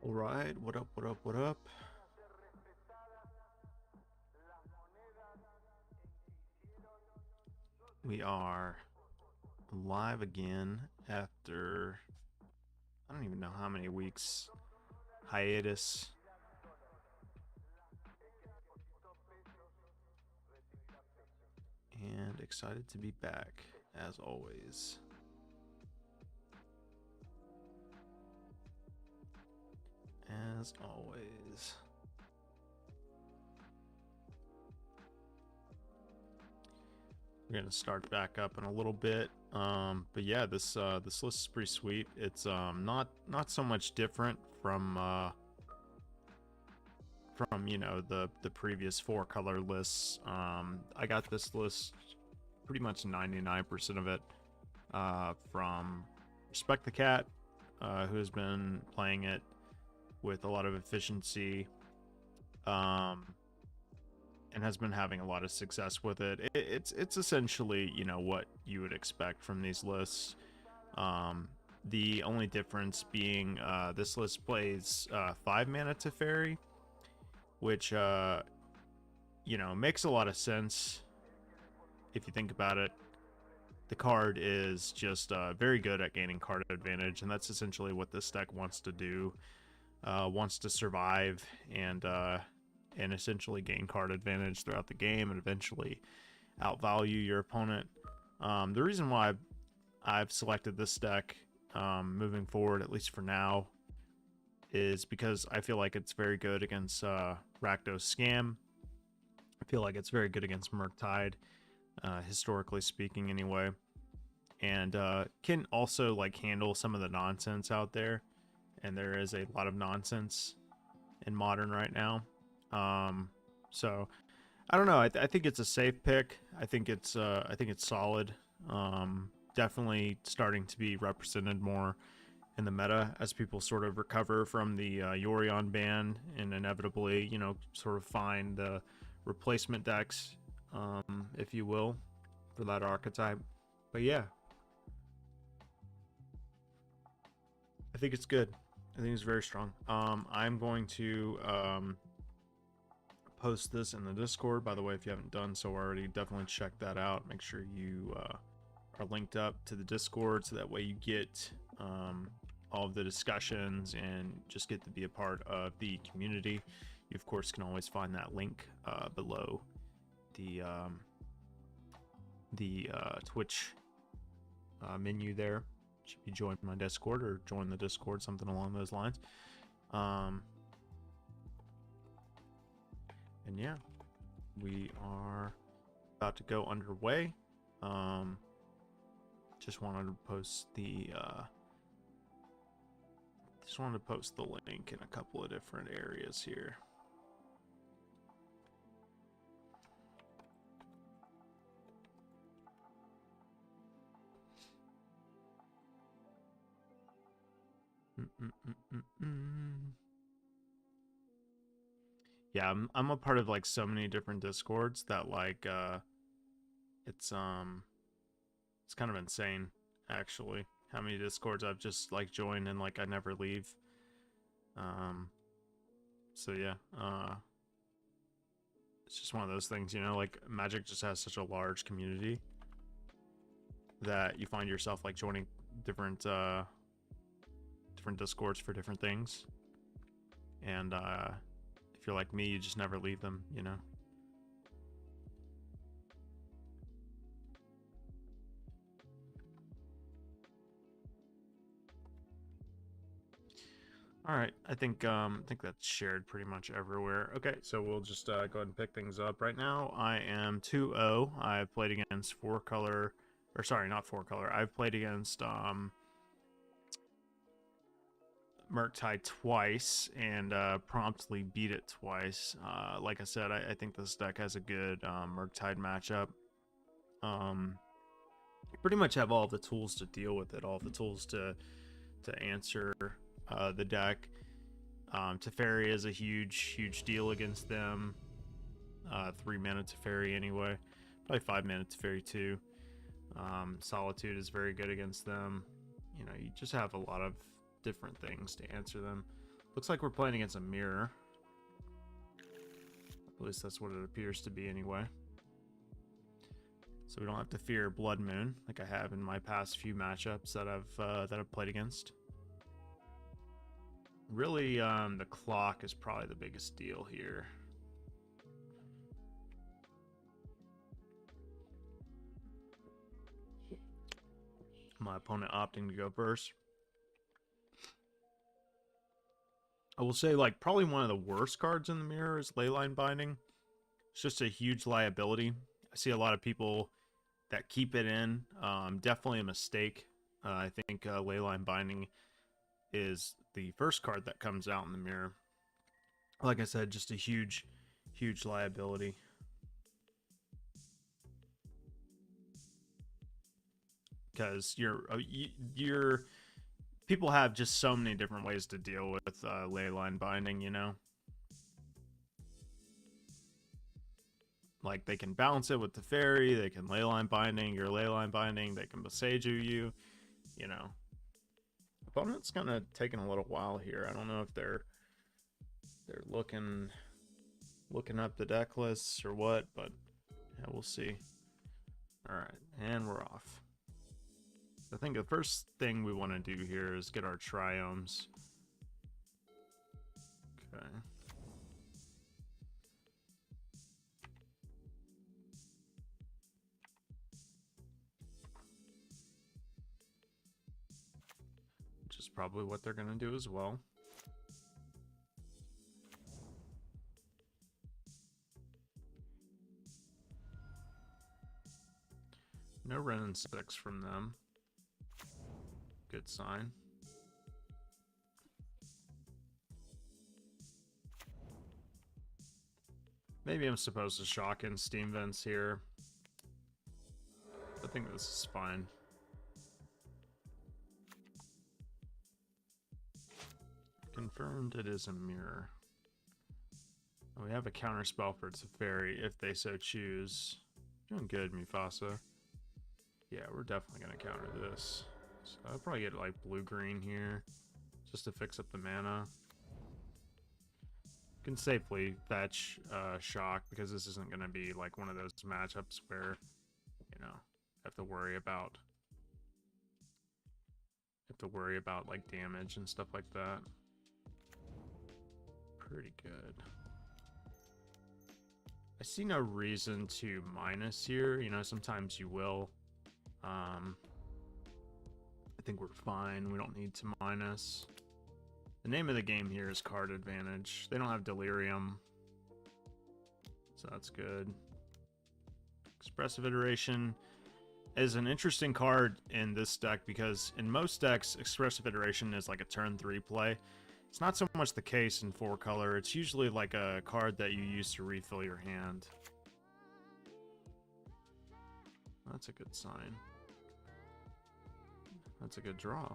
All right, what up, what up, what up? We are live again after I don't even know how many weeks hiatus. And excited to be back as always. As always. We're gonna start back up in a little bit, but yeah, this list is pretty sweet. It's not so much different from the previous 4-color lists. I got this list pretty much 99% of it from Respect the Cat, who has been playing it with a lot of efficiency. And has been having a lot of success with it. It's essentially, what you would expect from these lists. The only difference being this list plays 5 mana Teferi, which makes a lot of sense if you think about it. The card is just very good at gaining card advantage, and that's essentially what this deck wants to do. Wants to survive and essentially gain card advantage throughout the game and eventually outvalue your opponent. The reason why I've selected this deck moving forward, at least for now, is because I feel like it's very good against Rakdos Scam. I feel like it's very good against Murktide, historically speaking anyway. And can also handle some of the nonsense out there. And there is a lot of nonsense in Modern right now. So I don't know. I think it's a safe pick. I think it's solid. Definitely starting to be represented more in the meta as people sort of recover from the Yorion ban and inevitably, sort of find the replacement decks, if you will, for that archetype. But yeah, I think it's good. I think it's very strong. I'm going to post this in the Discord. By the way, if you haven't done so already, definitely check that out. Make sure you are linked up to the Discord so that way you get all of the discussions and just get to be a part of the community. You, of course, can always find that link below the Twitch menu there. Should be join my Discord or join the Discord, something along those lines. And yeah, we are about to go underway. Just wanted to post the link in a couple of different areas here. Yeah, I'm a part of so many different Discords that it's kind of insane actually how many Discords I've just joined and I never leave. So yeah, it's just one of those things, Magic just has such a large community that you find yourself joining different different Discords for different things, and if you're like me, you just never leave them, All right, I think that's shared pretty much everywhere. Okay, so we'll just go ahead and pick things up. Right now, I am 2-0. I've played against 4-color, or sorry, not 4-color. I've played against Murktide twice and promptly beat it twice. Like I said, I think this deck has a good Murktide matchup. Pretty much have all the tools to deal with it, all the tools to answer the deck. Teferi is a huge deal against them. 3 mana Teferi anyway. Probably 5 mana Teferi too. Solitude is very good against them. You just have a lot of different things to answer them. Looks like we're playing against a mirror. At least that's what it appears to be anyway. So we don't have to fear Blood Moon like I have in my past few matchups that I've played against. Really, the clock is probably the biggest deal here. My opponent opting to go first. I will say, like, probably one of the worst cards in the mirror is Leyline Binding. It's just a huge liability. I see a lot of people that keep it in. Definitely a mistake. I think Leyline Binding is the first card that comes out in the mirror. Like I said, just a huge, huge liability. Because you're people have just so many different ways to deal with Leyline Binding, you know? Like, they can balance it with the fairy, they can Leyline Binding, your Leyline Binding, they can Boseiju you, you know. Opponent's kind of taking a little while here. I don't know if they're looking up the deck lists or what, but yeah, we'll see. Alright, and we're off. I think the first thing we want to do here is get our triomes. Okay. Which is probably what they're going to do as well. No Wrenn 6 from them. Good sign. Maybe I'm supposed to shock in Steam Vents here. I think this is fine. Confirmed it is a mirror. We have a counter spell for its fairy if they so choose. Doing good, Mufasa. Yeah, we're definitely going to counter this. So I'll probably get like blue-green here just to fix up the mana. You can safely fetch shock because this isn't going to be like one of those matchups where, you know, have to worry about like damage and stuff like that. Pretty good. I see no reason to minus here. You know, sometimes you will. I think we're fine. We don't need to minus. The name of the game here is card advantage. They don't have Delirium, so that's good. Expressive Iteration is an interesting card in this deck because in most decks, Expressive Iteration is like a turn 3 play. It's not so much the case in 4-color. It's usually like a card that you use to refill your hand. That's a good sign. That's a good draw.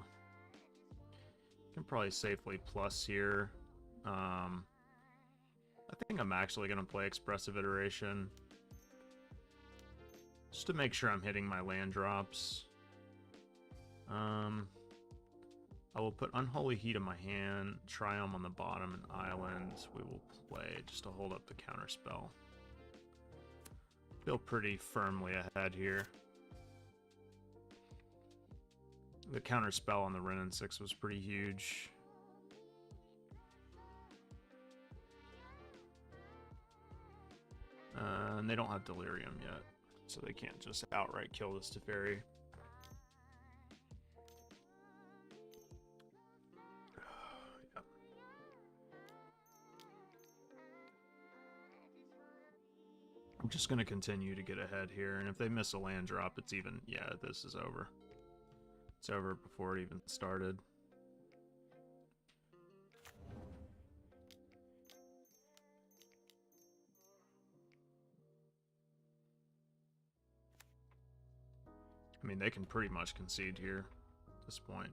Can probably safely plus here. I think I'm actually going to play Expressive Iteration. Just to make sure I'm hitting my land drops. I will put Unholy Heat in my hand, Triumph on the bottom, and Island we will play just to hold up the counter spell. Feel pretty firmly ahead here. The counter spell on the Wrenn 6 was pretty huge. And they don't have Delirium yet, so they can't just outright kill this Teferi. Yep. I'm just going to continue to get ahead here, and if they miss a land drop, it's even, yeah, this is over. It's over before it even started. I mean, they can pretty much concede here at this point.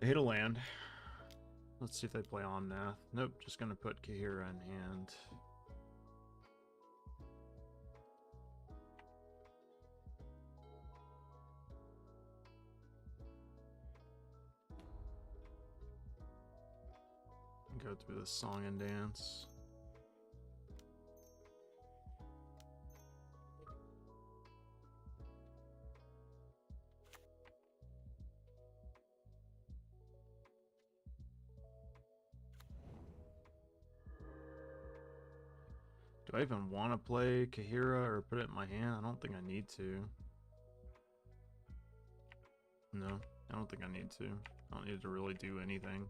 They hit a land. Let's see if they play Omnath. Nope, just gonna put Kahira in hand. Go through the song and dance. Do I even want to play Kahira or put it in my hand? I don't think I need to. No, I don't think I need to. I don't need to really do anything.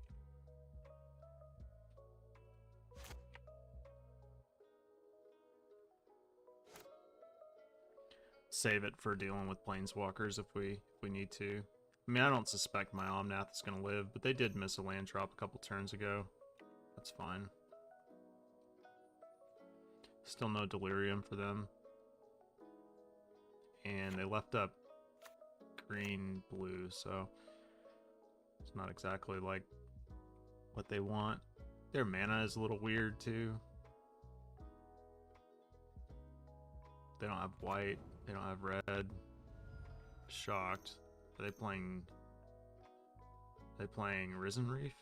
Save it for dealing with planeswalkers if we need to. I mean, I don't suspect my Omnath is going to live, but they did miss a land drop a couple turns ago. That's fine. Still no Delirium for them. And they left up green, blue, so it's not exactly like what they want. Their mana is a little weird too. They don't have white, they don't have red. Shocked. Are they playing Risen Reef?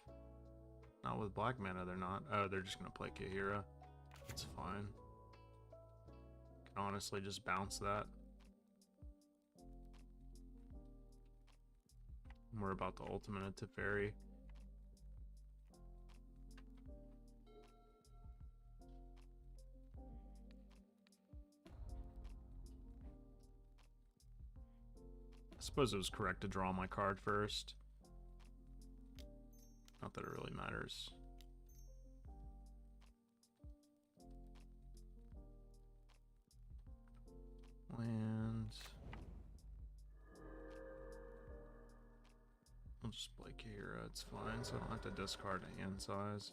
Not with black mana, they're not. Oh, they're just gonna play Kahira. That's fine. Can honestly just bounce that. We're about to ultimate a Teferi. I suppose it was correct to draw my card first. Not that it really matters. Land. I'll just play Kahira, it's fine, so I don't have to discard a hand size.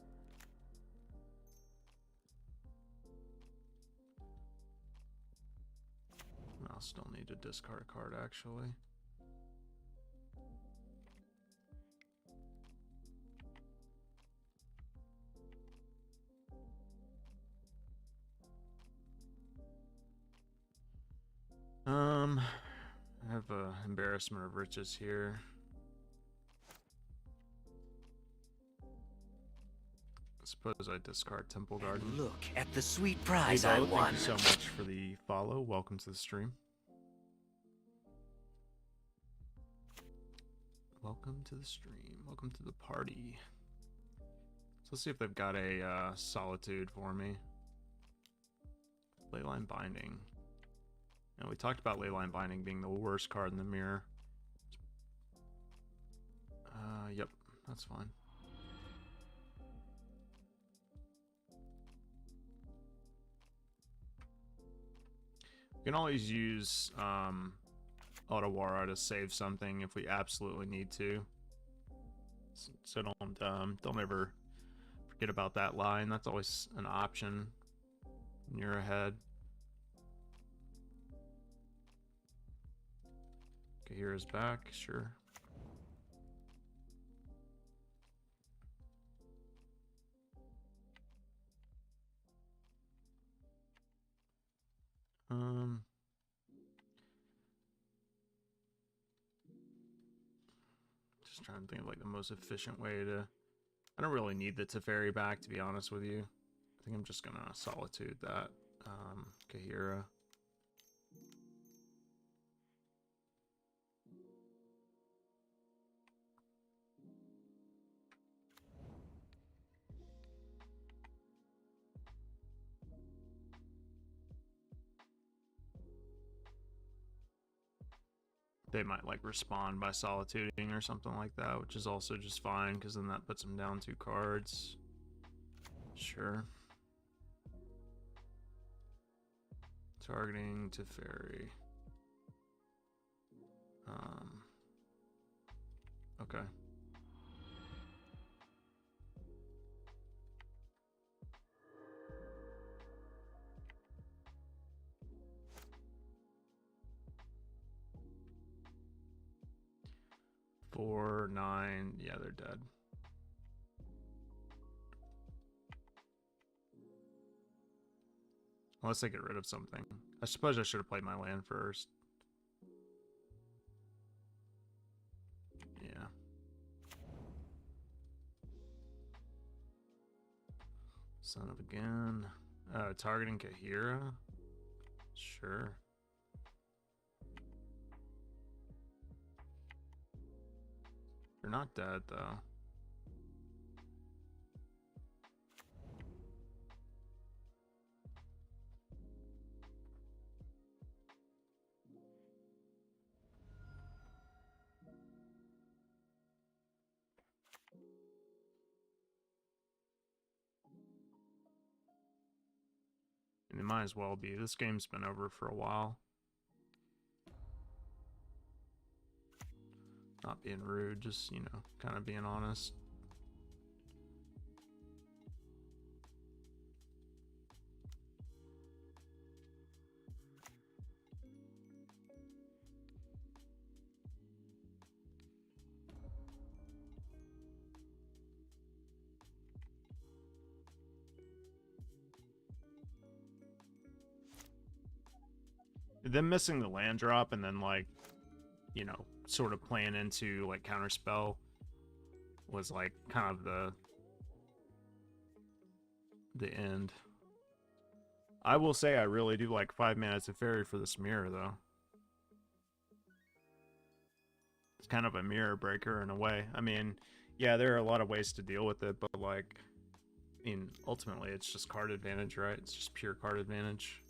I'll still need to discard a card actually. I have a embarrassment of riches here. I suppose I discard Temple Garden. And look at the sweet prize I won. Thank you so much for the follow. Welcome to the stream. Welcome to the stream. Welcome to the party. So let's see if they've got a Solitude for me. Leyline Binding. And we talked about Leyline Binding being the worst card in the mirror. Yep, that's fine. We can always use Otawara to save something if we absolutely need to. So don't ever forget about that line. That's always an option when you're ahead. Kahira's back, sure. Just trying to think of like the most efficient way to. I don't really need the Teferi back, to be honest with you. I think I'm just gonna Solitude that Kahira. They might like respond by solituding or something like that, which is also just fine because then that puts them down 2 cards. Sure. Targeting Teferi. Okay. 4, 9. Yeah, they're dead. Unless I get rid of something. I suppose I should have played my land first. Yeah. Son of a gun. Targeting Kahira? Sure. They're not dead, though. And it might as well be. This game's been over for a while. Not being rude, just, you know, kind of being honest. Them missing the land drop and then, like, you know, sort of playing into, like, counterspell was, like, kind of the end. I will say I really do like 5 mana Teferi for this mirror, though. It's kind of a mirror breaker in a way. I mean, yeah, there are a lot of ways to deal with it, but, like, I mean, ultimately, it's just card advantage, right? It's just pure card advantage.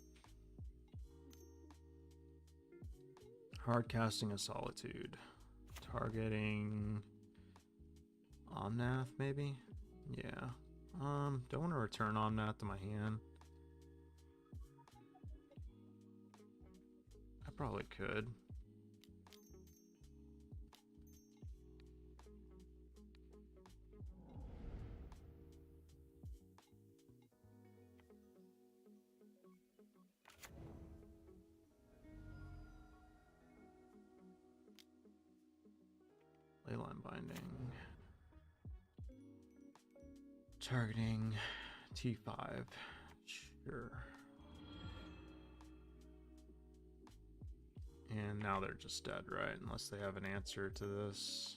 Hard casting a Solitude. Targeting Omnath, maybe? Yeah. Don't want to return Omnath to my hand. I probably could. Leyline Binding. Targeting T5. Sure. And now they're just dead, right? Unless they have an answer to this.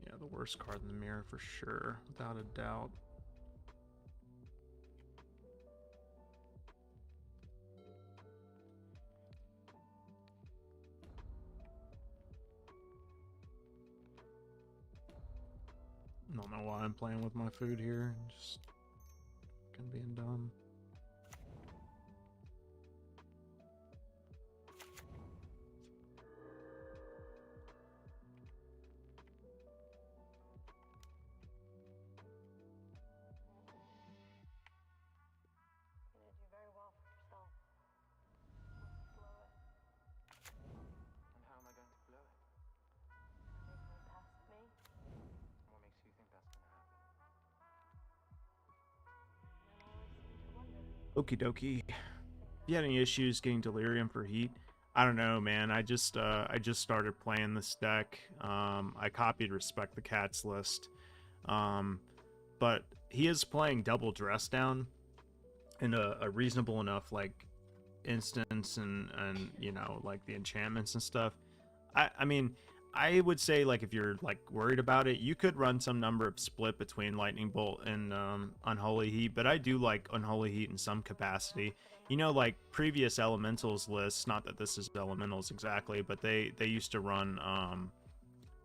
Yeah, the worst card in the mirror for sure, without a doubt. I don't know why I'm playing with my food here. Just kind of being dumb. Okie dokie. If you had any issues getting Delirium for heat, I don't know, man. I just started playing this deck. I copied Respect the Cat's list, but he is playing double Dress Down in a reasonable enough like instance, and you know, like the enchantments and stuff. I mean, I would say, like, if you're like worried about it, you could run some number of split between Lightning Bolt and Unholy Heat, but I do like Unholy Heat in some capacity. You know, like previous Elementals lists, not that this is Elementals exactly, but they used to run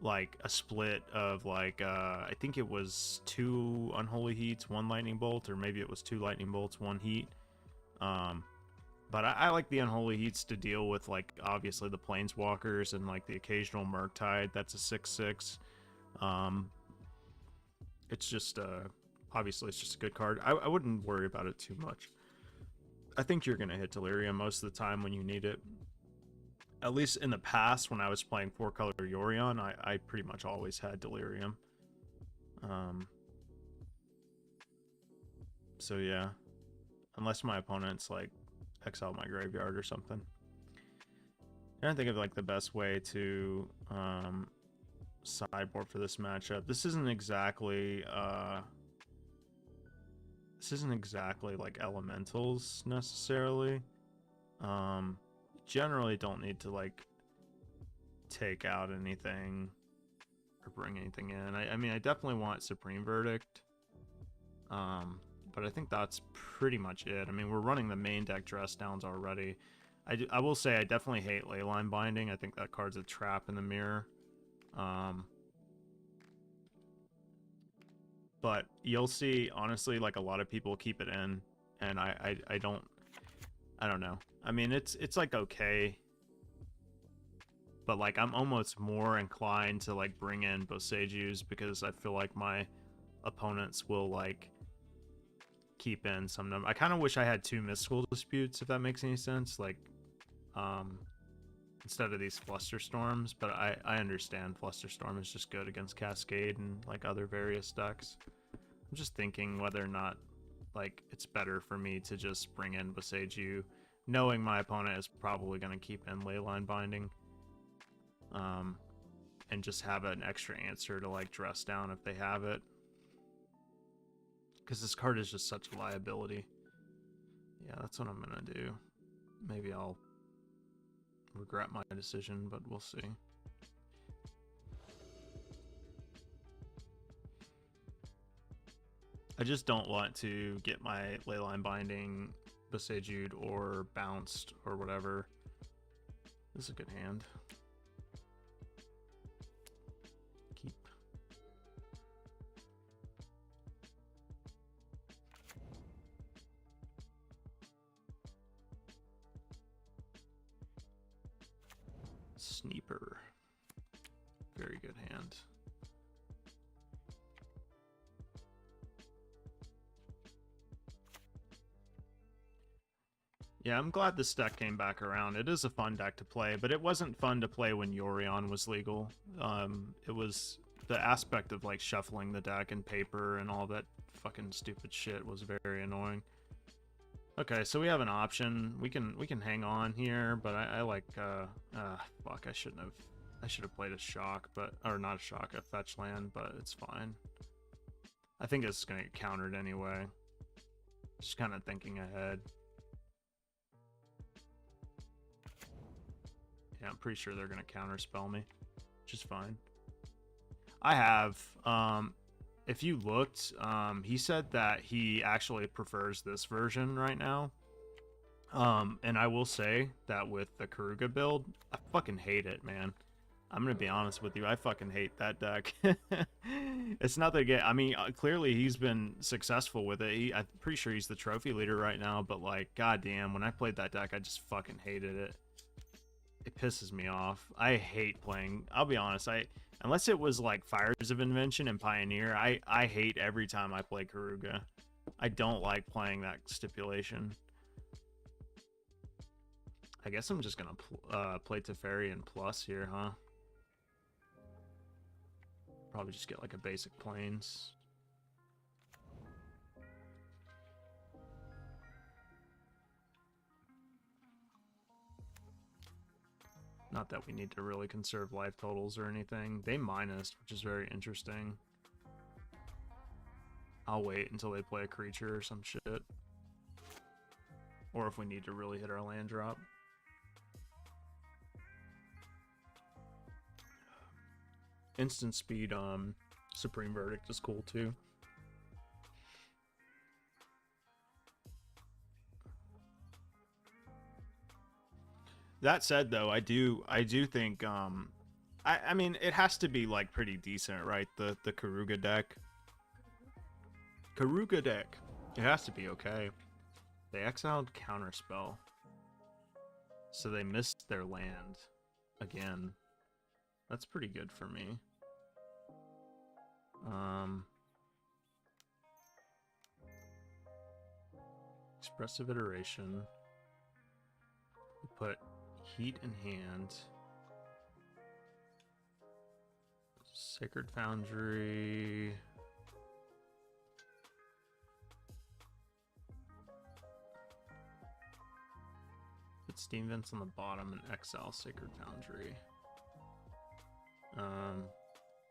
like a split of like I think it was 2 Unholy Heats, 1 Lightning Bolt, or maybe it was 2 Lightning Bolts, 1 Heat. But I like the Unholy Heats to deal with, like, obviously the Planeswalkers and, like, the occasional Murktide. That's a 6/6. It's just, obviously it's just a good card. I wouldn't worry about it too much. I think you're gonna hit Delirium most of the time when you need it. At least in the past, when I was playing 4-color Yorion, I pretty much always had Delirium. So yeah, unless my opponent's like exile my graveyard or something. I don't think of like the best way to sideboard for this matchup. This isn't exactly like elementals necessarily. Generally don't need to like take out anything or bring anything in. I mean, I definitely want Supreme Verdict. But I think that's pretty much it. I mean, we're running the main deck dress downs already. I will say I definitely hate Leyline Binding. I think that card's a trap in the mirror. But you'll see, honestly, like a lot of people keep it in, and I don't know. I mean, it's like okay, but like I'm almost more inclined to like bring in Boseijus because I feel like my opponents will like keep in some number. I kind of wish I had 2 mystical disputes, if that makes any sense, like instead of these Flusterstorms, but I understand Flusterstorm is just good against Cascade and like other various decks. I'm just thinking whether or not like it's better for me to just bring in Boseiju, knowing my opponent is probably going to keep in Leyline Binding, and just have an extra answer to like dress down if they have it. Because this card is just such a liability. Yeah, that's what I'm going to do. Maybe I'll regret my decision, but we'll see. I just don't want to get my Leyline Binding Besiege'd or bounced or whatever. This is a good hand. Keep. Sneeper. Very good hand. Yeah, I'm glad this deck came back around. It is a fun deck to play, but it wasn't fun to play when Yorion was legal. It was the aspect of like shuffling the deck and paper and all that fucking stupid shit was very annoying. Okay, so we have an option. We can hang on here, but I like fuck, I should have played a shock, but or not a shock, a fetch land, but it's fine. I think it's gonna get countered anyway. Just kind of thinking ahead. Yeah, I'm pretty sure they're gonna counterspell me, which is fine. I have, if you looked, he said that he actually prefers this version right now. And I will say that with the Karuga build, I fucking hate it, man. I'm gonna be honest with you, I fucking hate that deck. It's not that I mean, clearly he's been successful with it. I'm pretty sure he's the trophy leader right now, but like, goddamn, when I played that deck, I just fucking hated it. It pisses me off. I hate playing, I'll be honest, unless it was like Fires of Invention and Pioneer, I hate every time I play Karuga. I don't like playing that stipulation. I guess I'm just gonna play Teferi and Plus here, huh? Probably just get like a basic Plains. Not that we need to really conserve life totals or anything. They minused, which is very interesting. I'll wait until they play a creature or some shit. Or if we need to really hit our land drop. Instant speed Supreme Verdict is cool too. That said, though, I do think I mean it has to be like pretty decent, right? The Karuga deck. Karuga deck. It has to be okay. They exiled Counterspell. So they missed their land again. That's pretty good for me. Expressive iteration. We put heat in hand. Sacred Foundry. Put steam vents on the bottom and XL Sacred Foundry.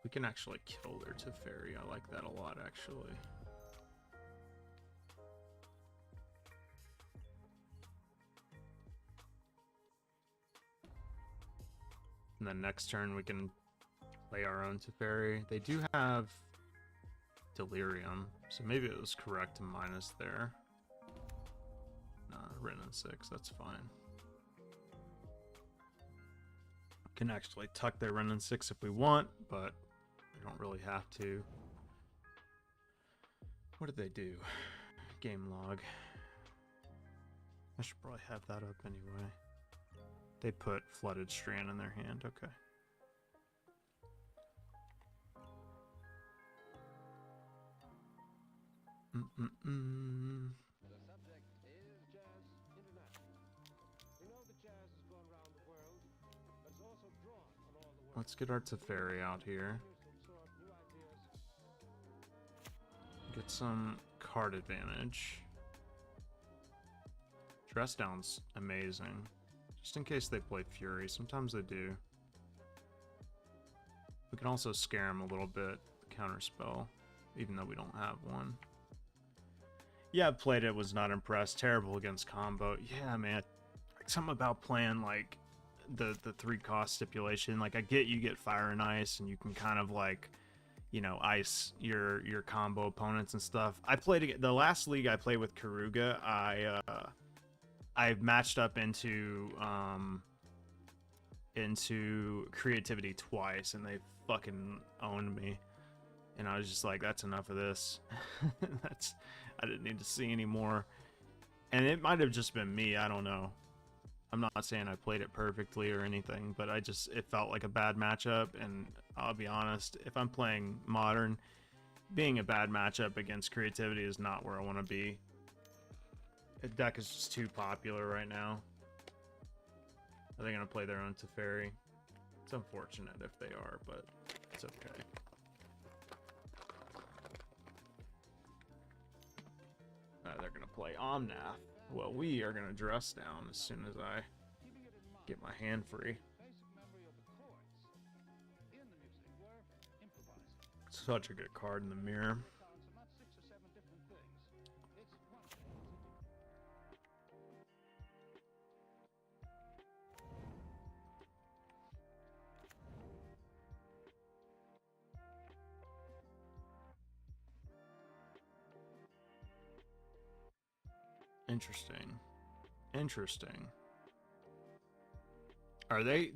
We can actually kill their Teferi. I like that a lot, actually. And then next turn we can play our own Teferi. They do have Delirium, so maybe it was correct to minus there. Nah, Wrenn and 6, that's fine. Can actually tuck their Wrenn and 6 if we want, but we don't really have to. What did they do? Game log. I should probably have that up anyway. They put Flooded Strand in their hand, okay. The subject is Jazz International. We know that jazz has gone around the world, but it's also drawn on all the world. Let's get our Teferi out here. Get some card advantage. Dress down's amazing. Just in case they play Fury. Sometimes they do. We can also scare them a little bit. Counterspell. Even though we don't have one. Yeah, played it, was not impressed. Terrible against combo. Yeah, man. Like, something about playing like the 3-cost stipulation. Like, I get you get Fire and Ice and you can kind of like, you know, ice your combo opponents and stuff. I played the last league I played with Karuga. I matched up into creativity twice, and they fucking owned me. And I was just like, that's enough of this. I didn't need to see anymore. And it might have just been me. I don't know. I'm not saying I played it perfectly or anything, but it felt like a bad matchup. And I'll be honest, if I'm playing Modern, being a bad matchup against creativity is not where I want to be. The deck is just too popular right now. Are they going to play their own Teferi? It's unfortunate if they are, but it's okay. They're going to play Omnath. Well, we are going to dress down as soon as I get my hand free. Such a good card in the mirror. Interesting.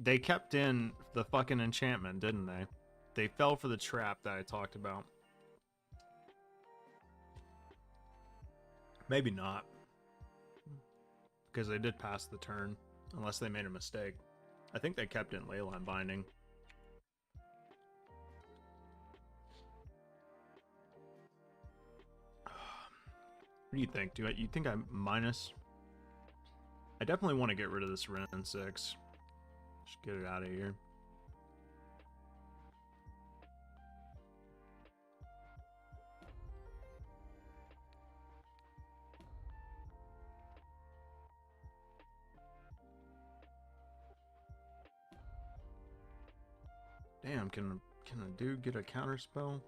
They kept in the fucking enchantment, didn't they? They fell for the trap that I talked about. Maybe not. Because they did pass the turn. Unless they made a mistake. I think they kept in Leyline Binding. What do you think? You think I minus? I definitely want to get rid of this Wrenn 6. Just get it out of here. Damn, can a dude get a counter spell?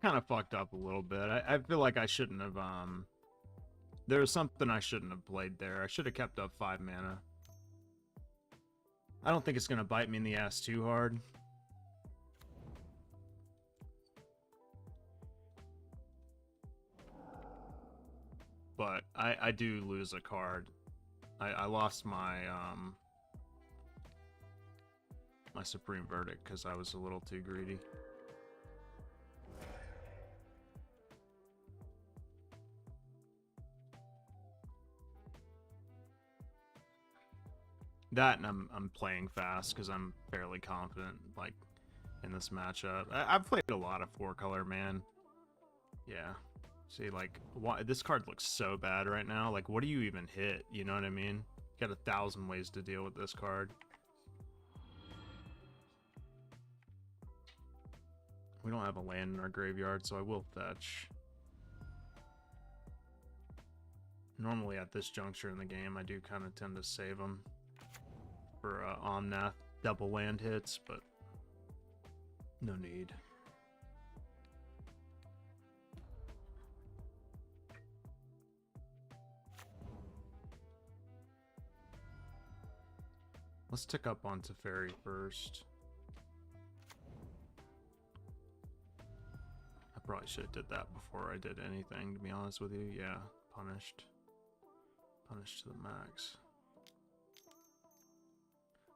Kind of fucked up a little bit. I feel like I shouldn't have, there was something I shouldn't have played there. I should have kept up 5 mana. I don't think it's going to bite me in the ass too hard. but I do lose a card. I lost my my Supreme Verdict because I was a little too greedy. That, and I'm playing fast because I'm fairly confident, like, in this matchup. I've played a lot of 4-color, man. Yeah. See, like, this card looks so bad right now. Like, what do you even hit? You know what I mean? You got 1,000 ways to deal with this card. We don't have a land in our graveyard, so I will fetch. Normally at this juncture in the game, I do kind of tend to save them for Omnath double land hits, but no need. Let's tick up on Teferi first. I probably should have did that before I did anything, to be honest with you. Yeah, punished. Punished to the max.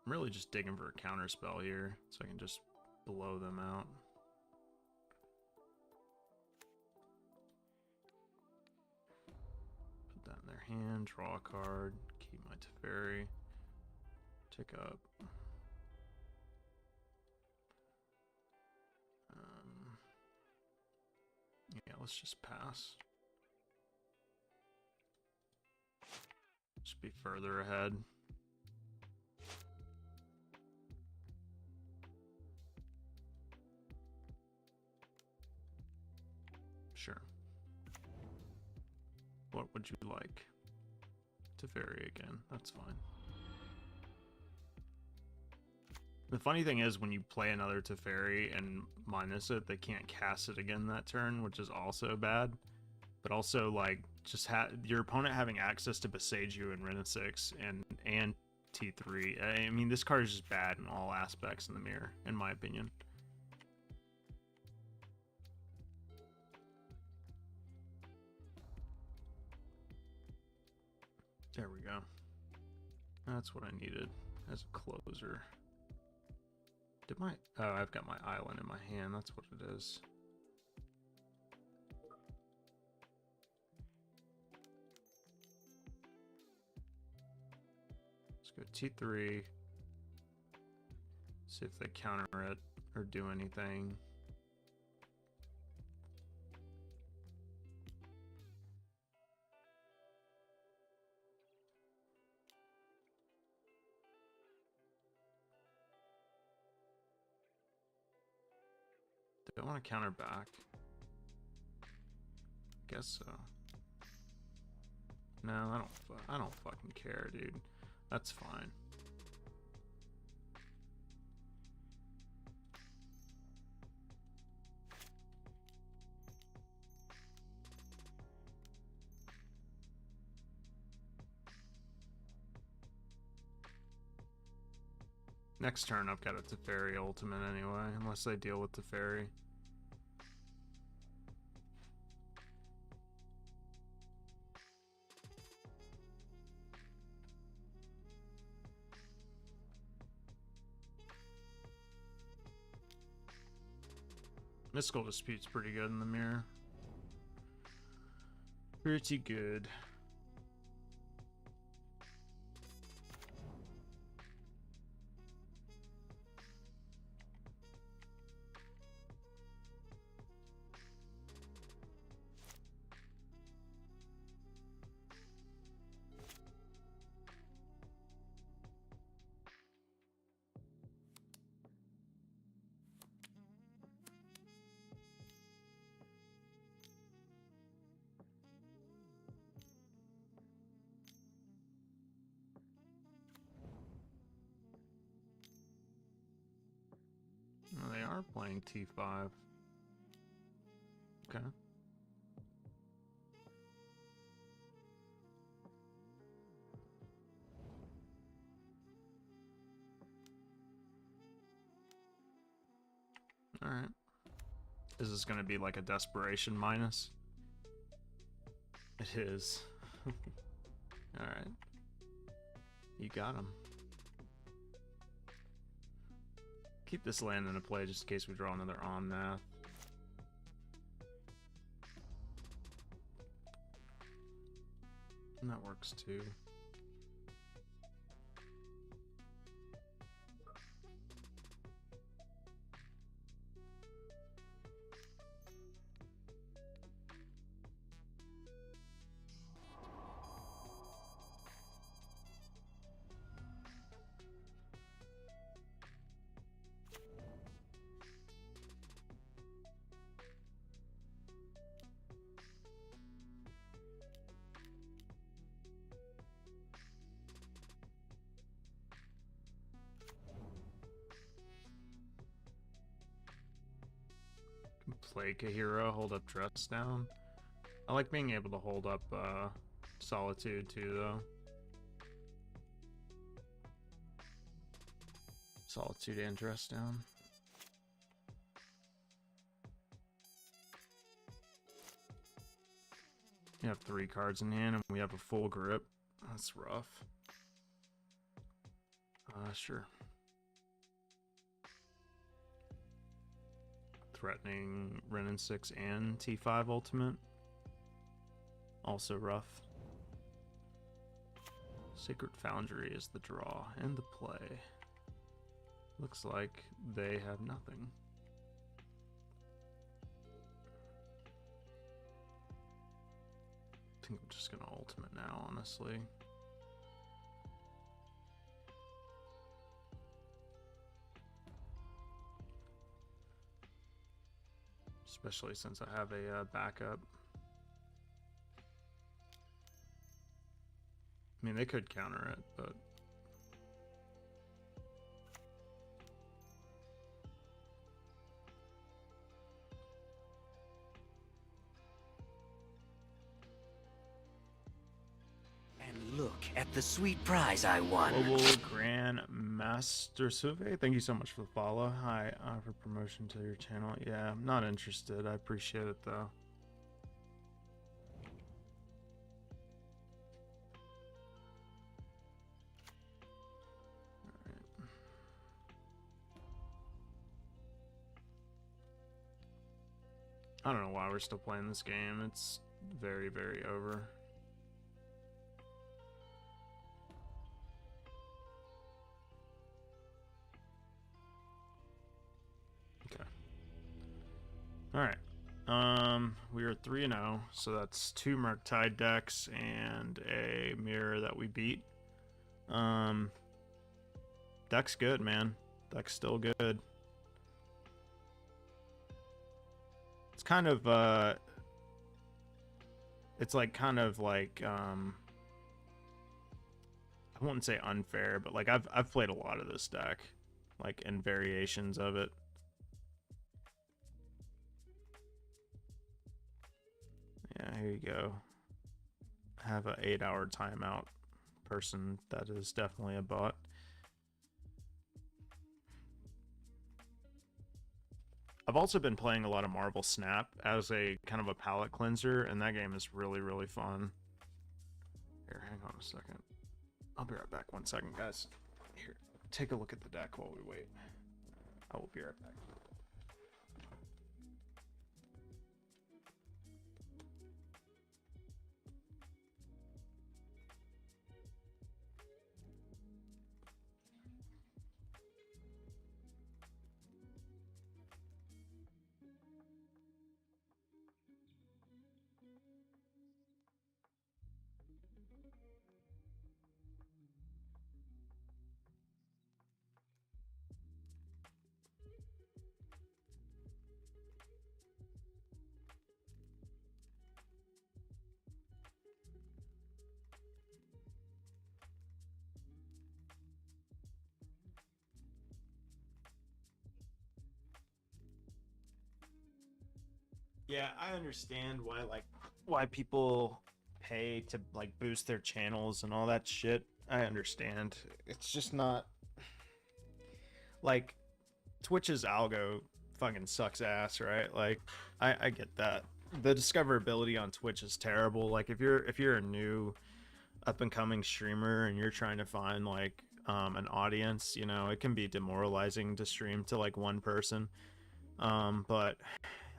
I'm really just digging for a counter spell here, so I can just blow them out. Put that in their hand, draw a card, keep my Teferi. Tick up. Yeah, let's just pass. Just be further ahead. Sure. What would you like? Teferi again. That's fine. The funny thing is, when you play another Teferi and minus it, they can't cast it again that turn, which is also bad. But also, like, just your opponent having access to Beseiju and Wrenn 6 and T3. I mean, this card is just bad in all aspects in the mirror, in my opinion. There we go. That's what I needed as a closer. Oh, I've got my island in my hand. That's what it is. Let's go T3. See if they counter it or do anything. Do I want to counter back? Guess so. No, I don't fucking care, dude. That's fine. Next turn I've got a Teferi ultimate anyway, unless they deal with Teferi. Mystical Dispute's pretty good in the mirror. Pretty good. Well, they are playing T5. Okay. All right. Is this going to be like a desperation minus? It is. Alright. You got him. Keep this land into play just in case we draw another on math. And that works too. Play Kahira, hold up Dress Down. I like being able to hold up Solitude too, though. Solitude and Dress Down. You have 3 cards in hand and we have a full grip. That's rough. Sure. Threatening Wrenn 6 and T5 ultimate. Also rough. Sacred Foundry is the draw and the play. Looks like they have nothing. I think I'm just gonna ultimate now, honestly. Especially since I have a backup. I mean, they could counter it, but... And look at the sweet prize I won. Global Grand Master Survey, thank you so much for the follow. Hi, offer promotion to your channel. Yeah, I'm not interested. I appreciate it though. I don't know why we're still playing this game. It's very, very over. Okay. All right. We are 3-0, so that's 2 Murktide decks and a mirror that we beat. Deck's good, man. Deck's still good. It's kind of it's like kind of like I wouldn't say unfair, but like I've played a lot of this deck, like in variations of it. Yeah, here you go. Have an 8-hour timeout person. That is definitely a bot. I've also been playing a lot of Marble Snap as a kind of a palate cleanser, and that game is really, really fun. Here, hang on a second. I'll be right back. 1 second, guys. Here, take a look at the deck while we wait. I will be right back. Yeah, I understand why people pay to like boost their channels and all that shit. I understand. It's just not like Twitch's algo fucking sucks ass, right? Like I get that. the discoverability on Twitch is terrible. Like if you're a new up and coming streamer and you're trying to find like an audience, you know, it can be demoralizing to stream to like one person. But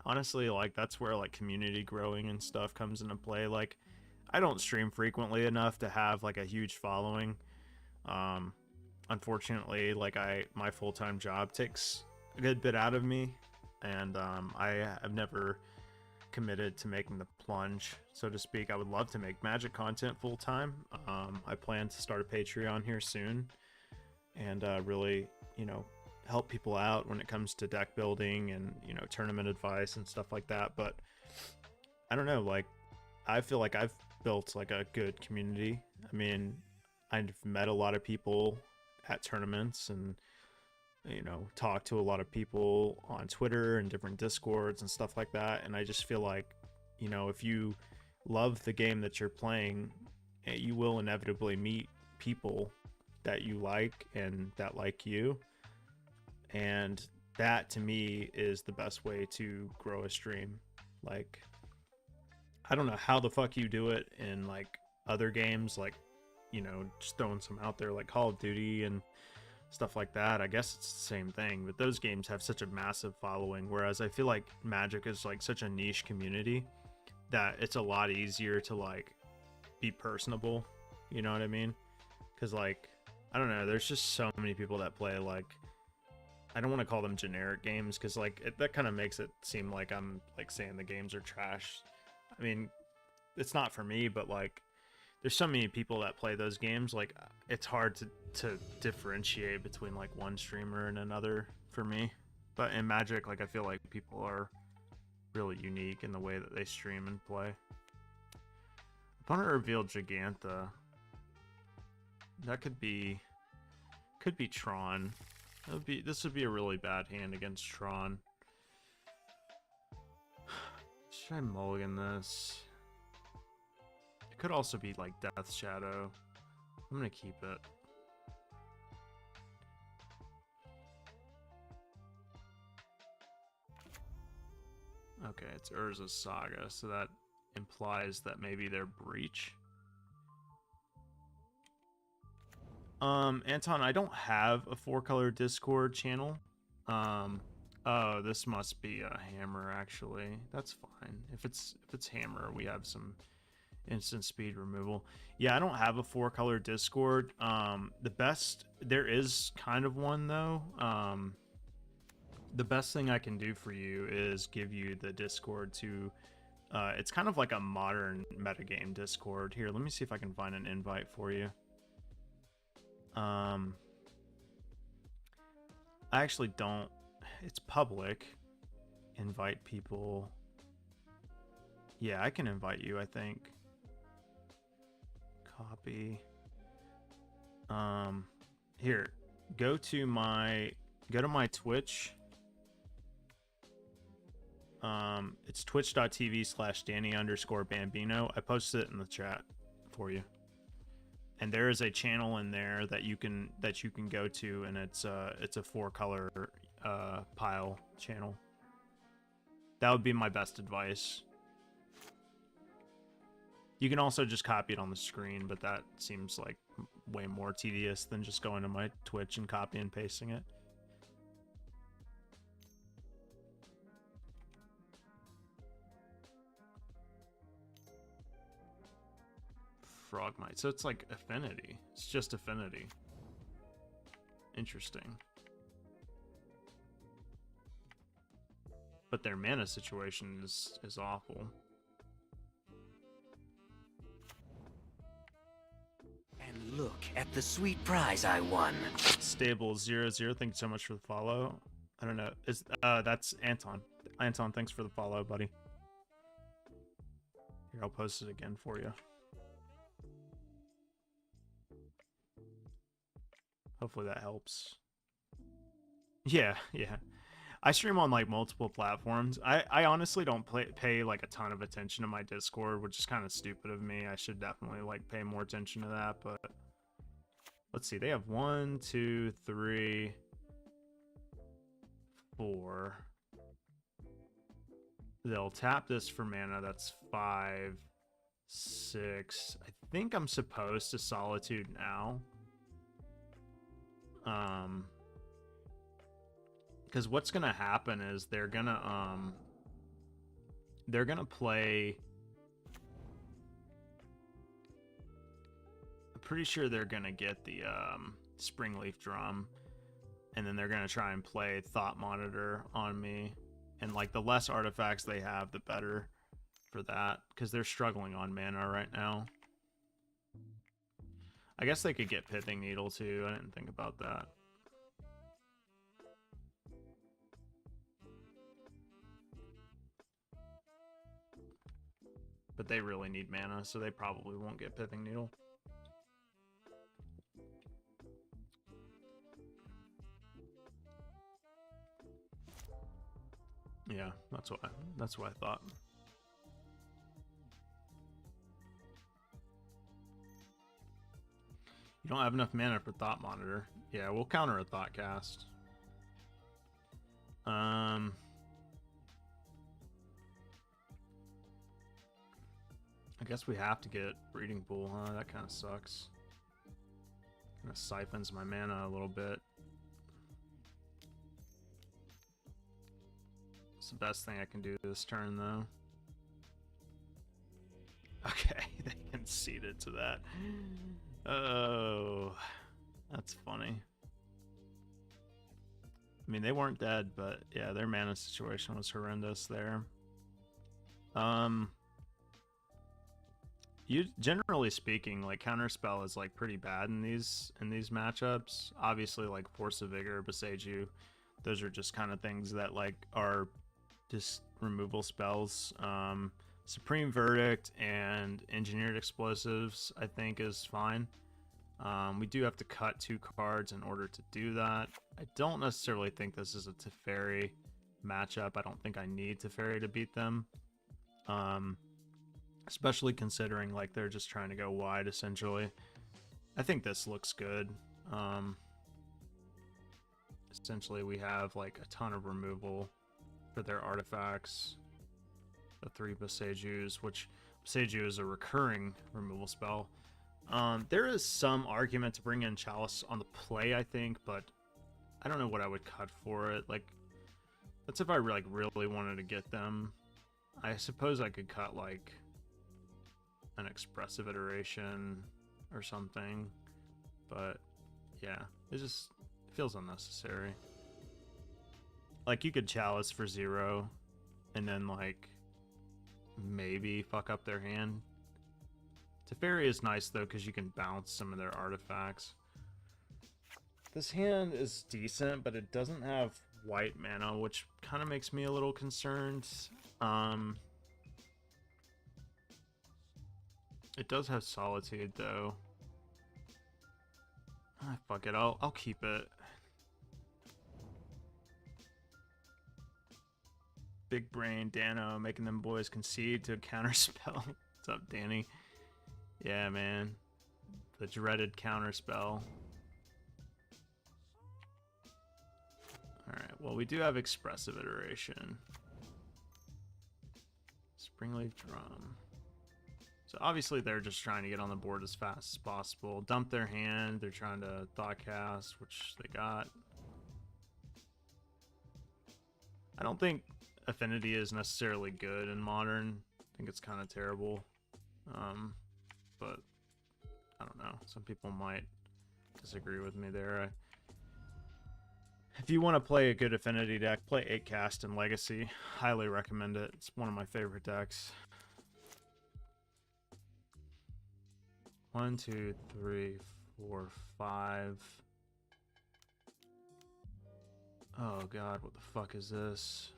honestly, like that's where like community growing and stuff comes into play. Like I don't stream frequently enough to have like a huge following. Um, Unfortunately, like my full-time job takes a good bit out of me, and I have never committed to making the plunge, so to speak. I would love to make Magic content full-time. I plan to start a Patreon here soon, and really, you know, help people out when it comes to deck building and, you know, tournament advice and stuff like that. But I don't know, like I feel like I've built like a good community. I mean, I've met a lot of people at tournaments and, you know, talked to a lot of people on Twitter and different Discords and stuff like that. And I just feel like, you know, if you love the game that you're playing, you will inevitably meet people that you like and that like you. And that to me is the best way to grow a stream. Like, I don't know how the fuck you do it in like other games, like, you know, just throwing some out there like Call of Duty and stuff like that. I guess it's the same thing, but those games have such a massive following, whereas I feel like Magic is like such a niche community that it's a lot easier to like be personable, you know what I mean? Because like, I don't know, there's just so many people that play like, I don't want to call them generic games because like that kind of makes it seem like I'm like saying the games are trash. I mean, it's not for me, but like there's so many people that play those games, like it's hard to differentiate between like one streamer and another for me. But in Magic, like I feel like people are really unique in the way that they stream and play. Opponent revealed Giganta. That could be Tron. This would be a really bad hand against Tron. Should I mulligan this? It could also be like Death Shadow. I'm gonna keep it. Okay, it's Urza's Saga, so that implies that maybe they're Breach. Anton, I don't have a 4-color Discord channel. Oh, this must be a Hammer actually. That's fine. If it's Hammer, we have some instant speed removal. Yeah, I don't have a 4-color Discord. There is kind of one though. The best thing I can do for you is give you the Discord to it's kind of like a modern metagame Discord. Here, let me see if I can find an invite for you. I actually don't. It's public. Invite people. Yeah, I can invite you, I think. Copy. Here. Go to my Twitch. It's twitch.tv/Danny_Bambino. I posted it in the chat for you. And there is a channel in there that you can go to, and it's a 4-color pile channel. That would be my best advice. You can also just copy it on the screen, but that seems like way more tedious than just going to my Twitch and copy and pasting it. Frogmite. So it's like affinity. It's just affinity. Interesting. But their mana situation is awful. And look at the sweet prize I won. Stable 00. Thank you so much for the follow. I don't know. That's Anton. Anton, thanks for the follow, buddy. Here, I'll post it again for you. Hopefully that helps. Yeah. I stream on like multiple platforms. I honestly don't pay like a ton of attention to my Discord, which is kind of stupid of me. I should definitely like pay more attention to that, but let's see. They have 1, 2, 3, 4. they'll tap this for mana. That's 5, 6. I think I'm supposed to Solitude now. Because what's gonna happen is they're gonna play. I'm pretty sure they're gonna get the Springleaf Drum, and then they're gonna try and play Thought Monitor on me. And like the less artifacts they have, the better for that, because they're struggling on mana right now. I guess they could get Pithing Needle too. I didn't think about that. But they really need mana, so they probably won't get Pithing Needle. Yeah, that's what I thought. You don't have enough mana for Thought Monitor. Yeah, we'll counter a Thought Cast. I guess we have to get Breeding Pool, huh? That kind of sucks. Kind of siphons my mana a little bit. It's the best thing I can do this turn, though. Okay, they conceded to that. Oh, that's funny. I mean, they weren't dead, but yeah, their mana situation was horrendous there. You generally speaking, like Counterspell is like pretty bad in these matchups. Obviously, like Force of Vigor, Beseiju, those are just kind of things that like are just removal spells. Supreme Verdict and Engineered Explosives, I think, is fine. We do have to cut 2 cards in order to do that. I don't necessarily think this is a Teferi matchup. I don't think I need Teferi to beat them. Especially considering like they're just trying to go wide essentially. I think this looks good. Essentially we have like a ton of removal for their artifacts. The 3 Beseijus, which Beseiju is a recurring removal spell. There is some argument to bring in Chalice on the play, I think, but I don't know what I would cut for it. Like, that's if I like really wanted to get them. I suppose I could cut like an Expressive Iteration or something, but yeah, it just feels unnecessary. Like, you could Chalice for 0 and then like maybe fuck up their hand. Teferi is nice though because you can bounce some of their artifacts. This hand is decent, but it doesn't have white mana, which kind of makes me a little concerned. It does have Solitude though. Ah, fuck it, I'll keep it. Big Brain Dano making them boys concede to a counter spell. What's up, Danny? Yeah, man. The dreaded counter spell. Alright, well, we do have Expressive Iteration. Springleaf Drum. So obviously they're just trying to get on the board as fast as possible. Dump their hand. They're trying to Thought Cast, which they got. I don't think Affinity is necessarily good in Modern. I think it's kind of terrible. But I don't know. Some people might disagree with me there. If you want to play a good Affinity deck, play 8 Cast and Legacy. Highly recommend it. It's one of my favorite decks. 1, 2, 3, 4, 5. Oh god, what the fuck is this?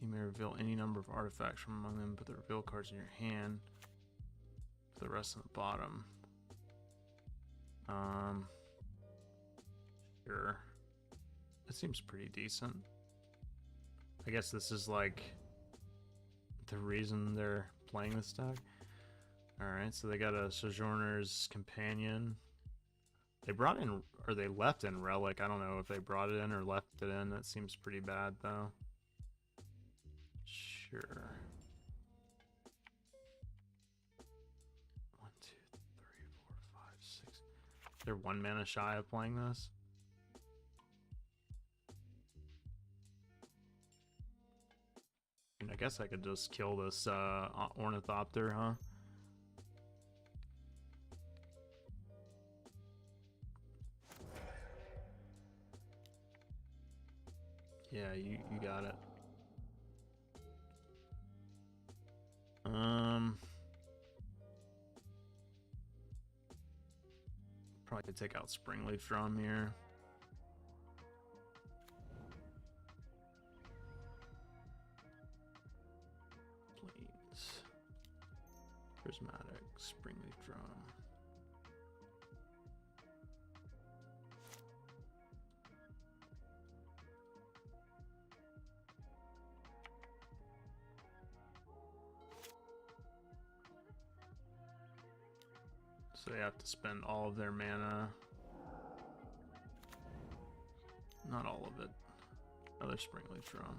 You may reveal any number of artifacts from among them, put the reveal cards in your hand. Put the rest on the bottom. Sure. That seems pretty decent. I guess this is like the reason they're playing this deck. Alright, so they got a Sojourner's Companion. They brought in, or they left in Relic. I don't know if they brought it in or left it in. That seems pretty bad, though. Sure. 1, 2, 3, 4, 5, 6. They're 1 mana shy of playing this. I guess I could just kill this Ornithopter, huh? Yeah, you got it. Probably could take out Springleaf Drum here. Plains. Prismatic, Springleaf Drum. So they have to spend all of their mana. Not all of it. Another Springleaf Drum.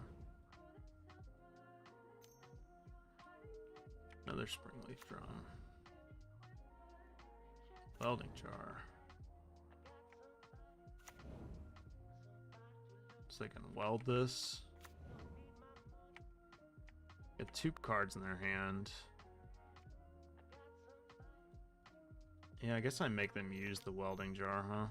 Another Springleaf Drum. Welding Jar. So they can weld this. Get 2 cards in their hand. Yeah, I guess I make them use the Welding Jar, huh?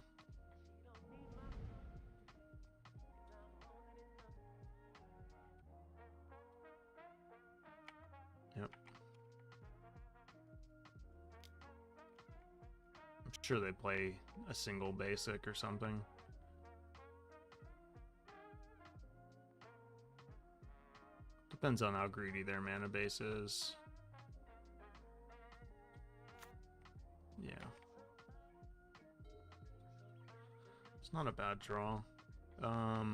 Yep. I'm sure they play a single basic or something. Depends on how greedy their mana base is. Yeah. It's not a bad draw. I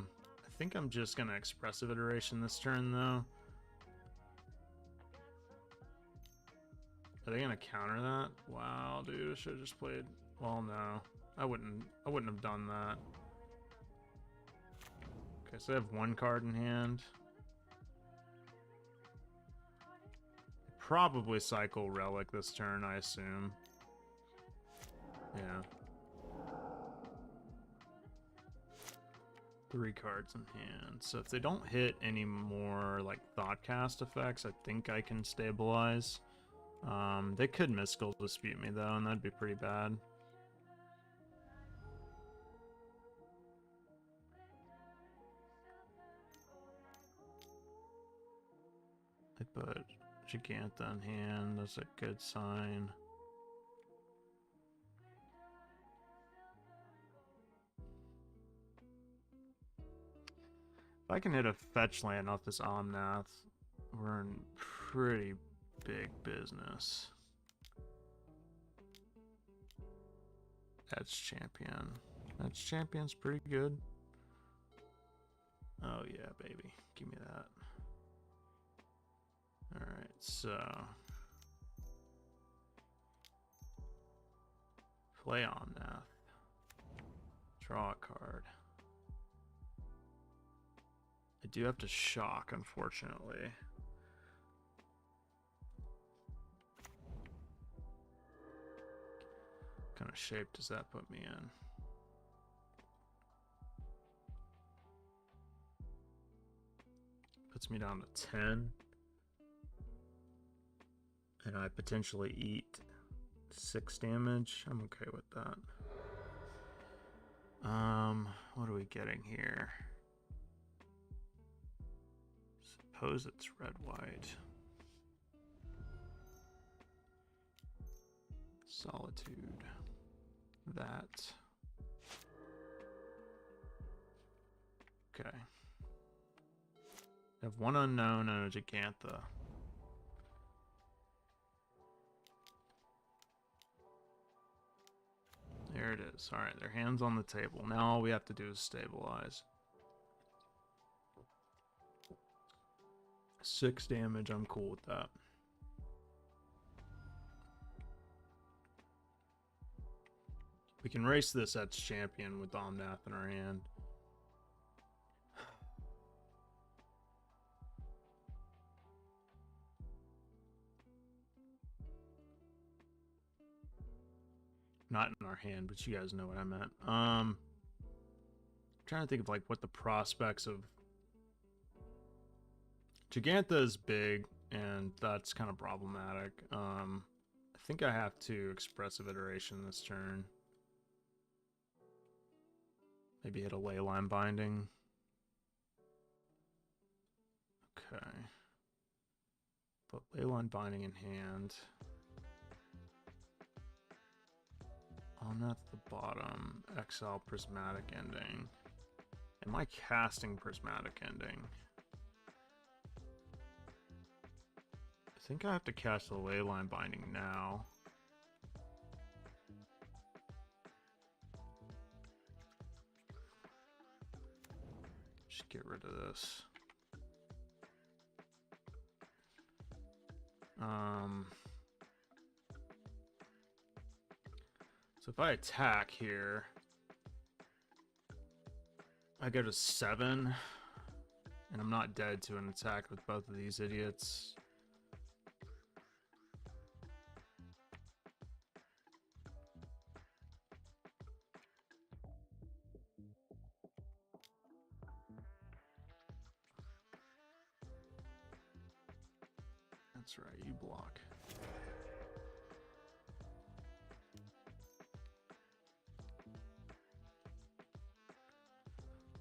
think I'm just gonna Expressive Iteration this turn though. Are they gonna counter that? Wow, dude, I should have just played. Well, no, I wouldn't have done that. Okay, so I have 1 card in hand. Probably cycle Relic this turn, I assume. Yeah. 3 cards in hand. So if they don't hit any more like Thoughtcast effects, I think I can stabilize. They could Mystical Dispute me though, and that'd be pretty bad. I put Giganta in hand, that's a good sign. If I can hit a fetch land off this Omnath, we're in pretty big business. That's Champion. That's Champion's pretty good. Oh yeah, baby. Give me that. Alright, so play Omnath. Draw a card. I do have to shock, unfortunately. What kind of shape does that put me in? Puts me down to 10. And I potentially eat 6 damage. I'm okay with that. What are we getting here? Suppose it's red-white. Solitude. That. Okay. I have 1 unknown and a Gigantha. There it is. Alright, their hand's on the table. Now all we have to do is stabilize. 6 damage, I'm cool with that. We can race this at Champion with Omnath in our hand. Not in our hand, but you guys know what I meant. Trying to think of like what the prospects of Gigantha is big, and that's kind of problematic. I think I have to expressive iteration this turn. Maybe hit a ley line binding. Okay. Put ley line binding in hand. On at the bottom, exile prismatic ending. Am I casting prismatic ending? I think I have to cast the ley line binding now. Just get rid of this. So if I attack here, I go to 7, and I'm not dead to an attack with both of these idiots. That's right, you block.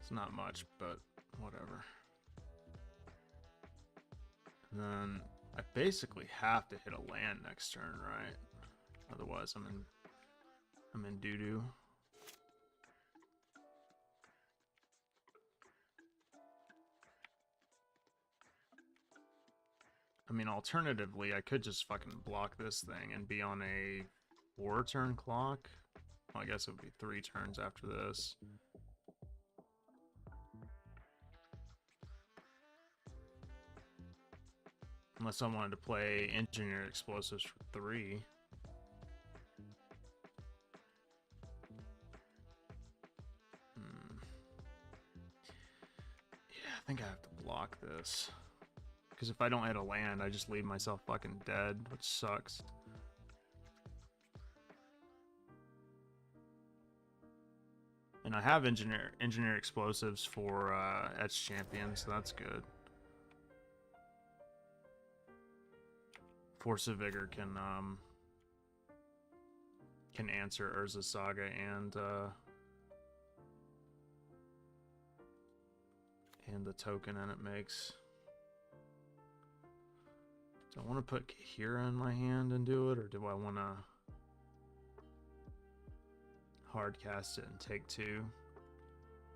It's not much, but whatever. And then I basically have to hit a land next turn, right? Otherwise I'm in doo-doo. I mean, alternatively, I could just fucking block this thing and be on a 4-turn clock. Well, I guess it would be 3 turns after this. Unless I wanted to play engineered explosives for 3. Yeah, I think I have to block this. Because if I don't hit a land, I just leave myself fucking dead, which sucks. And I have engineer explosives for Etch Champion, so that's good. Force of Vigor can answer Urza Saga and the token and it makes. Do I want to put Kahira in my hand and do it, or do I want to hard cast it and take 2?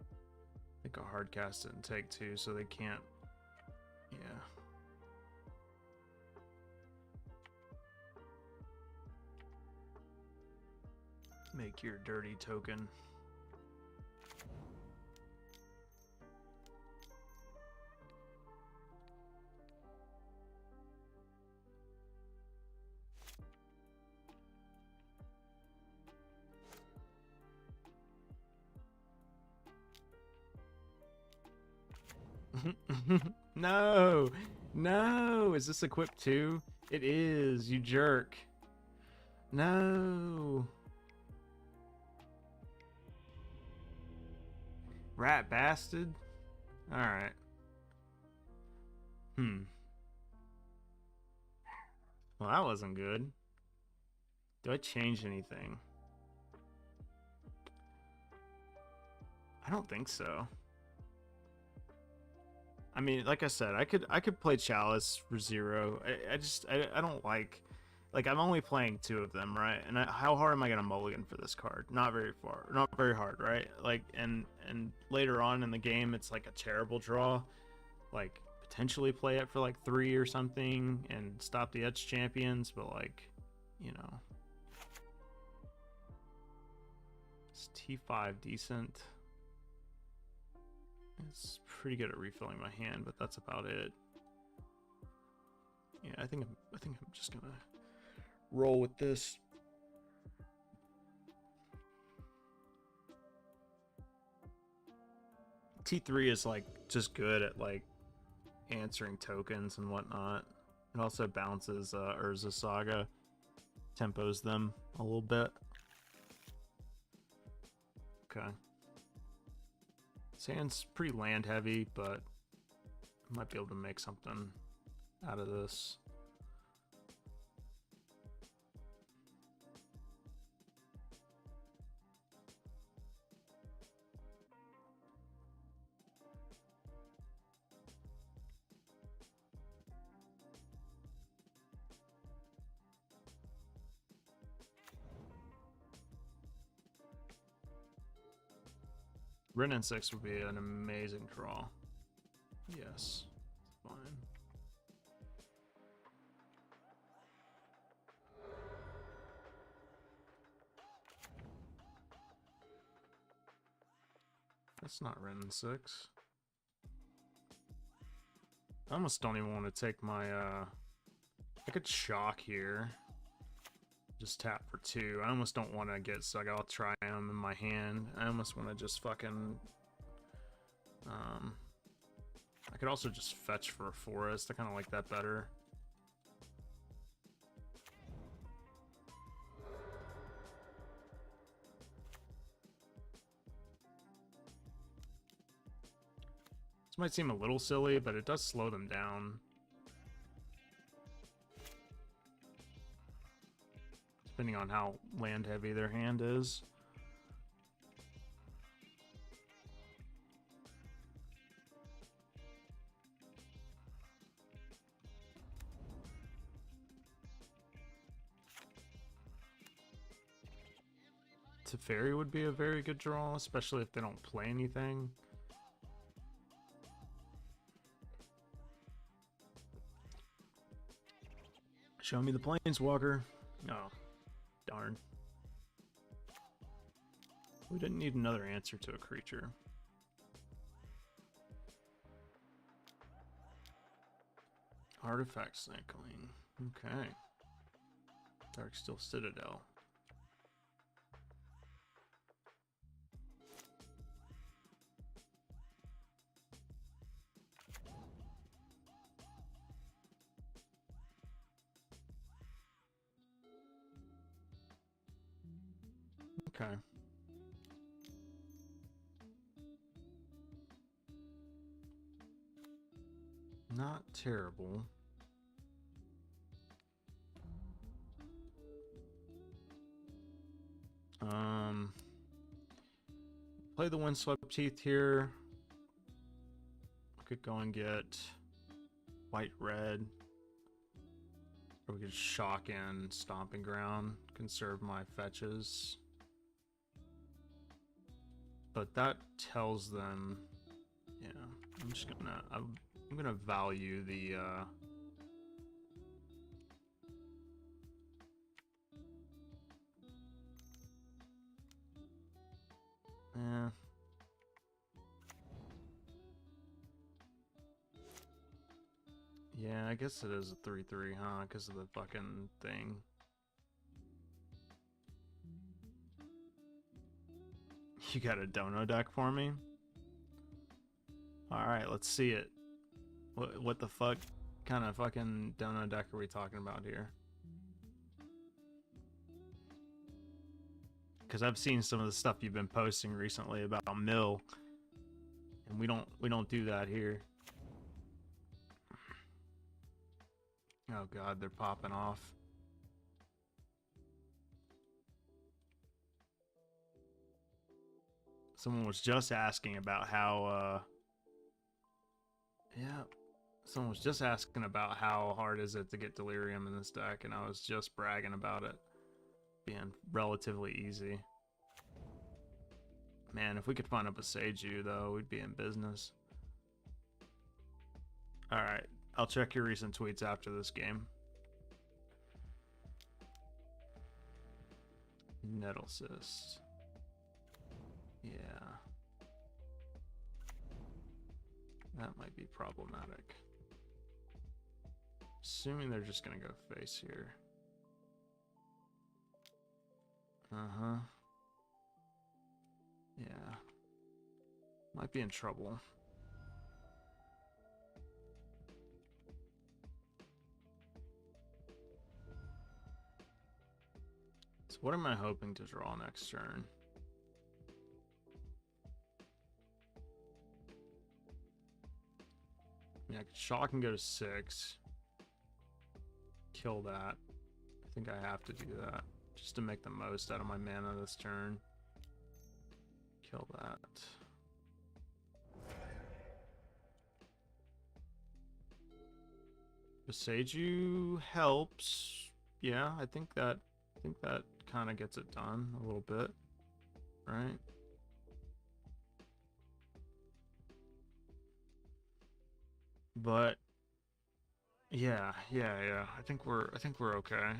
I think I'll hard cast it and take 2 so they can't. Yeah. Make your dirty token. No! No! Is this equipped too? It is, you jerk. No! Rat bastard? Alright. Well, that wasn't good. Do I change anything? I don't think so. I mean, like I said, I could play Chalice for 0. I don't like I'm only playing 2 of them, right? And how hard am I gonna mulligan for this card? Not very hard, right? Like, and later on in the game, it's like a terrible draw. Like, potentially play it for like 3 or something and stop the Etch Champions, but like, you know, is T5 decent? It's pretty good at refilling my hand, but that's about it. Yeah, I think I'm just gonna roll with this. T3 is like just good at like answering tokens and whatnot. It also bounces Urza Saga, tempos them a little bit. Okay. Sand's pretty land heavy, but I might be able to make something out of this. Wrenn and 6 would be an amazing draw. Yes, fine. That's not Wrenn and 6. I almost don't even want to take my, I could shock here. Just tap for 2. I almost don't want to get stuck. I'll try them in my hand. I almost want to just fucking... I could also just fetch for a forest. I kind of like that better. This might seem a little silly, but it does slow them down. Depending on how land heavy their hand is. Teferi would be a very good draw, especially if they don't play anything. Show me the Planeswalker. Oh, darn. We didn't need another answer to a creature. Artifact cycling. Okay. Darksteel Citadel. Okay. Not terrible. Play the Windswept Teeth here. Could go and get white red. Or we could shock in Stomping Ground, conserve my fetches. But that tells them, yeah, I'm gonna value the yeah, I guess it is a 3/3, huh? Because of the fucking thing. You got a dono deck for me? Alright, let's see it. What the fuck kind of fucking dono deck are we talking about here? Because I've seen some of the stuff you've been posting recently about mill, and we don't do that here. Oh god, they're popping off. Someone was just asking about how yeah, someone was just asking about how hard is it to get delirium in this deck, and I was just bragging about it being relatively easy. Man, if we could find up a Seiju though, we'd be in business. Alright, I'll check your recent tweets after this game. Nettle Cyst. Yeah. That might be problematic. Assuming they're just gonna go face here. Uh-huh. Yeah. Might be in trouble. So what am I hoping to draw next turn? Yeah, Shaw can go to 6. Kill that. I think I have to do that just to make the most out of my mana this turn. Kill that. Beseiju helps. Yeah, I think that kind of gets it done a little bit, right? But yeah. I think we're okay.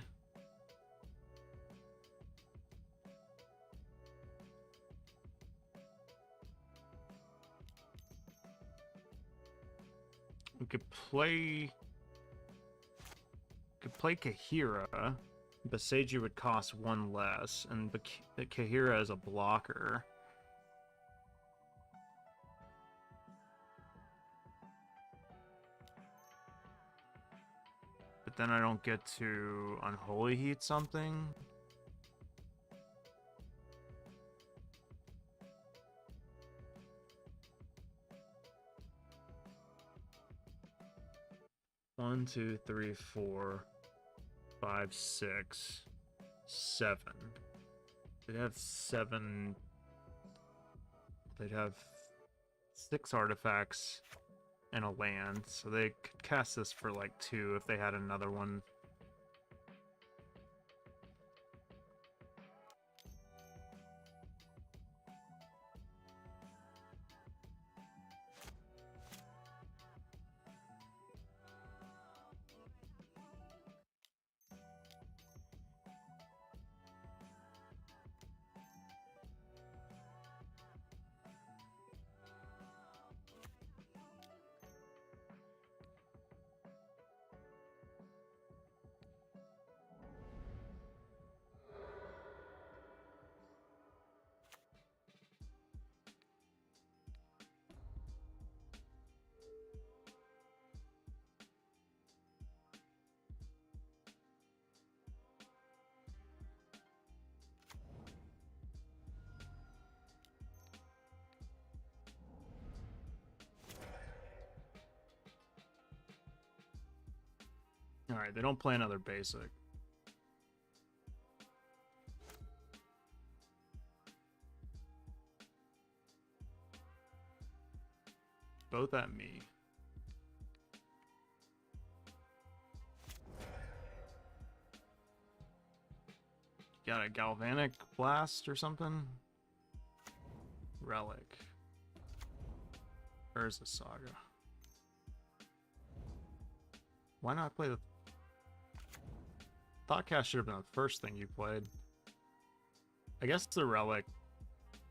We could play Kahira. Beseiju would cost 1 less, and Kahira is a blocker. But then I don't get to Unholy Heat something. One, 2, 3, 4, 5, 6, 7. They'd have 7. They'd have 6 artifacts and a land, so they could cast this for like 2 if they had another one. Alright, they don't play another basic. Both at me. Got a Galvanic Blast or something? Relic. Where's the Saga? Why not play the... Thoughtcast should have been the first thing you played. I guess the Relic...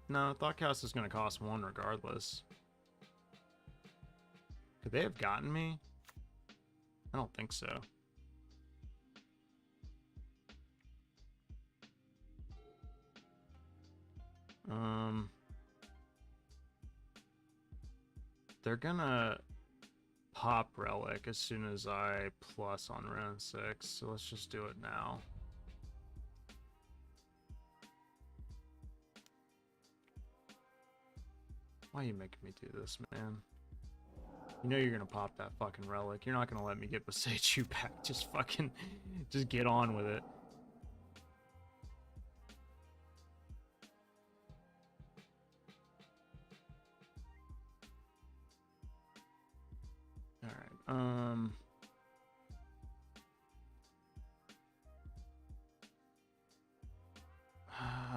No, Thoughtcast is going to cost 1 regardless. Could they have gotten me? I don't think so. They're gonna pop Relic as soon as I plus on round 6, so let's just do it now. Why are you making me do this, man? You know you're gonna pop that fucking Relic. You're not gonna let me get Beseiju back. Just fucking... just get on with it.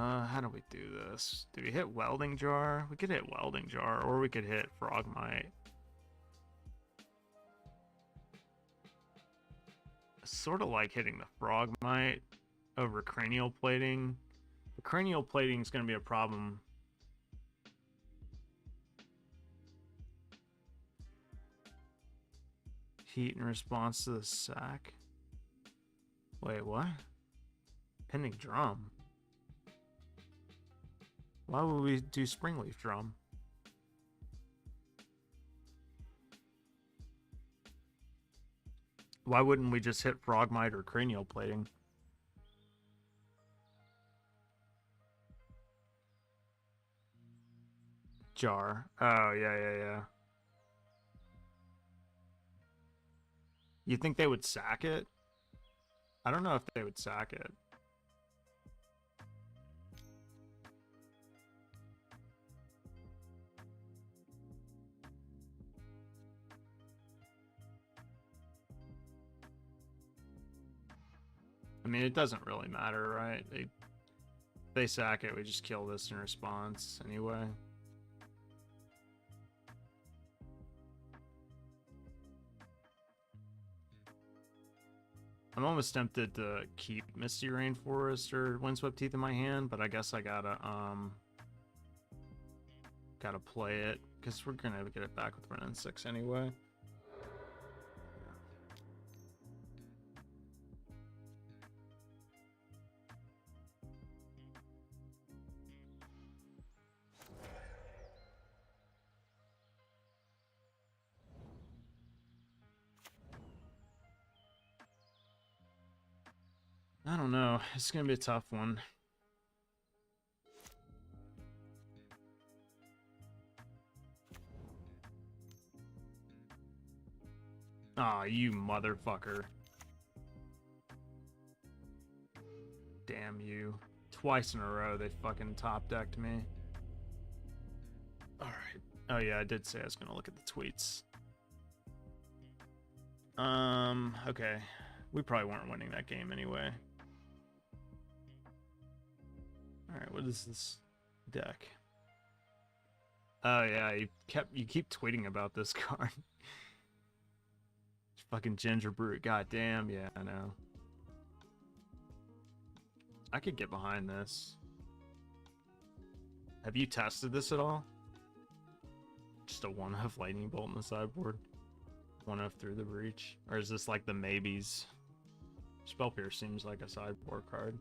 Alright, how do we do this? Do we hit Welding Jar? We could hit Welding Jar, or we could hit Frogmite. Sort of like hitting the Frogmite over Cranial Plating. The Cranial Plating is going to be a problem. Heat in response to the sack. Wait, what? Pending Drum. Why would we do Springleaf Drum? Why wouldn't we just hit Frogmite or Cranial Plating? Jar. Oh, yeah. You think they would sack it? I don't know if they would sack it. I mean, it doesn't really matter, right? They sack it, we just kill this in response anyway. I'm almost tempted to keep Misty Rainforest or Windswept Teeth in my hand, but I guess I gotta play it because we're gonna get it back with Wrenn 6 anyway. I don't know. It's gonna be a tough one. Aw, you motherfucker. Damn you. Twice in a row they fucking top decked me. Alright. Oh yeah, I did say I was gonna look at the tweets. Okay. We probably weren't winning that game anyway. Alright, what is this deck? Oh yeah, you keep tweeting about this card. Fucking Ginger Brute, goddamn, yeah, I know. I could get behind this. Have you tested this at all? Just a 1-of Lightning Bolt in the sideboard. 1-of Through the Breach. Or is this like the maybes? Spell Pierce seems like a sideboard card.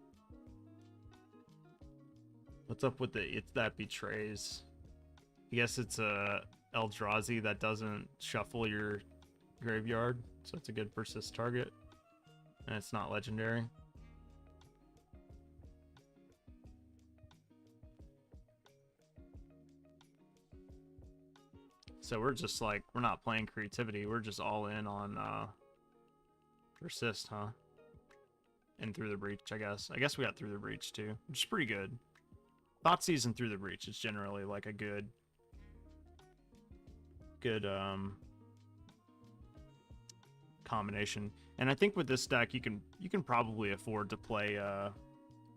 What's up with it's that betrays? I guess it's a Eldrazi that doesn't shuffle your graveyard, so it's a good persist target. And it's not legendary. So we're just like, we're not playing creativity, we're just all in on persist, huh? And Through the Breach, I guess. I guess we got Through the Breach too, which is pretty good. Thoughtseize and Through the Breach is generally like a good combination. And I think with this deck you can probably afford to play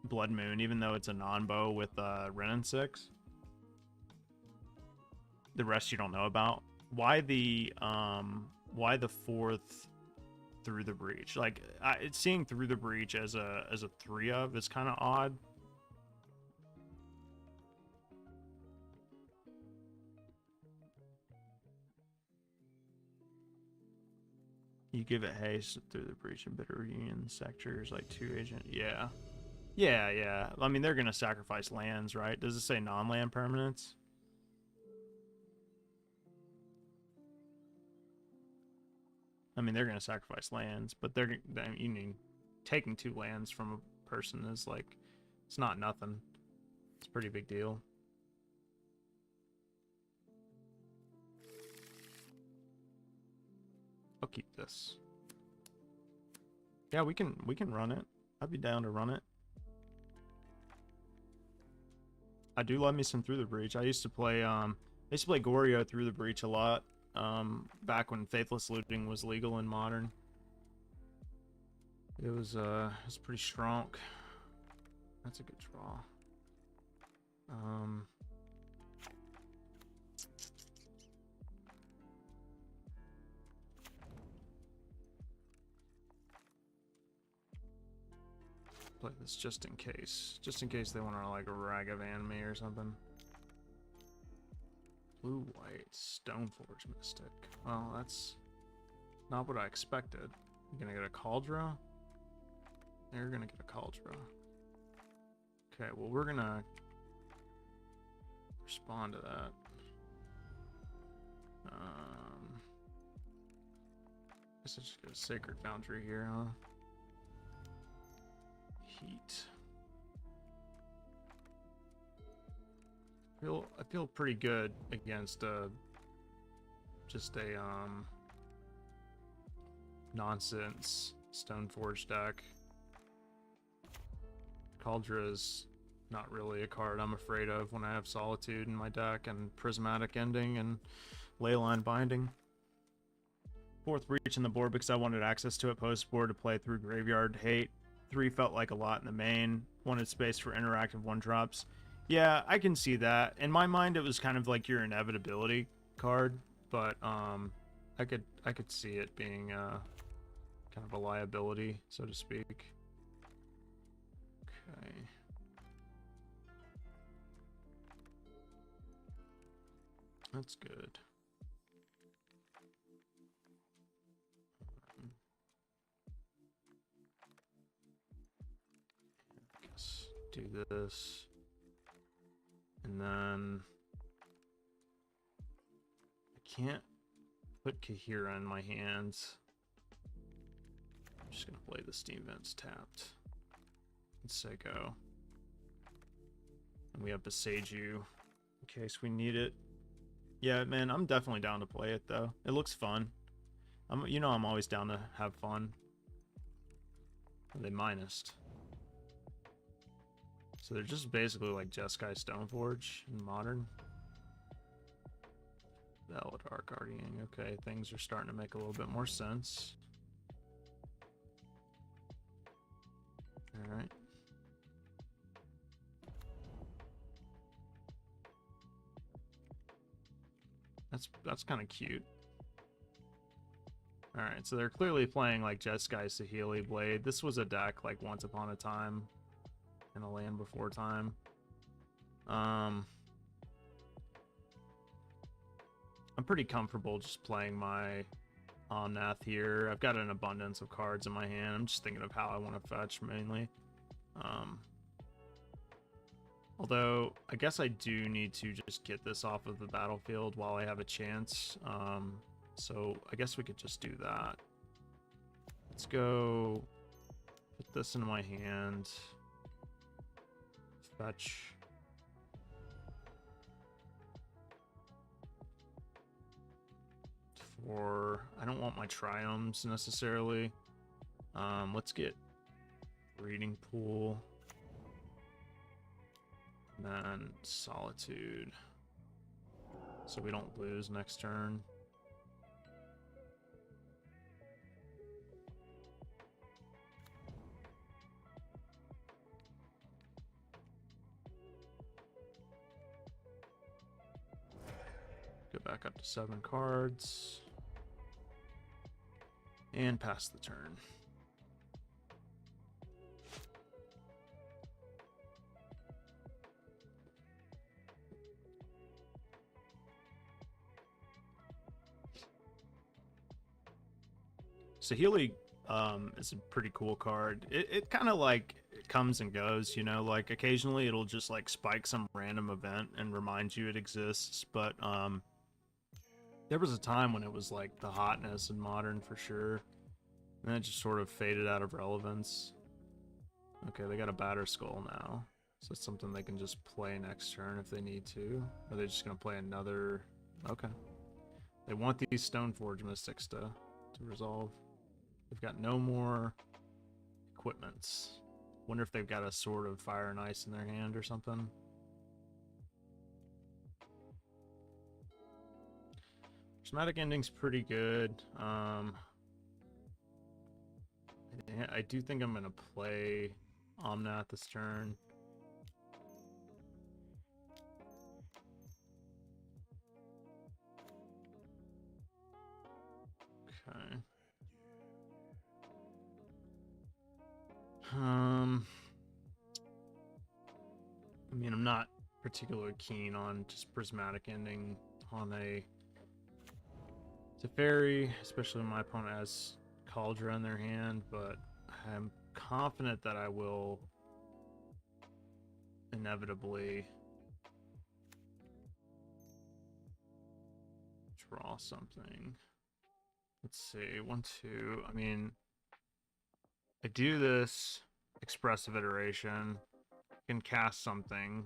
Blood Moon, even though it's a non-bow with Wrenn 6. The rest you don't know about. Why the 4th Through the Breach? Like it's seeing Through the Breach as a 3-of is kind of odd. You give it haste Through the Breach and Bitter Reunion sectors like 2-agent. Yeah. I mean, they're gonna sacrifice lands, right? Does it say non-land permanents? I mean, they're gonna sacrifice lands, but you mean taking 2 lands from a person is like, it's not nothing. It's a pretty big deal. I'll keep this. Yeah, we can run it. I'd be down to run it. I do love me some Through the Breach. I used to play Goryo Through the Breach a lot. Back when Faithless Looting was legal in Modern. It was pretty strong. That's a good draw. Play this just in case they want to like Ragavan me or something. Blue white Stoneforge Mystic. Well, that's not what I expected. You're gonna get a Cauldron? They're gonna get a Cauldron. Okay, well we're gonna respond to that. Guess I just get a Sacred Foundry here, huh? Heat. I feel pretty good against just a nonsense Stoneforge deck. Caldra's not really a card I'm afraid of when I have Solitude in my deck and Prismatic Ending and Leyline Binding. 4th Breach in the board because I wanted access to it post-board to play through Graveyard Hate. 3 felt like a lot in the main. Wanted space for interactive 1-drops. Yeah, I can see that. In my mind, it was kind of like your inevitability card, but I could see it being kind of a liability, so to speak. Okay. That's good. I guess do this. And then I can't put Kahira in my hands. I'm just gonna play the Steam Vents tapped. Let's say go. And we have Beseiju in case we need it. Yeah, man, I'm definitely down to play it though. It looks fun. I'm always down to have fun. They minused. So they're just basically like Jeskai Stoneforge in Modern. Valid Arc Guardian. Okay, things are starting to make a little bit more sense. Alright. That's kind of cute. Alright, so they're clearly playing like Jeskai Saheeli Blade. This was a deck like once upon a time in a land before time. I'm pretty comfortable just playing my Omnath here. I've got an abundance of cards in my hand. I'm just thinking of how I want to fetch mainly. Although, I guess I do need to just get this off of the battlefield while I have a chance. So I guess we could just do that. Let's go put this in my hand. Fetch. I don't want my Triomes necessarily. Let's get Reading Pool. And then Solitude. So we don't lose next turn. Go back up to 7 cards. And pass the turn. Saheeli is a pretty cool card. It kind of like it comes and goes, you know, like occasionally it'll just like spike some random event and remind you it exists, but there was a time when it was like the hotness in Modern for sure. And then it just sort of faded out of relevance. Okay, they got a Batter Skull now. So it's something they can just play next turn if they need to. Or are they just going to play another... Okay. They want these Stoneforge Mystics to resolve. They've got no more equipments. Wonder if they've got a Sword of Fire and Ice in their hand or something. Prismatic Ending's pretty good. I do think I'm going to play Omnath this turn. Okay. I mean, I'm not particularly keen on just Prismatic Ending on a Teferi, especially when my opponent has Cauldron in their hand, but I'm confident that I will inevitably draw something. Let's see, 1, 2. I mean, I do this Expressive Iteration, can cast something,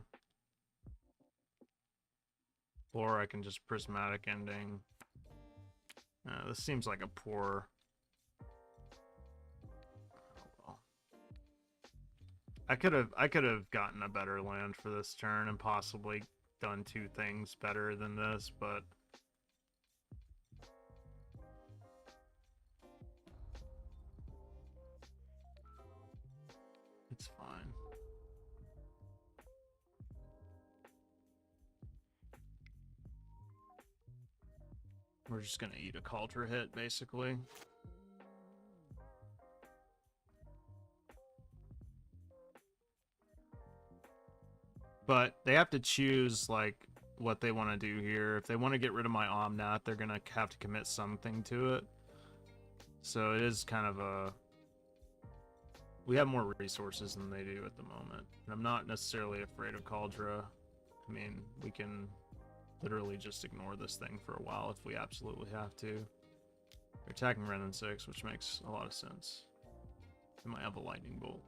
or I can just Prismatic Ending. This seems like a poor I could have gotten a better land for this turn and possibly done two things better than this, but it's fine. We're just gonna eat a Cauldron hit, basically. But they have to choose, like, what they want to do here. If they want to get rid of my Omnath, they're gonna have to commit something to it. So it is kind of a... We have more resources than they do at the moment. And I'm not necessarily afraid of Cauldron. I mean, we can literally just ignore this thing for a while if we absolutely have to. They're attacking Wrenn in 6, which makes a lot of sense. They might have a lightning bolt.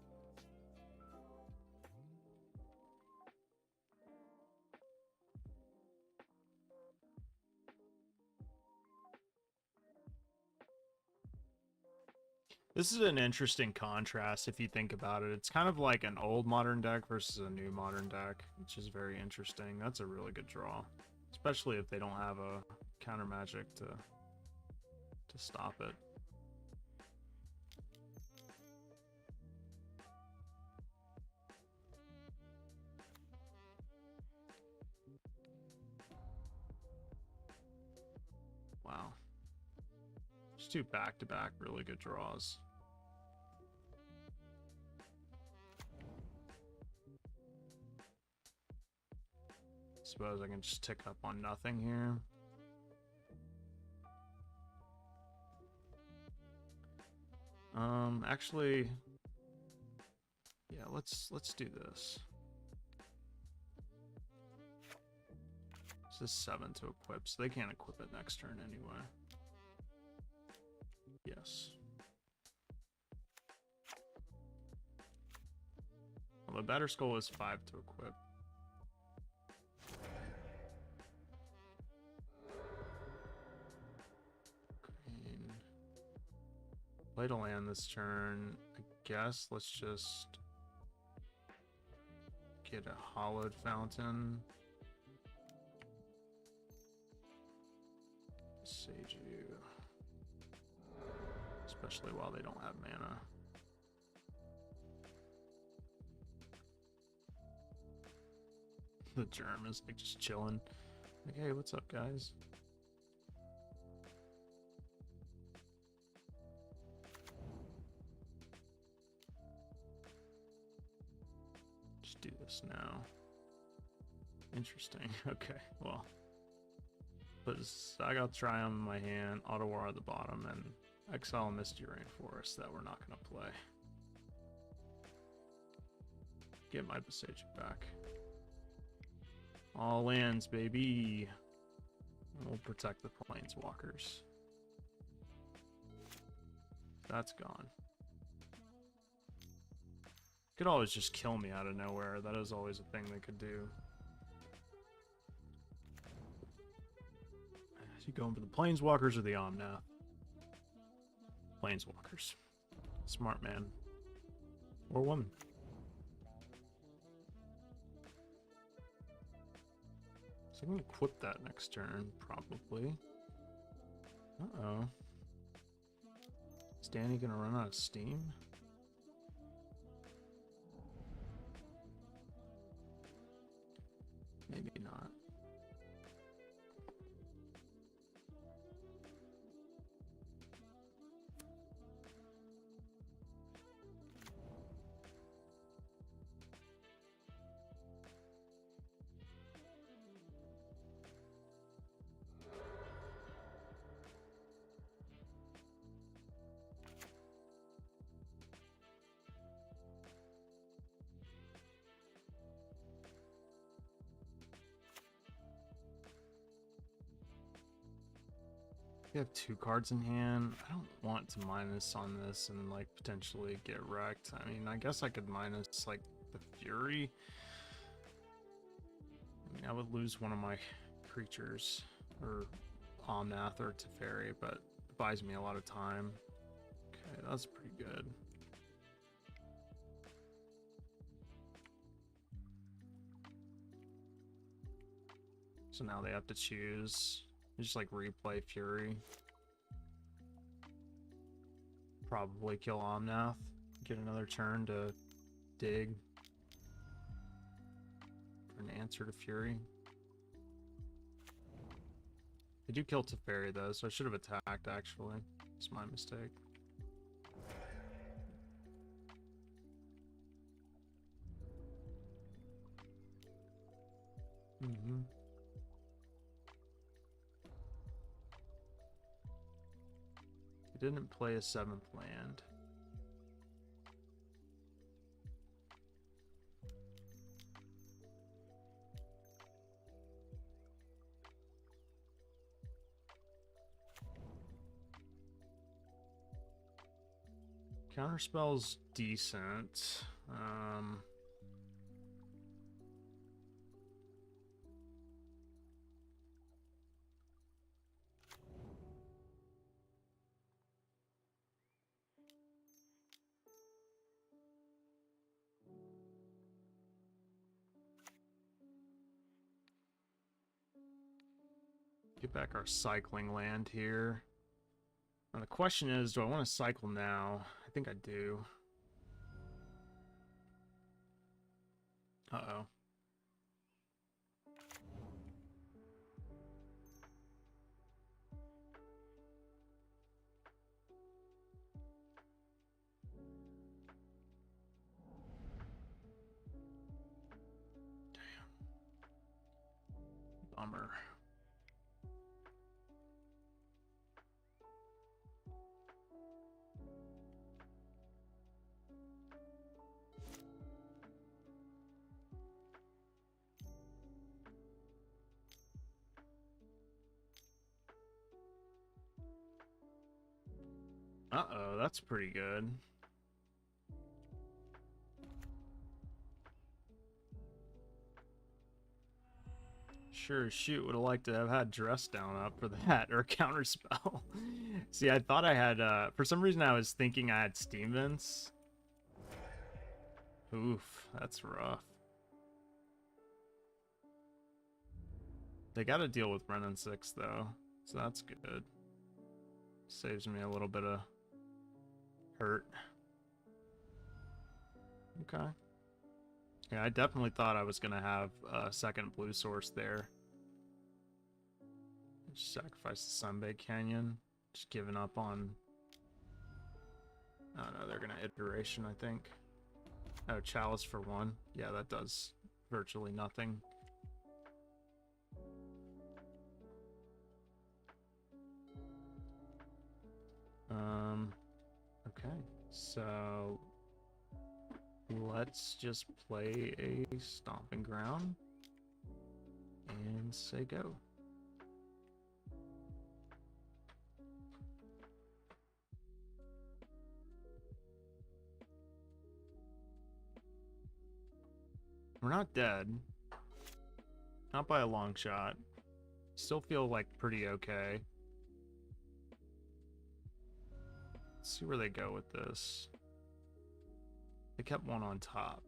This is an interesting contrast if you think about it. It's kind of like an old modern deck versus a new modern deck, which is very interesting. That's a really good draw, especially if they don't have a counter magic to stop it. Wow. Just two back-to-back really good draws. Suppose I can just tick up on nothing here. Actually, yeah, let's do this. This is 7 to equip, so they can't equip it next turn anyway. Yes. Well, the Batter Skull is 5 to equip. Green. Play to land this turn. I guess let's just get a Hollowed Fountain. Sage you. Especially while they don't have mana. The germ is like just chilling. Like, hey, what's up, guys? Just do this now. Interesting. Okay, well. Put Sagoth Triumph in my hand, Auto War at the bottom, and exile Misty Rainforest that we're not going to play. Get my Besage back. All lands, baby. And we'll protect the Planeswalkers. That's gone. Could always just kill me out of nowhere. That is always a thing they could do. You going for the Planeswalkers or the Omnath? Planeswalkers. Smart man. Or woman. So I'm going to equip that next turn, probably. Uh-oh. Is Danny going to run out of steam? Maybe not. You have 2 cards in hand. I don't want to minus on this and like potentially get wrecked. I mean, I guess I could minus like the Fury. I mean, I would lose one of my creatures or Omnath or Teferi, but it buys me a lot of time. Okay, that's pretty good. So now they have to choose. Just like replay Fury. Probably kill Omnath. Get another turn to dig. For an answer to Fury. They do kill Teferi though, so I should have attacked actually. It's my mistake. Mm-hmm. He didn't play a 7th land. Counterspell's decent. Get back our cycling land here. Now the question is, do I want to cycle now? I think I do. Uh-oh. Bummer. Uh-oh, that's pretty good. Sure, shoot, would have liked to have had Dress Down up for that, or Counterspell. See, I thought I had, for some reason I was thinking I had Steam Vents. Oof, that's rough. They gotta deal with Wrenn 6 though, so that's good. Saves me a little bit of hurt. Okay. Yeah, I definitely thought I was gonna have a second blue source there. Just sacrifice the Sunbaked Canyon. Just giving up on... Oh no, they're gonna iteration, I think. Oh, Chalice for 1. Yeah, that does virtually nothing. Okay, so let's just play a Stomping Ground and say go. We're not dead. Not by a long shot. Still feel like pretty okay. Let's see where they go with this. They kept one on top.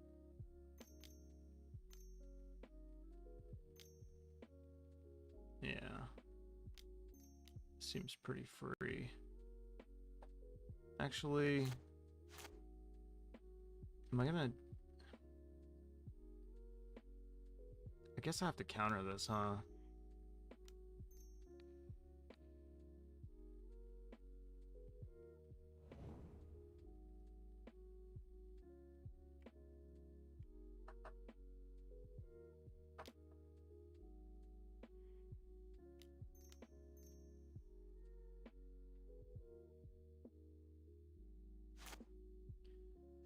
Yeah. Seems pretty free. Actually, am I gonna... I guess I have to counter this, huh?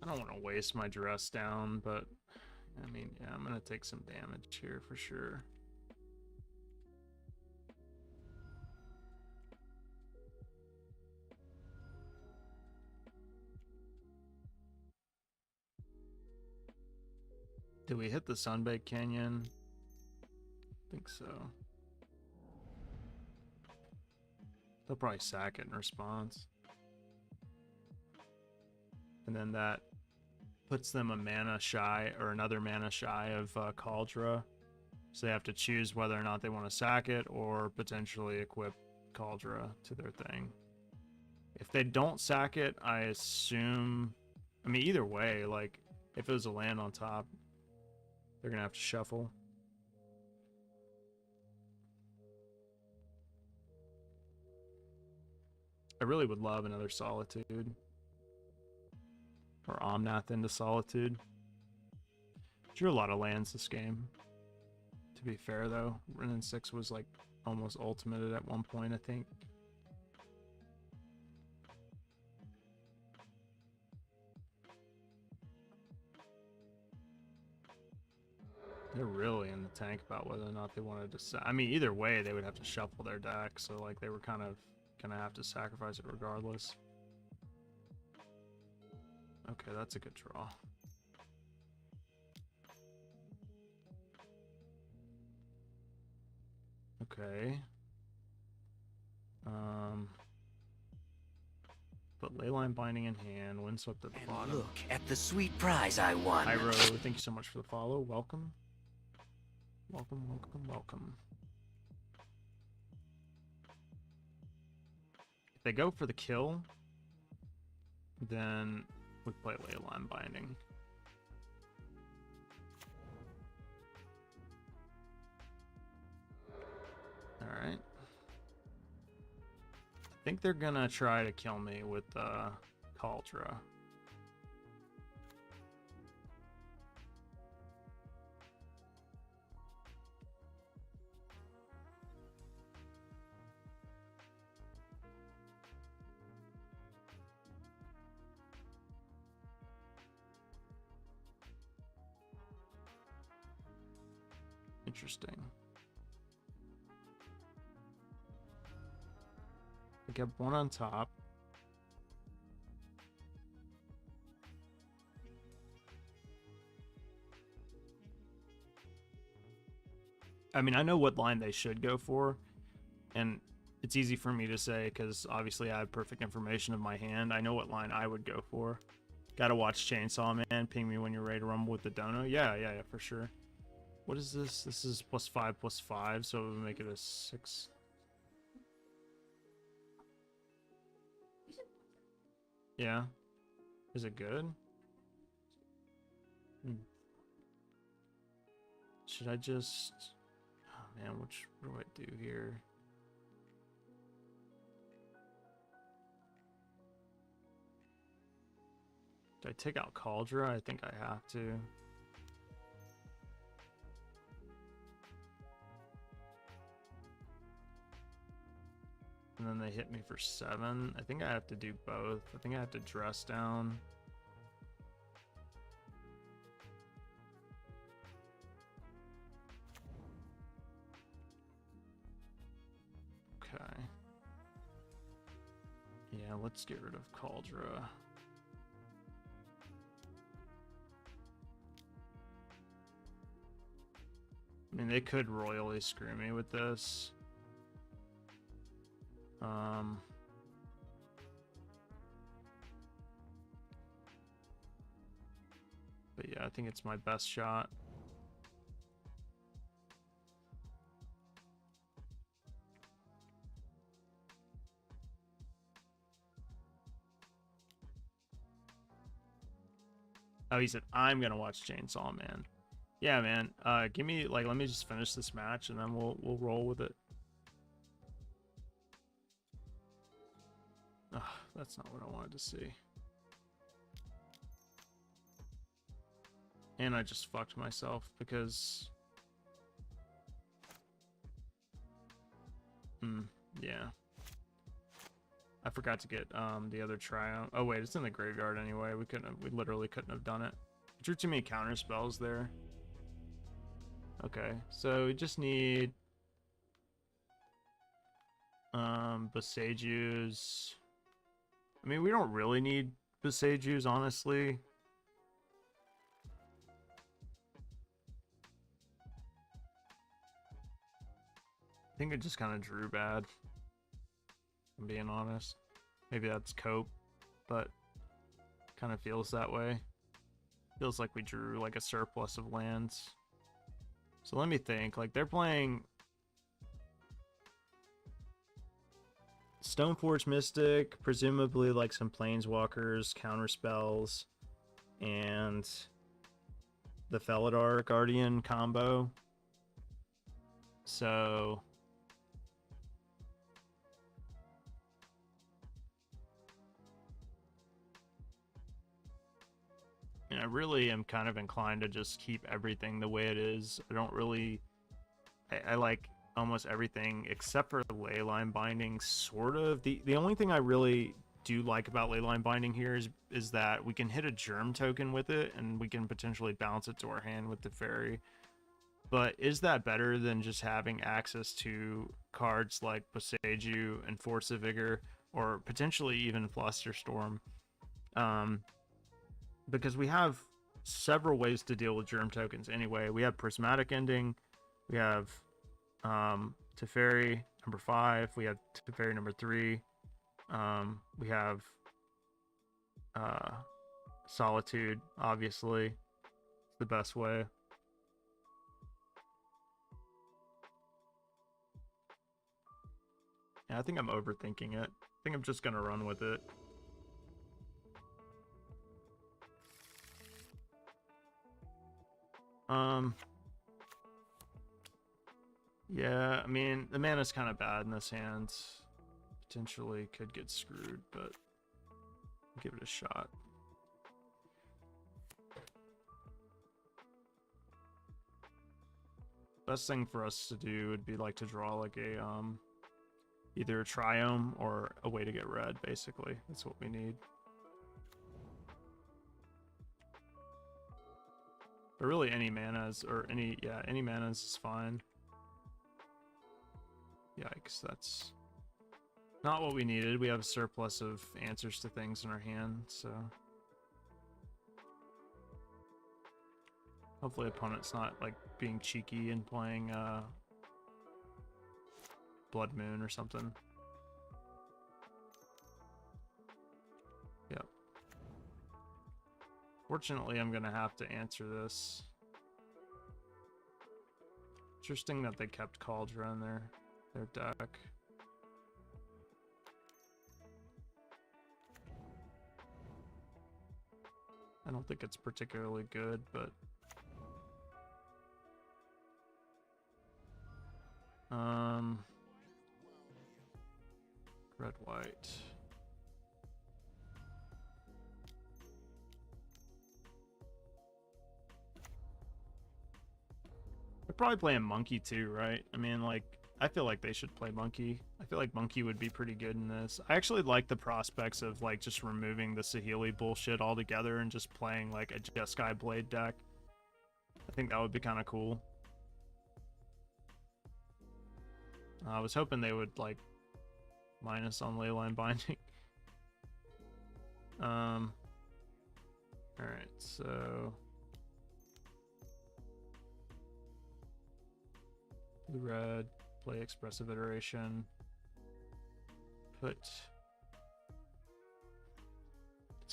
I don't want to waste my Dress Down, but I mean, yeah, I'm gonna take some damage here for sure. Did we hit the Sunbaked Canyon? I think so. They'll probably sack it in response. And then that puts them a mana shy, or another mana shy of Kaldra. So they have to choose whether or not they want to sack it or potentially equip Cauldra to their thing. If they don't sack it, I assume... I mean, either way, like, if it was a land on top, they're going to have to shuffle. I really would love another Solitude. Or Omnath into Solitude. Drew a lot of lands this game. To be fair, though, Wrenn 6 was like almost ultimated at one point, I think. They're really in the tank about whether or not they wanted to. I mean, either way, they would have to shuffle their deck, so like they were kind of gonna have to sacrifice it regardless. Okay, that's a good draw. Okay. Put Leyline Binding in hand, Windswept at the bottom. Look at the sweet prize I won. Pyro, thank you so much for the follow. Welcome. Welcome, welcome, welcome. If they go for the kill, then we play Leyline Binding. Alright. I think they're gonna try to kill me with Cauldra. Interesting. I got one on top. I mean, I know what line they should go for, and it's easy for me to say because obviously I have perfect information of my hand. I know what line I would go for. Gotta watch Chainsaw Man. Ping me when you're ready to rumble with the dono. Yeah, for sure. What is this? This is +5/+5, so it would make it a 6. Yeah. Is it good? Should I just... Oh man, what do I do here? Do I take out Cauldra? I think I have to. And then they hit me for 7. I think I have to do both. I think I have to dress down. Okay. Yeah, let's get rid of Cauldra. I mean, they could royally screw me with this. But yeah, I think it's my best shot. Oh, he said, I'm gonna watch Chainsaw Man. Yeah, man. Give me, like, let me just finish this match and then we'll roll with it. Ugh, that's not what I wanted to see. And I just fucked myself because... yeah. I forgot to get the other Triumph. Oh wait, it's in the graveyard anyway. We literally couldn't have done it. I drew too many counter spells there. Okay, so we just need Boseju's. I mean, we don't really need Boseju's, honestly. I think it just kind of drew bad, if I'm being honest. Maybe that's cope, but kind of feels that way. Feels like we drew like a surplus of lands. So let me think. Like, they're playing Stoneforge Mystic, presumably like some Planeswalkers, counter spells, and the Felidar Guardian combo. So and I really am kind of inclined to just keep everything the way it is. I don't really I like almost everything except for the Leyline Binding, sort of. The only thing I really do like about Leyline Binding here is that we can hit a Germ token with it, and we can potentially bounce it to our hand with the Fairy. But is that better than just having access to cards like Boseiju and Force of Vigor, or potentially even Flusterstorm? Because we have several ways to deal with Germ tokens anyway. We have Prismatic Ending, we have Teferi number 5, we have Teferi number 3, we have Solitude, obviously. It's the best way. Yeah, I think I'm overthinking it. I think I'm just gonna run with it. Yeah, I mean, the mana's kind of bad in this hand. Potentially could get screwed, but give it a shot. Best thing for us to do would be like to draw like a either a Triome or a way to get red, basically. That's what we need. But really any manas or any manas is fine. Yikes, that's not what we needed. We have a surplus of answers to things in our hand, so hopefully opponent's not like being cheeky and playing Blood Moon or something. Yep. Fortunately, I'm gonna have to answer this. Interesting that they kept Cauldron in their deck. I don't think it's particularly good, but red white. They're probably playing Monkey too, right? I mean, like, I feel like they should play Monkey. I feel like Monkey would be pretty good in this. I actually like the prospects of like just removing the Saheeli bullshit altogether and just playing like a Jeskai Blade deck. I think that would be kind of cool. I was hoping they would like minus on Leyline Binding. Alright, so blue red, play Expressive Iteration. It's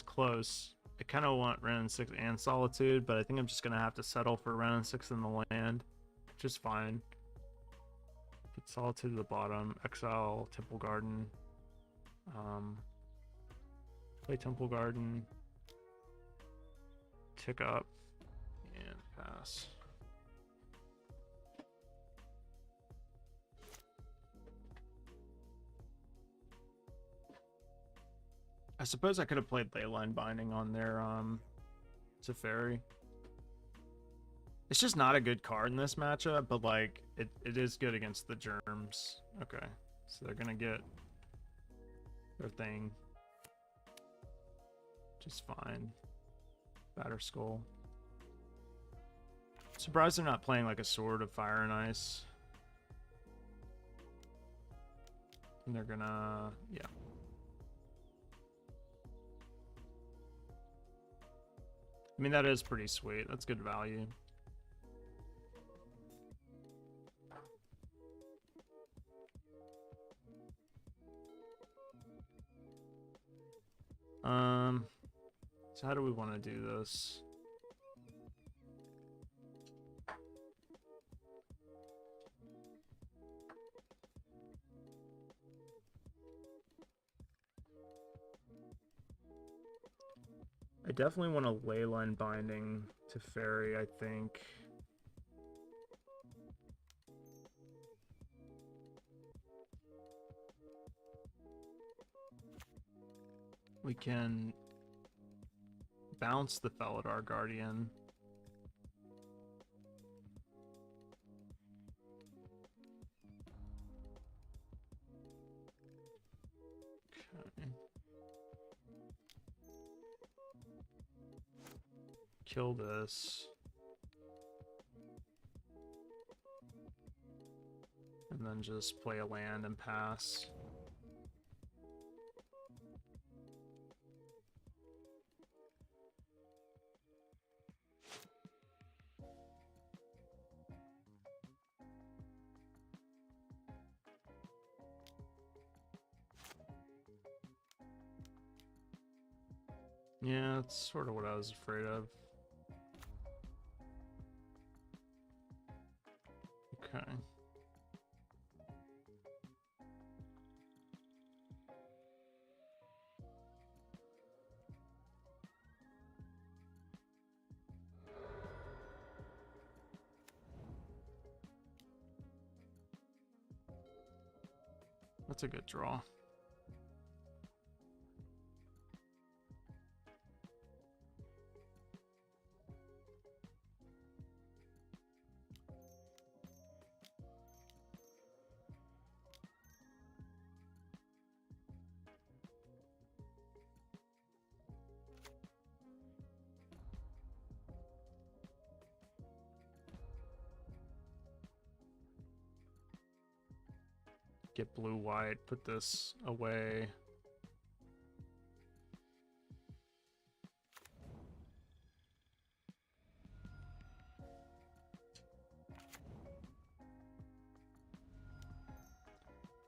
close. I kind of want Wrenn 6 and Solitude, but I think I'm just gonna have to settle for Wrenn 6 in the land, which is fine. Put Solitude to the bottom, exile Temple Garden, play Temple Garden, tick up, and pass. I suppose I could have played Leyline Binding on their Teferi. It's just not a good card in this matchup, but like it is good against the Germs. Okay, so they're gonna get their thing, just fine. Batter Skull. Surprised they're not playing like a Sword of Fire and Ice. And they're gonna, yeah. I mean, that is pretty sweet. That's good value. So how do we want to do this? I definitely want a leyline binding to Fairy, I think. We can bounce the Felidar Guardian. Okay. Kill this. And then just play a land and pass. Yeah, that's sort of what I was afraid of. Okay. That's a good draw. Get blue-white, put this away.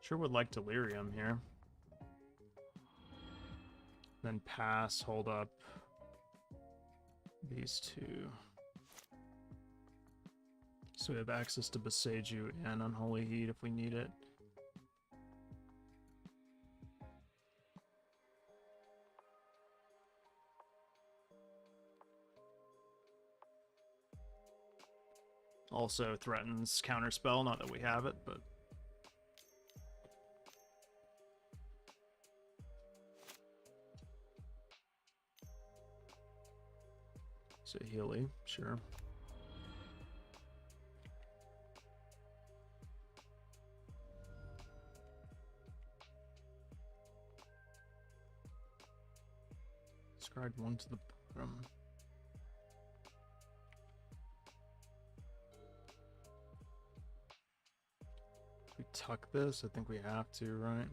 Sure would like Delirium here. Then pass, hold up these two. So we have access to Beseiju and Unholy Heat if we need it. Also threatens counterspell, not that we have it, but so Healy, sure. Scribe one to the bottom. We tuck this? I think we have to, right?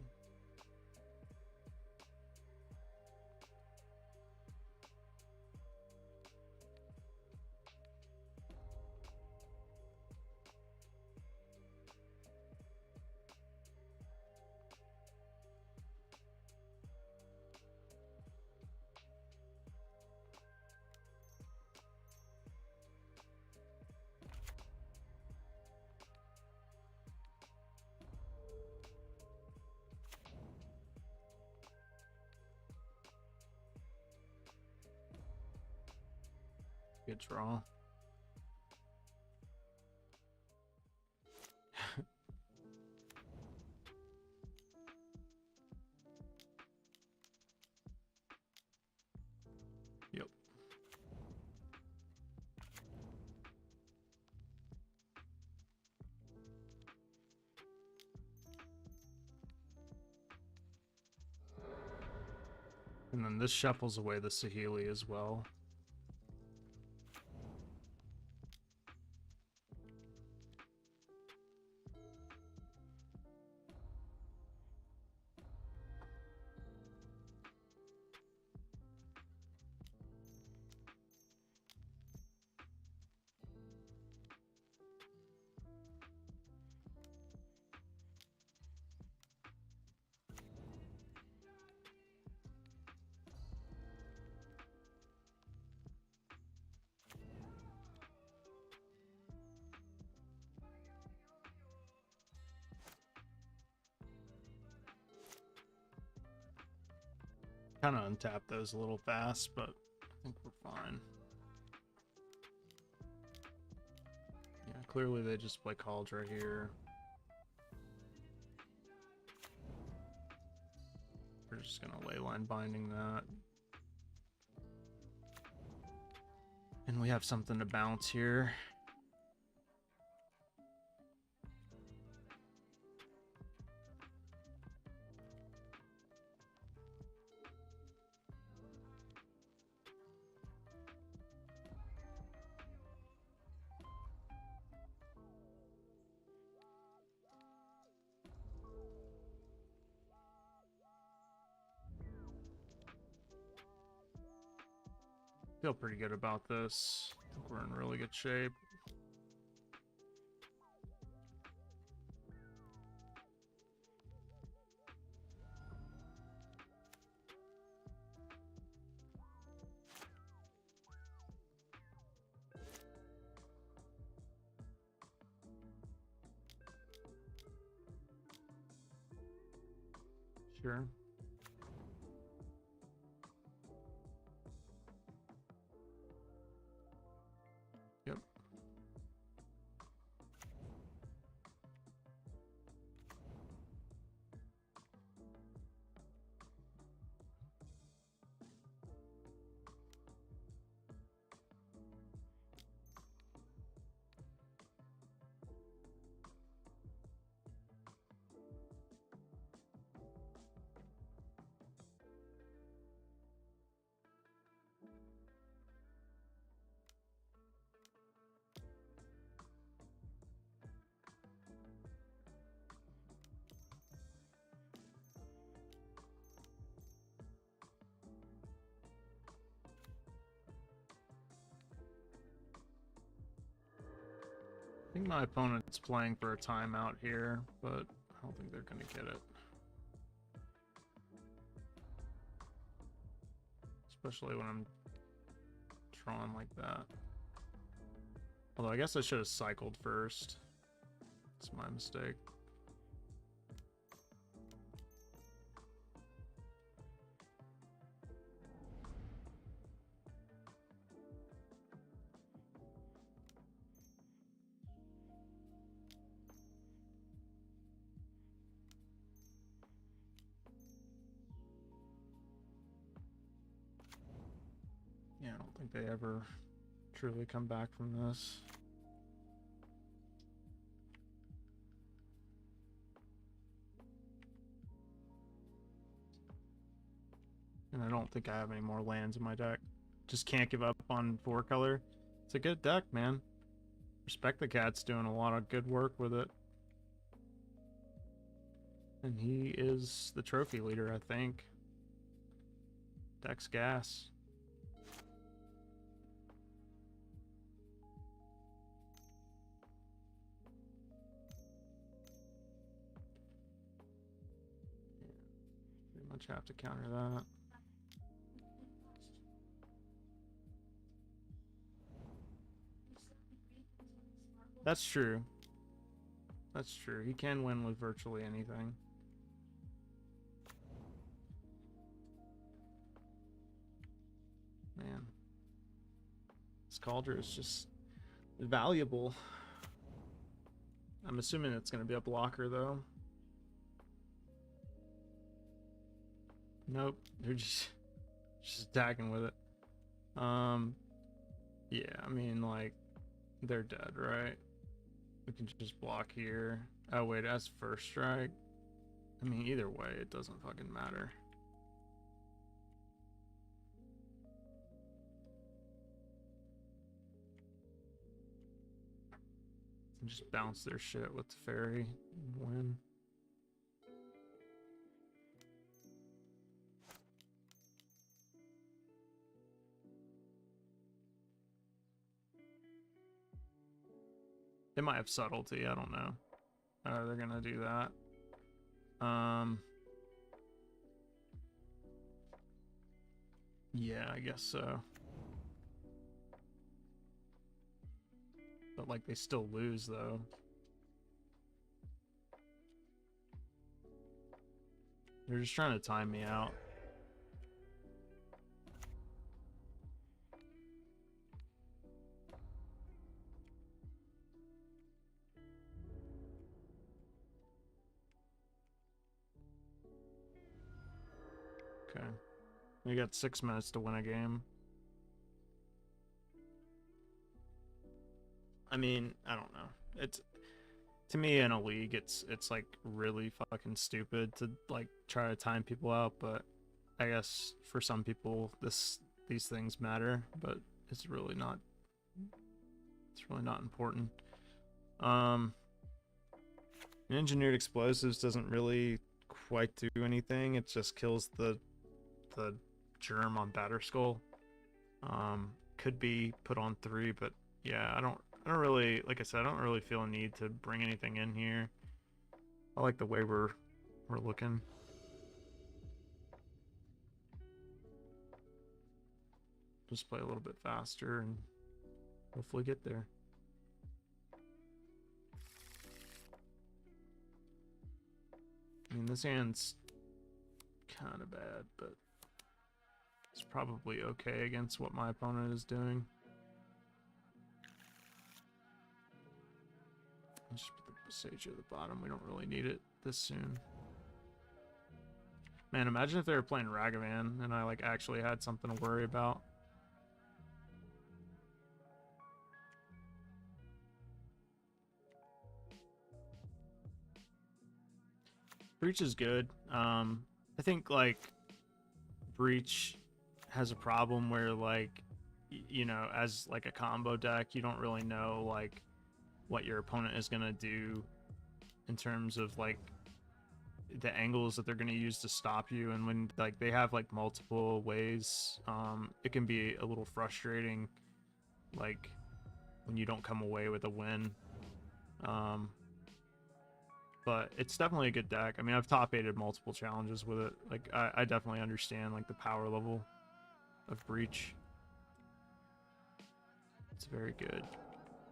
Good draw. Yep. And then this shuffles away the Saheeli as well. Kind of untap those a little fast, but I clearly they just play college right here. We're just gonna ley line binding that. And we have something to bounce here. Feel pretty good about this. I think we're in really good shape. Sure. Yep. I think my opponent's playing for a timeout here, but I don't think they're gonna get it. Especially when I'm drawing like that. Although I guess I should have cycled first. It's my mistake. Yeah, I don't think they ever truly come back from this. And I don't think I have any more lands in my deck. Just can't give up on 4-color. It's a good deck, man. Respect the Cat's doing a lot of good work with it. And he is the trophy leader, I think. Deck's gas. Pretty much have to counter that. That's true. That's true. He can win with virtually anything. Man. This Cauldron is just valuable. I'm assuming it's going to be a blocker, though. Nope. They're just attacking with it. Yeah, I mean, like, they're dead, right? We can just block here. Oh, wait, that's first strike. I mean, either way, it doesn't fucking matter. And just bounce their shit with the fairy and win. They might have subtlety, I don't know. They're gonna do that. Yeah, I guess so. But like they still lose though. They're just trying to time me out. We got 6 minutes to win a game. I mean, I don't know. It's, to me, in a league, it's like really fucking stupid to like try to time people out, but I guess for some people these things matter, but it's really not important. Engineered explosives doesn't really quite do anything. It just kills the germ on Batterskull. Could be put on 3, but yeah, I don't really, like I said, I don't really feel a need to bring anything in here. I like the way we're looking. Just play a little bit faster and hopefully get there. I mean, this hand's kind of bad, but it's probably okay against what my opponent is doing. Let's just put the Sage at the bottom. We don't really need it this soon. Man, imagine if they were playing Ragavan and I like actually had something to worry about. Breach is good. I think like Breach has a problem where like you know, as like a combo deck, you don't really know like what your opponent is gonna do in terms of like the angles that they're gonna use to stop you, and when like they have like multiple ways, it can be a little frustrating, like when you don't come away with a win. But it's definitely a good deck. I mean, I've top 8'd multiple challenges with it. Like, I definitely understand, like, the power level of Breach. It's very good.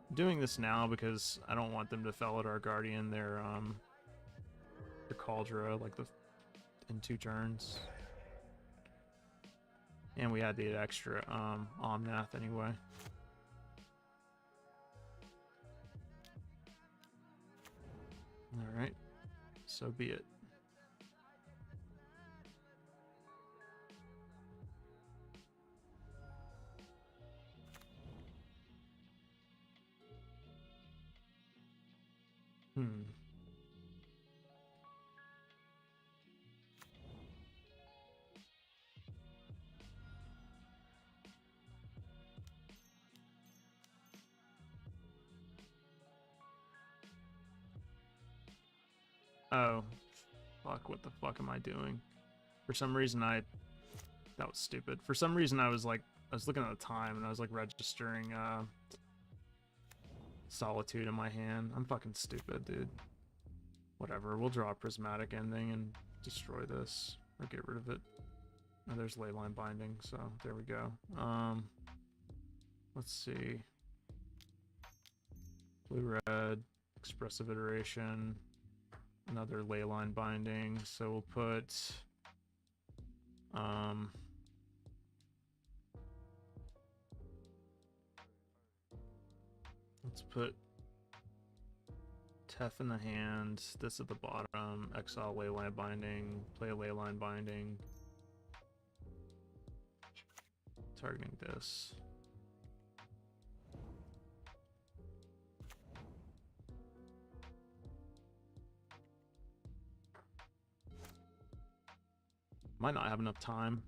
I'm doing this now because I don't want them to Felidar our Guardian their Cauldra, like, in 2 turns. And we had the extra Omnath anyway. Alright, so be it. Oh, fuck, what the fuck am I doing? For some reason that was stupid. For some reason I was looking at the time and I was like registering Solitude in my hand. I'm fucking stupid, dude. Whatever, we'll draw a Prismatic Ending and destroy this, or get rid of it. Oh, there's Leyline Binding, so there we go. Let's see. Blue-red, Expressive Iteration, another Leyline Binding, so we'll put let's put Tef in the hand, this at the bottom, exile Leyline Binding, play a Leyline Binding, targeting this. Might not have enough time.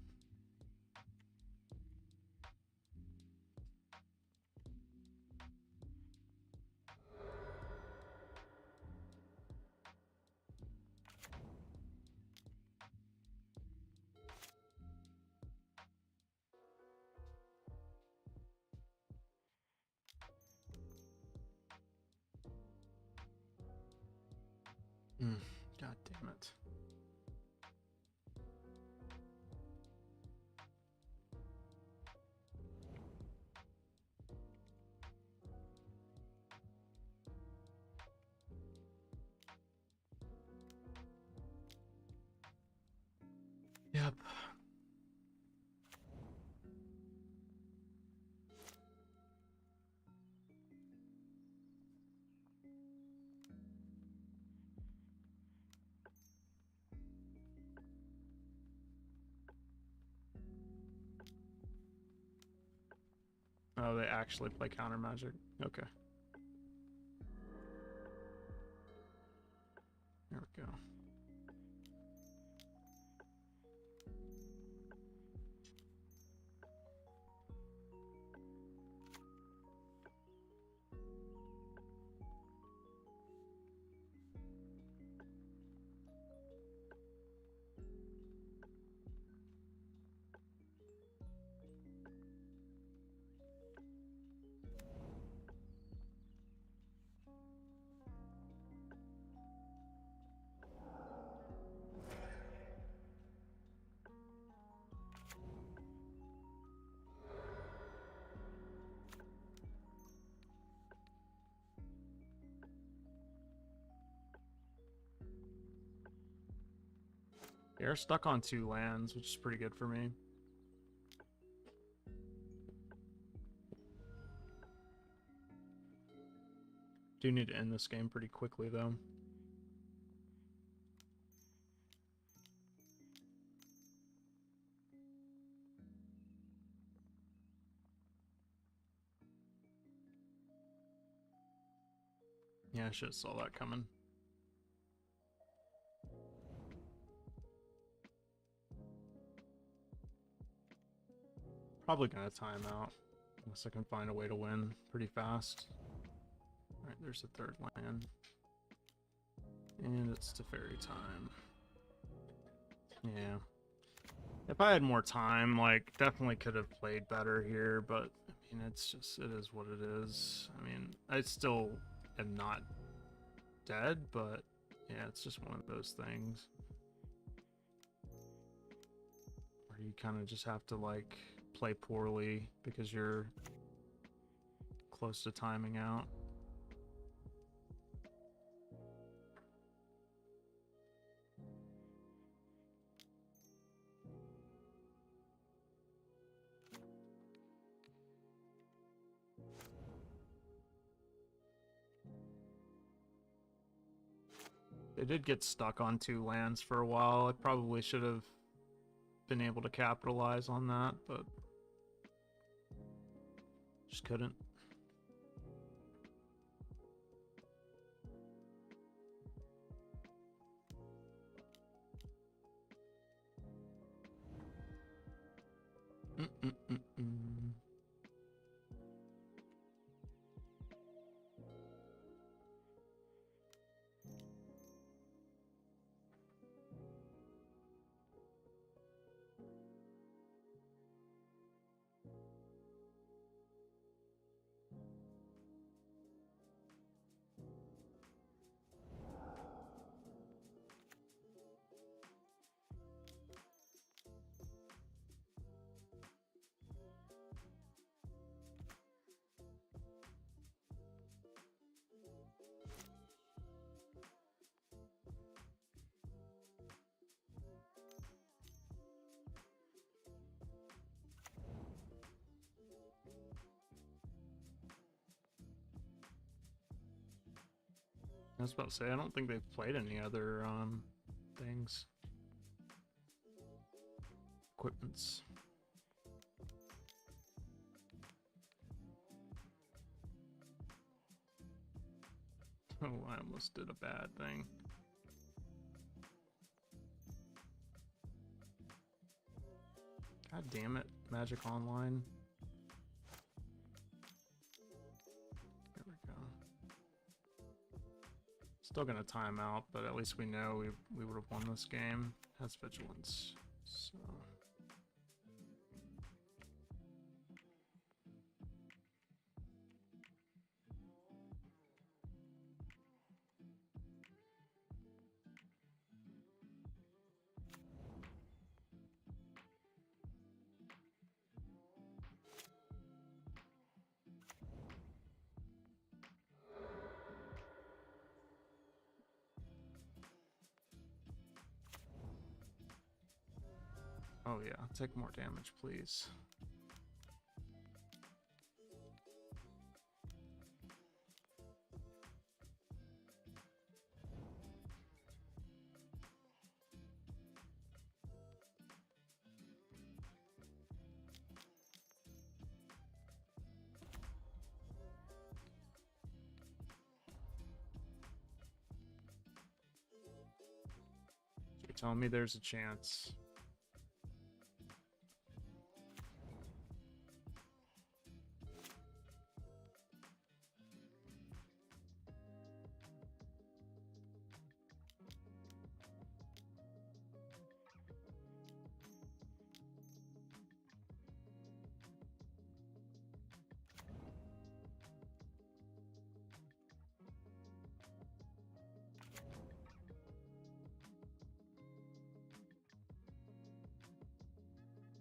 God damn it. Yep. Oh, they actually play counter magic. Okay. There we go. They're stuck on 2 lands, which is pretty good for me. Do need to end this game pretty quickly, though. Yeah, I should have saw that coming. Probably gonna time out, unless I can find a way to win pretty fast. Alright, there's the 3rd land. And it's Teferi time. Yeah. If I had more time, like, definitely could have played better here, but, I mean, it's just, it is what it is. I mean, I still am not dead, but, yeah, it's just one of those things. Where you kind of just have to, like, play poorly because you're close to timing out. They did get stuck on 2 lands for a while. I probably should have been able to capitalize on that, but just couldn't. Mm-mm-mm-mm. I was about to say, I don't think they've played any other things. Equipments. Oh, I almost did a bad thing. God damn it, Magic Online. There we go. Still gonna time out, but at least we know we would have won this game. Has vigilance. So oh yeah, take more damage, please. telling me there's a chance.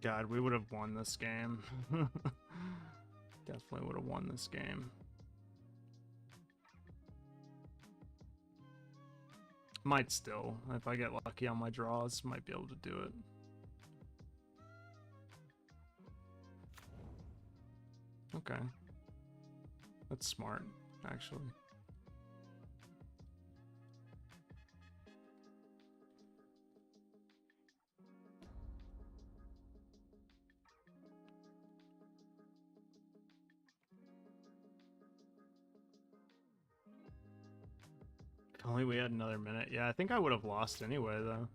God, we would have won this game. Definitely would have won this game. Might still. If I get lucky on my draws, might be able to do it. Okay. That's smart, actually. If only we had another minute. Yeah, I think I would have lost anyway, though.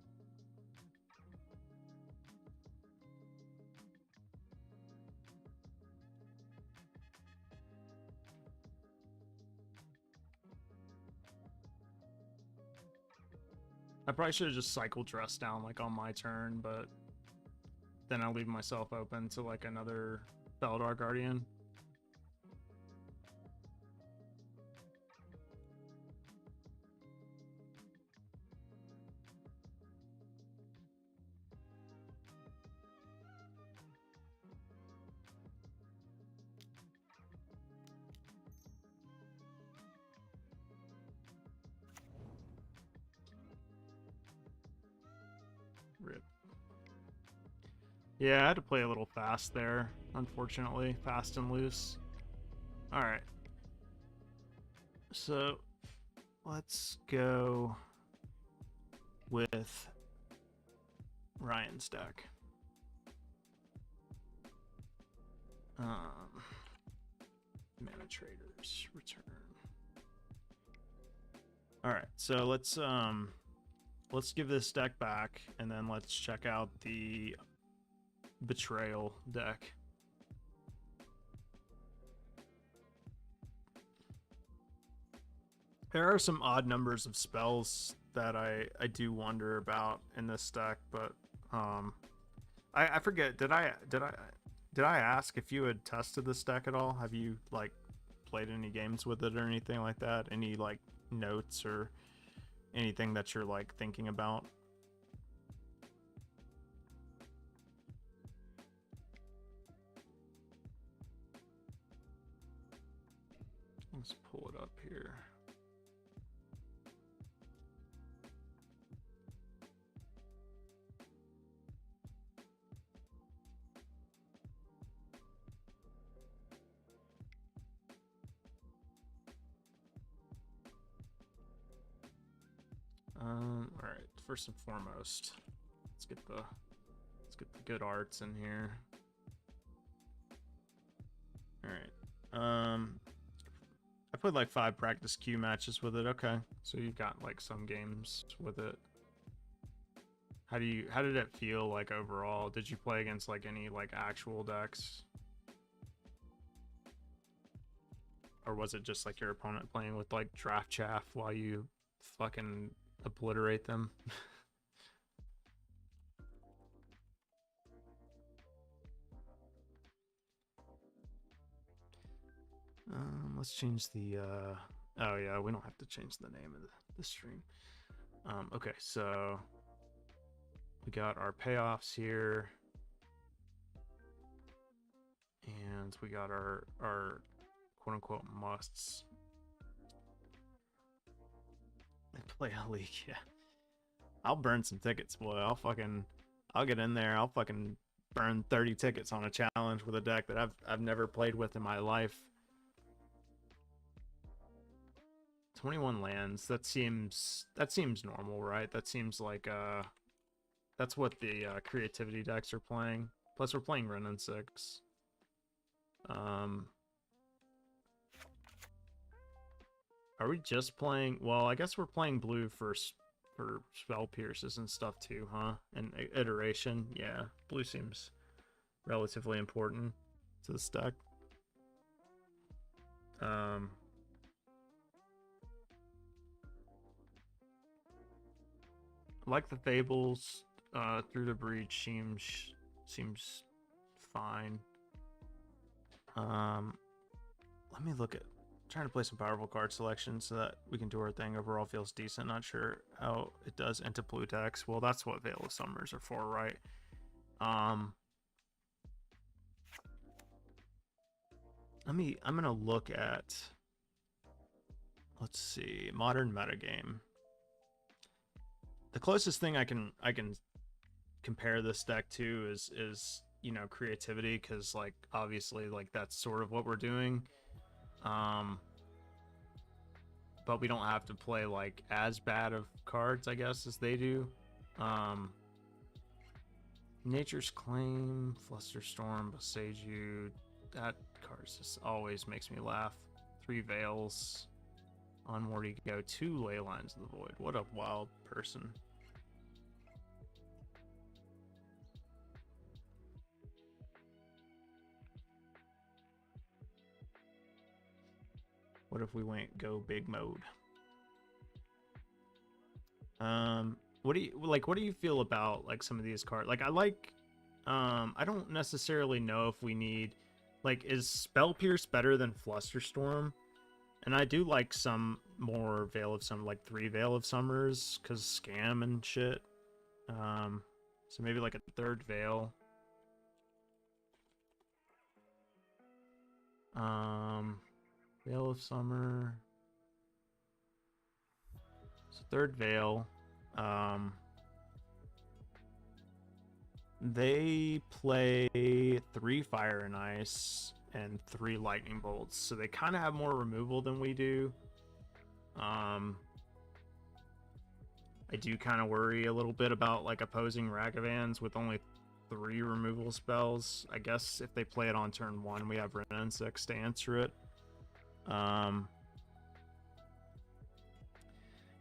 I probably should have just cycled dress down like on my turn, but then I'll leave myself open to like another Beldar Guardian. Rip. Yeah, I had to play a little fast there, unfortunately. Fast and loose. Alright. So, let's go with Ryan's deck. Mana Traders, return. Alright, so let's give this deck back, and then let's check out the Betrayal deck. There are some odd numbers of spells that I do wonder about in this deck, but I forget, did I ask if you had tested this deck at all? Have you like played any games with it or anything like that? Any like notes or anything that you're like thinking about? Let's pull it up here. All right. First and foremost, let's get the good arts in here. All right. I played like 5 practice queue matches with it. Okay, so you got like some games with it. How did it feel like overall? Did you play against like any like actual decks? Or was it just like your opponent playing with like draft chaff while you fucking obliterate them? Let's change the oh yeah, we don't have to change the name of the stream. Okay, so we got our payoffs here, and we got our quote-unquote musts. Play a league, yeah. I'll burn some tickets, boy. I'll get in there. I'll fucking burn 30 tickets on a challenge with a deck that I've never played with in my life. 21 lands. That seems normal, right? That seems like that's what the creativity decks are playing. Plus we're playing Wrenn and 6. Are we just playing? Well, I guess we're playing blue for for spell pierces and stuff too, huh? And iteration, yeah. Blue seems relatively important to this deck. Like the Fables, Through the Breach seems fine. Let me look at trying to play some powerful card selections so that we can do our thing. Overall feels decent. Not sure how it does into blue decks. Well, that's what Veil of Summers are for, right? I'm gonna look at, let's see, modern metagame. The closest thing I can compare this deck to is you know, creativity, because like obviously like that's sort of what we're doing. But we don't have to play like as bad of cards, I guess, as they do. Nature's Claim, Flusterstorm, Boseiju, that card just always makes me laugh. 3 Veils, Onward you go, 2 Ley Lines of the Void. What a wild person. What if we went go big mode? What do you feel about like some of these cards? Like I don't necessarily know if we need, like, is Spell Pierce better than Flusterstorm? And I do like some more Veil of Summer, like 3 Veil of Summers, because scam and shit. So maybe like a 3rd Veil. Veil of Summer. So 3rd Veil. They play 3 Fire and Ice and 3 Lightning Bolts, so they kind of have more removal than we do. I do kind of worry a little bit about like opposing Ragavans with only 3 removal spells. I guess if they play it on turn 1, we have Wrenn 6 to answer it.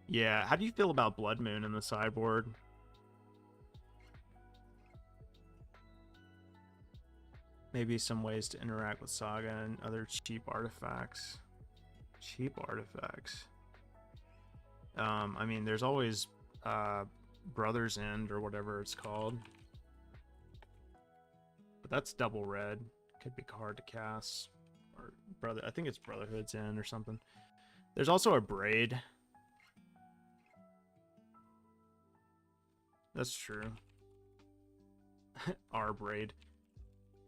Yeah, how do you feel about Blood Moon in the sideboard? Maybe some ways to interact with Saga and other cheap artifacts. Cheap artifacts. I mean, there's always Brother's End or whatever it's called. But that's double red. Could be hard to cast. Or I think it's Brotherhood's End or something. There's also a Braid. That's true. Our Braid.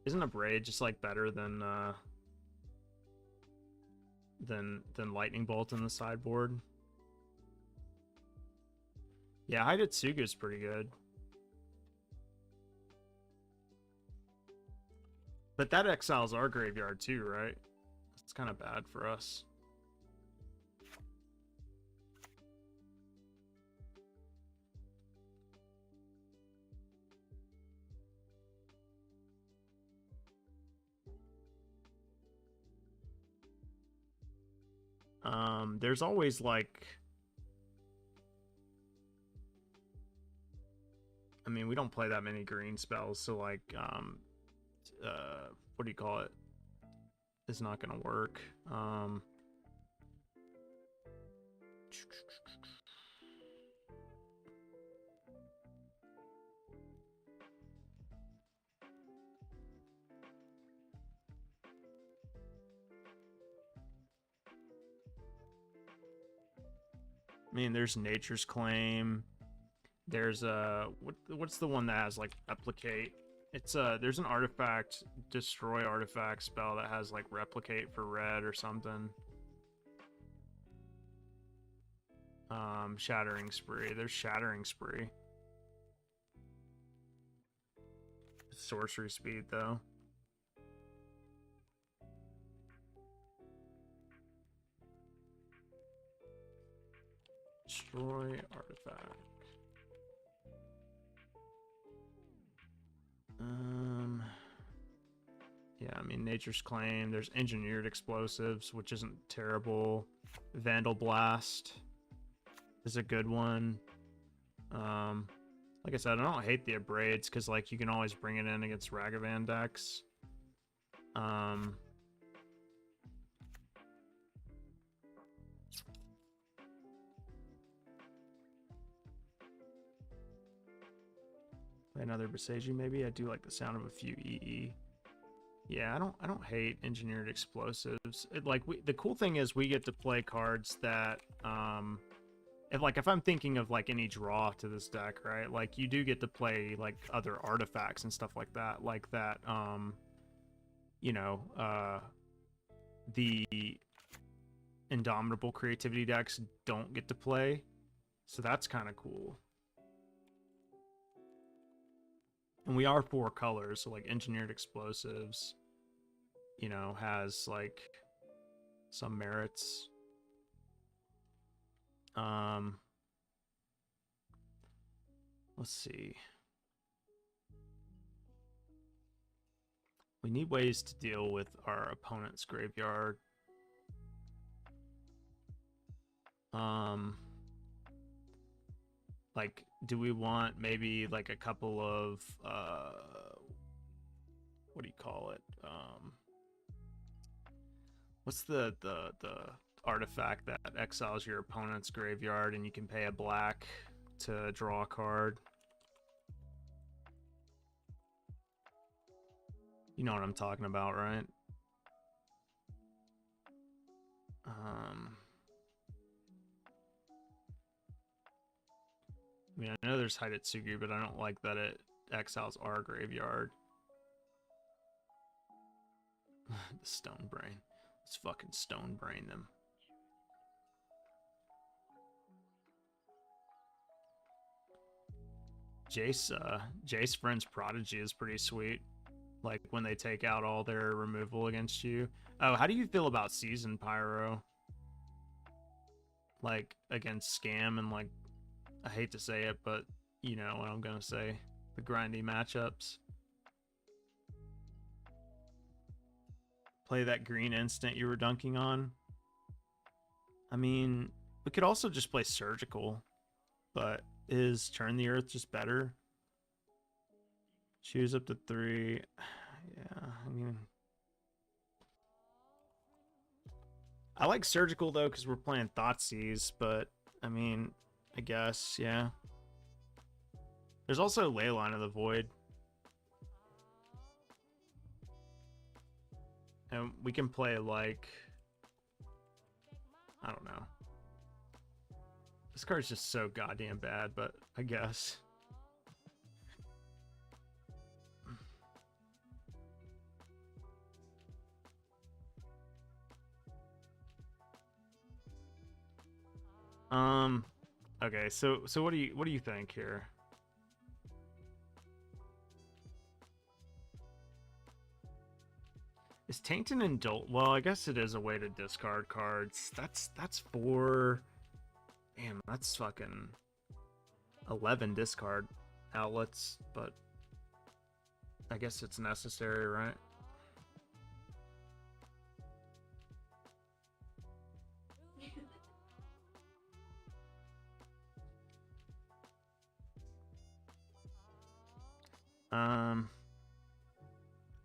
Isn't a Braid just like better than Lightning Bolt in the sideboard? Yeah, Hidetsuga's pretty good. But that exiles our graveyard too, right? It's kind of bad for us. There's always like, I mean, we don't play that many green spells, so like, what do you call it? It's not gonna work. I mean, there's Nature's Claim. There's what's the one that has like replicate? It's there's an artifact, destroy artifact spell that has like replicate for red or something. Shattering Spree. There's Shattering Spree. Sorcery speed though. Destroy artifact. Yeah, I mean, Nature's Claim. There's Engineered Explosives, which isn't terrible. Vandal Blast is a good one. Like I said, I don't hate the Abrades because like you can always bring it in against Ragavan decks. Play another Beseju maybe. I do like the sound of a few EE. Yeah, I don't hate engineered explosives. The cool thing is we get to play cards that if I'm thinking of like any draw to this deck, right? Like you do get to play like other artifacts and stuff like that, the Indomitable creativity decks don't get to play. So that's kind of cool. And we are 4 colors, so like engineered explosives, has like some merits. Let's see. We need ways to deal with our opponent's graveyard. Like, do we want maybe like a couple of what do you call it? What's the artifact that exiles your opponent's graveyard and you can pay a black to draw a card? You know what I'm talking about, right? I mean, I know there's Hidetsugu, but I don't like that it exiles our graveyard. The Stone Brain. Let's fucking Stone Brain them. Jace Friend's Prodigy is pretty sweet. Like when they take out all their removal against you. Oh, how do you feel about Season Pyro? Like against Scam and like, I hate to say it, but you know what I'm gonna say. The grindy matchups. Play that green instant you were dunking on. I mean, we could also just play Surgical, but is Turn the Earth just better? Choose up to 3. Yeah, I mean, I like Surgical though because we're playing Thoughtseize, but I mean, I guess, yeah. There's also Leyline of the Void. And we can play like, I don't know. This card's just so goddamn bad, but I guess. Okay, so what do you think here? Is Tainted Indulgence? Well, I guess it is a way to discard cards. That's 4. Damn, that's fucking 11 discard outlets, but I guess it's necessary, right?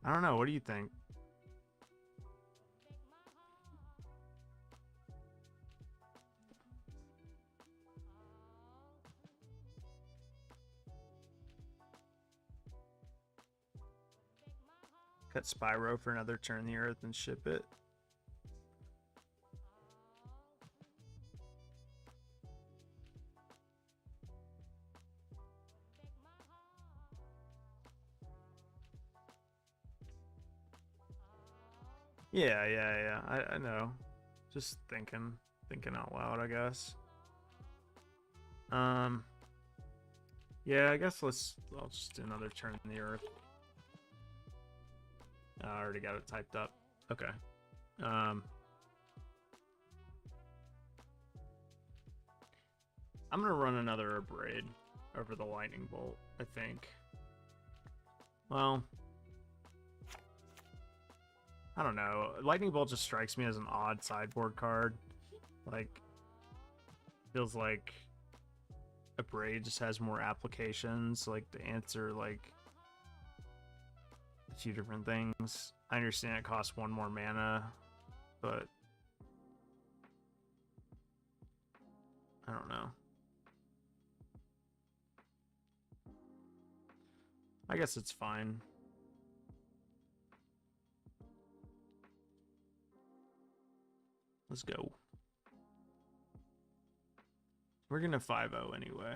I don't know. What do you think? Cut Spyro for another Turn the Earth and ship it. Yeah. I know. Just thinking out loud, I guess. Yeah, I guess I'll just do another Turn the Earth. I already got it typed up. Okay. I'm gonna run another Abrade over the Lightning Bolt, I think. Well, I don't know. Lightning Bolt just strikes me as an odd sideboard card. Like, feels like Braid just has more applications, like to answer like a few different things. I understand it costs 1 more mana, but I don't know. I guess it's fine. Let's go. We're gonna 5-0 anyway.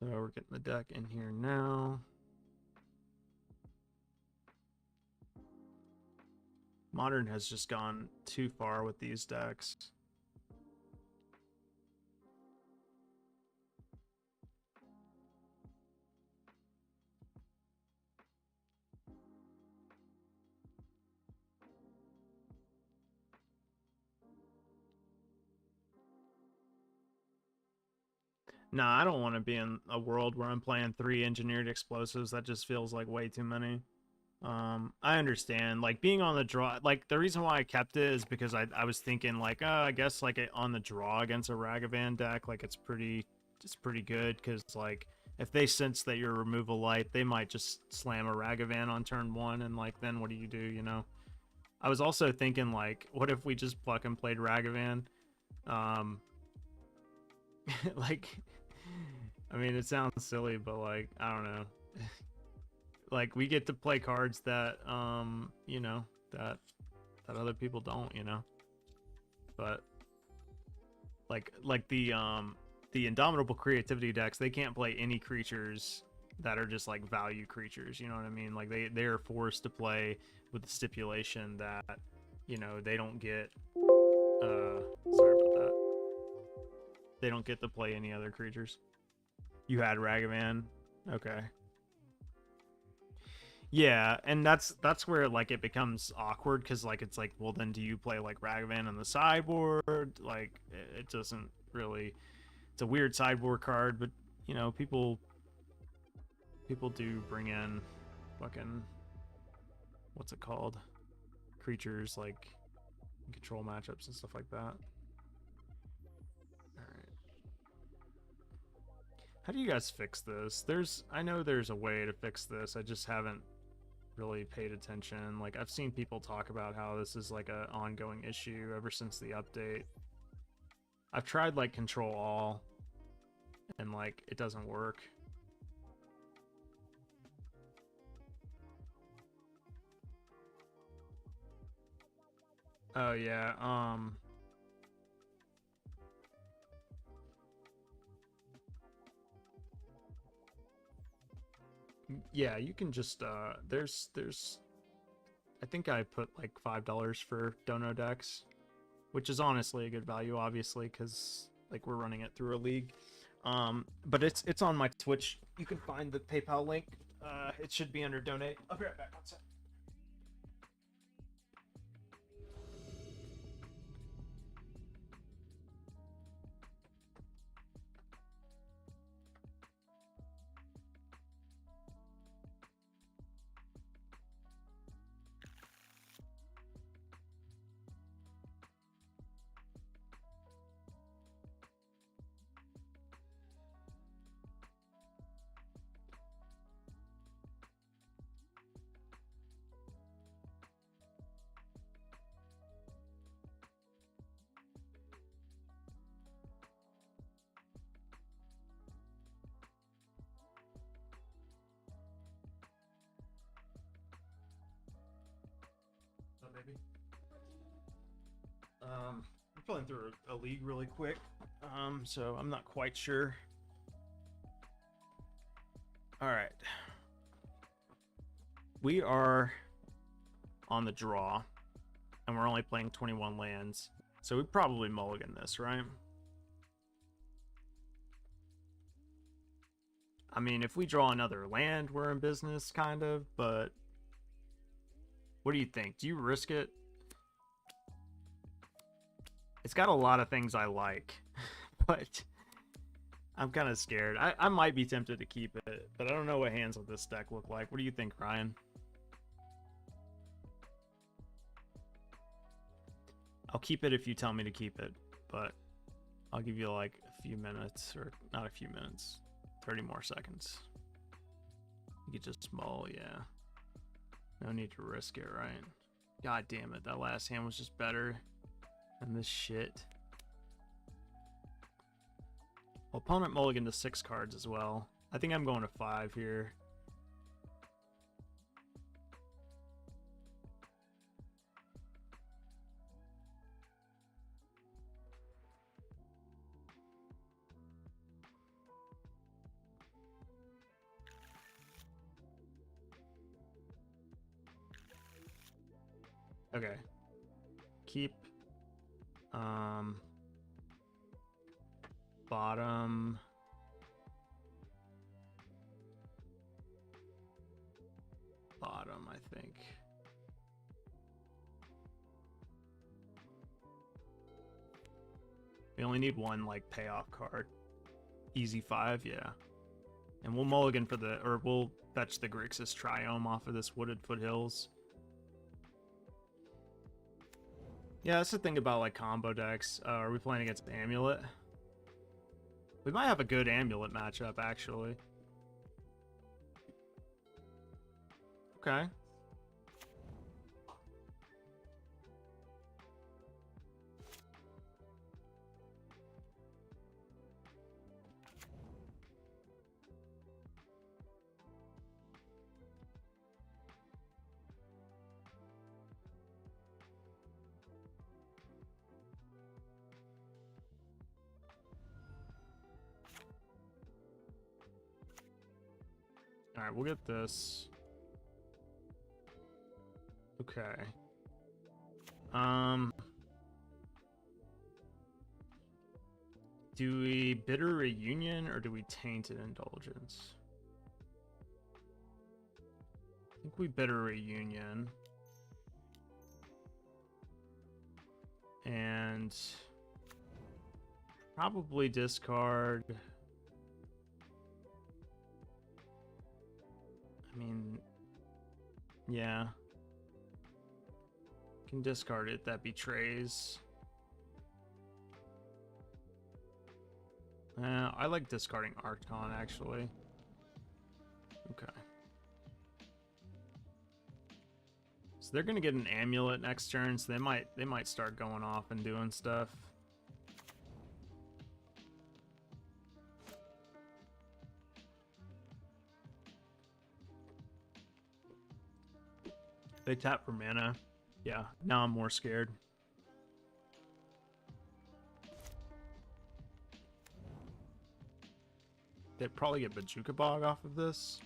So we're getting the deck in here now. Modern has just gone too far with these decks. Nah, I don't want to be in a world where I'm playing 3 engineered explosives. That just feels like way too many. I understand, like, being on the draw, like, the reason why I kept it is because I was thinking, like, I guess, like, on the draw against a Ragavan deck, like, it's pretty good, because, like, if they sense that you're removal light, they might just slam a Ragavan on turn 1, and, like, then what do, you know? I was also thinking, like, what if we just pluck and played Ragavan? Like, I mean, it sounds silly, but, like, I don't know. Like, we get to play cards that, you know, that other people don't, you know? But, like the Indomitable Creativity decks, they can't play any creatures that are just, like, value creatures, you know what I mean? Like, they're forced to play with the stipulation that, you know, they don't get, sorry about that. They don't get to play any other creatures. You had Ragavan? Okay. Yeah, and that's where, like, it becomes awkward, because, like, it's like, well, then do you play, like, Ragavan on the sideboard? Like, it doesn't really, it's a weird sideboard card, but, you know, people do bring in fucking, what's it called, creatures, like, control matchups and stuff like that. Alright. How do you guys fix this? I know there's a way to fix this, I just haven't really paid attention. Like, I've seen people talk about how this is, like, a ongoing issue ever since the update. I've tried, like, control all, and, like, it doesn't work. Oh yeah, yeah, you can just there's I think I put like $5 for dono decks, which is honestly a good value, obviously, because, like, we're running it through a league. But it's on my Twitch. You can find the PayPal link. It should be under donate. I'll be right back. One second. Maybe. I'm pulling through a league really quick, so I'm not quite sure. All right, we are on the draw, and and we're only playing 21 lands. So we probably mulligan this, right? I mean, if we draw another land, we're in business, kind of, but what do you think? Do you risk it? It's got a lot of things I like, but I'm kind of scared. I might be tempted to keep it, but I don't know what hands of this deck look like. What do you think, Ryan? I'll keep it if you tell me to keep it, but I'll give you like a few minutes, or not a few minutes, 30 more seconds. You could just mull, yeah. No need to risk it, right? God damn it, that last hand was just better than this shit. Well, opponent mulligan to 6 cards as well. I think I'm going to 5 here. Okay. Keep bottom I think. We only need one like payoff card. Easy 5, yeah. And we'll mulligan for the, or we'll fetch the Grixis Triome off of this Wooded Foothills. Yeah, that's the thing about like combo decks. Are we playing against Amulet? We might have a good Amulet matchup, actually. Okay. All right, we'll get this. Okay. Do we Bitter Reunion or do we Tainted Indulgence? I think we Bitter Reunion. And probably discard. I mean, yeah. Can discard it. That betrays. I like discarding Archon, actually. Okay. So they're gonna get an Amulet next turn, so they might start going off and doing stuff. They tap for mana. Yeah, now I'm more scared. They'd probably get Bajuka Bog off of this.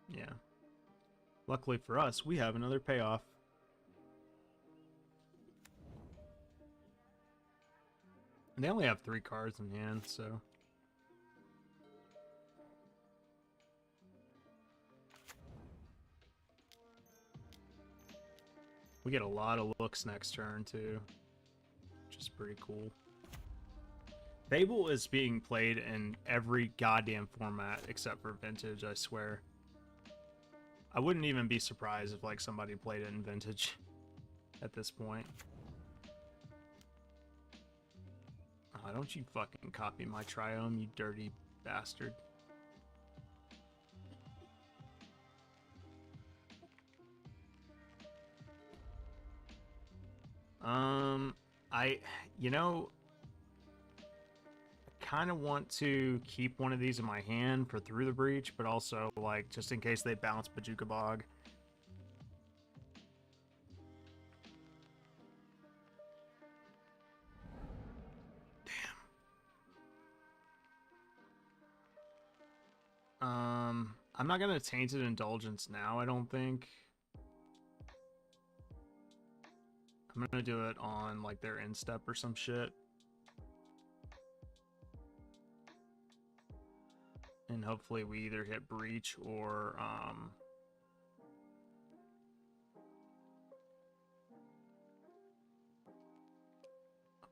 Yeah. Luckily for us, we have another payoff. And they only have 3 cards in hand, so... we get a lot of looks next turn, too. Which is pretty cool. Fable is being played in every goddamn format except for Vintage, I swear. I wouldn't even be surprised if, like, somebody played it in Vintage at this point. Oh, don't you fucking copy my Triome, you dirty bastard. You know, I kind of want to keep one of these in my hand for Through the Breach, but also, like, just in case they bounce Bajuka Bog. Damn. I'm not gonna Tainted Indulgence now, I don't think. I'm gonna do it on like their instep or some shit. And hopefully we either hit Breach or I'll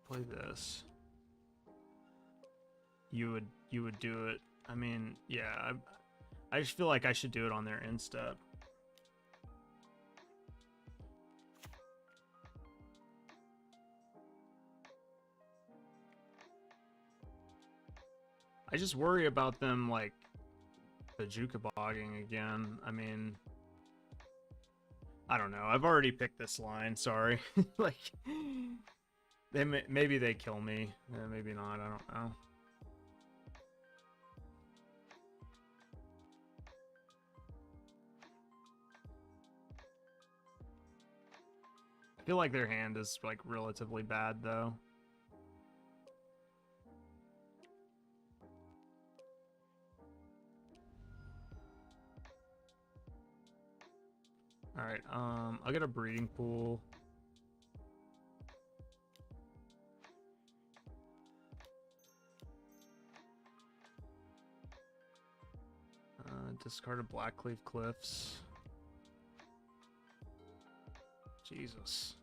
play this. You would do it. I mean, yeah, I just feel like I should do it on their instep. I just worry about them like the Jukabogging again. I mean, I don't know. I've already picked this line. Sorry. Like, maybe they kill me. Maybe not. I don't know. I feel like their hand is like relatively bad though. All right, I'll get a breeding pool. Discarded Blackcleave Cliffs. Jesus.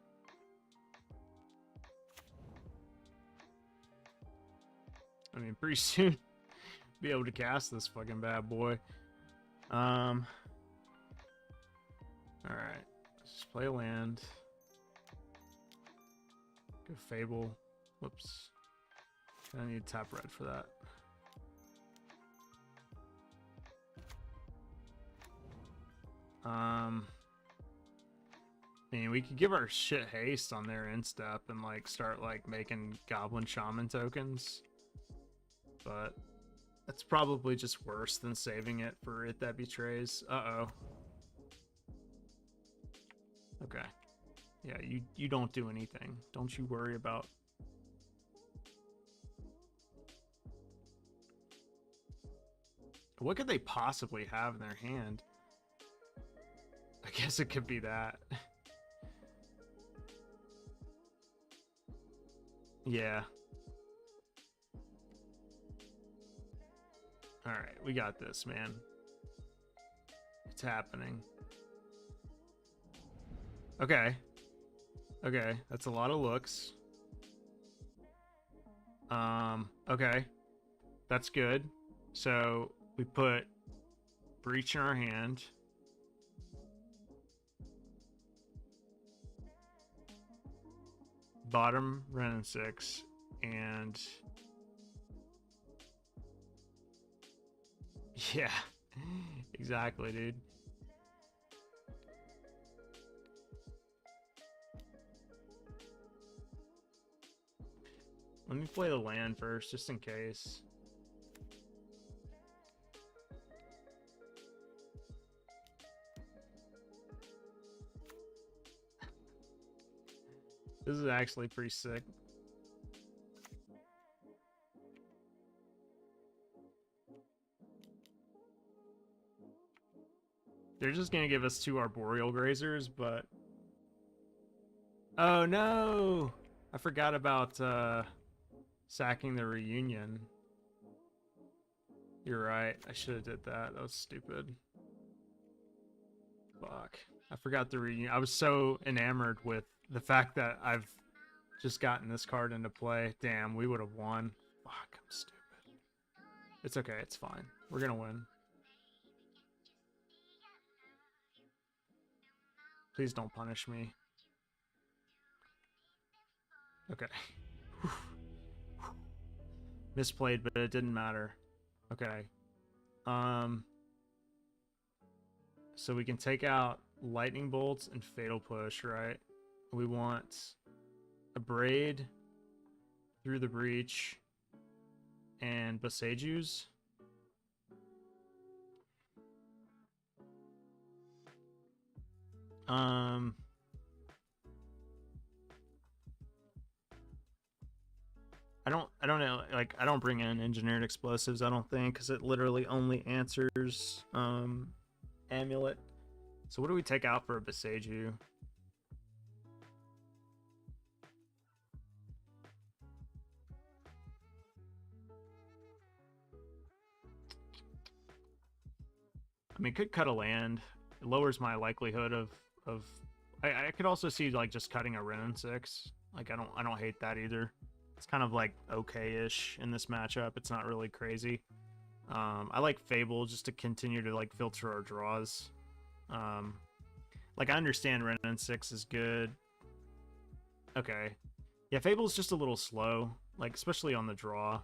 I mean, pretty soon be able to cast this fucking bad boy. All right, let's just play a land. Go Fable. Whoops. I need tap red for that. I mean, we could give our shit haste on their instep and like start like making Goblin Shaman tokens, but that's probably just worse than saving it for It That Betrays. Uh-oh. Okay. Yeah, you don't do anything. Don't you worry about... What could they possibly have in their hand? I guess it could be that. Yeah. Alright, we got this, man. It's happening. Okay. Okay, that's a lot of looks. Okay. That's good. So, we put Breach in our hand. Bottom Wrenn 6 and yeah, exactly, dude. Let me play the land first, just in case. This is actually pretty sick. They're just gonna give us 2 Arboreal Grazers, but... Oh no! I forgot about sacking the Reunion. You're right, I should have did that. That was stupid. Fuck. I forgot the Reunion. I was so enamored with the fact that I've just gotten this card into play. Damn, we would have won. Fuck, I'm stupid. It's okay, it's fine. We're gonna win. Please don't punish me. Okay. Misplayed, but it didn't matter. Okay. So we can take out Lightning Bolts and Fatal Push, right? We want a Braid through the Breach and Boseju's. I don't know, like I don't bring in engineered explosives, I don't think, because it literally only answers amulet. So what do we take out for a Beseju? I mean, could cut a land. It lowers my likelihood of. I could also see like just cutting a Wrenn 6. Like I don't hate that either. It's kind of like okay-ish in this matchup. It's not really crazy. I like Fable just to continue to like filter our draws. Like I understand Wrenn 6 is good. Okay, yeah, Fable's just a little slow, like especially on the draw.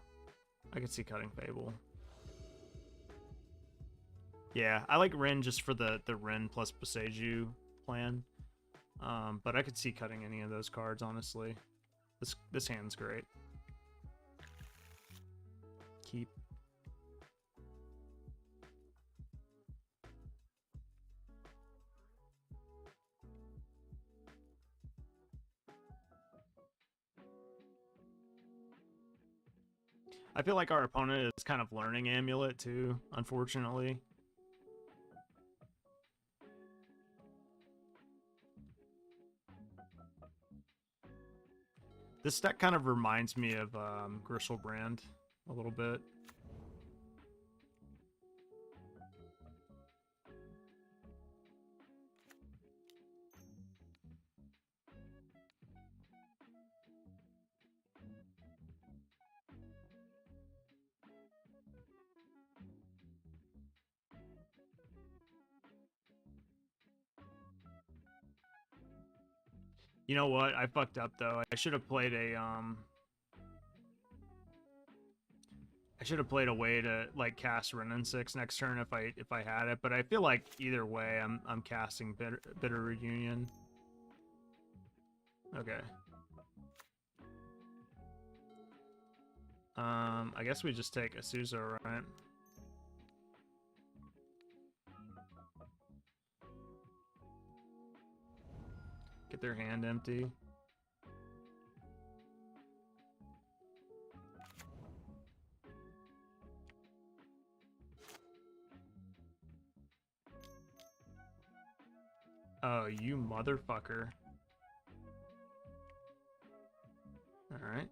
I could see cutting Fable. Yeah, I like Wrenn just for the Wrenn plus Beseju plan. But I could see cutting any of those cards, honestly. This hand's great. Keep. I feel like our opponent is kind of learning Amulet too, unfortunately. This deck kind of reminds me of Griselbrand a little bit. You know what? I fucked up though. I should have played a I should have played a way to like cast Wrenn 6 next turn if I had it, but I feel like either way I'm casting Bitter Reunion. Okay. I guess we just take Asuzo, right? Get their hand empty. Oh, you motherfucker. Alright.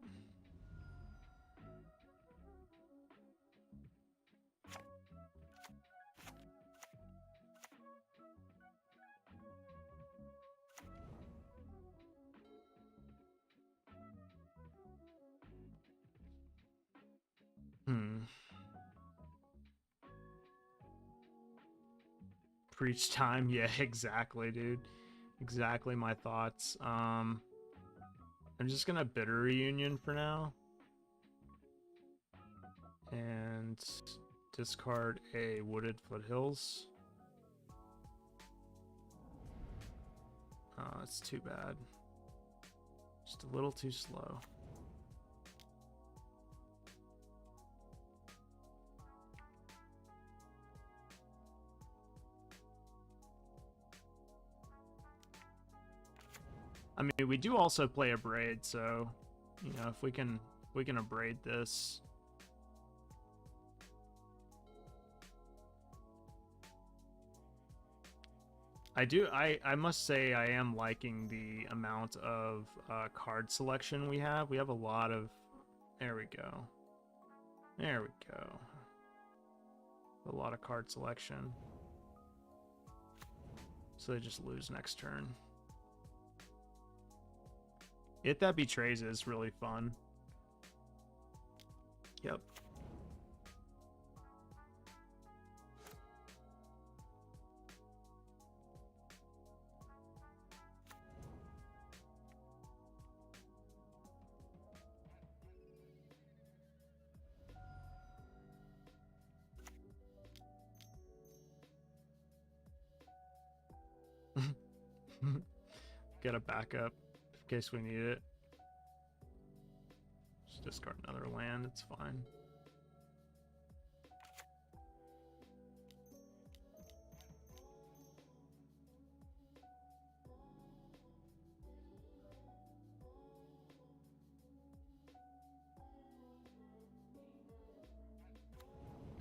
Preach time. Yeah, exactly, dude. Exactly my thoughts. I'm just gonna Bitter Reunion for now. And discard a Wooded Foothills. Oh, it's too bad. Just a little too slow. I mean, we do also play a braid, so you know, if we can abrade this. I must say I am liking the amount of card selection we have. We have a lot of, there we go. There we go. A lot of card selection. So they just lose next turn. It That Betrays is really fun. Yep. Get a backup in case we need it. Just discard another land, it's fine.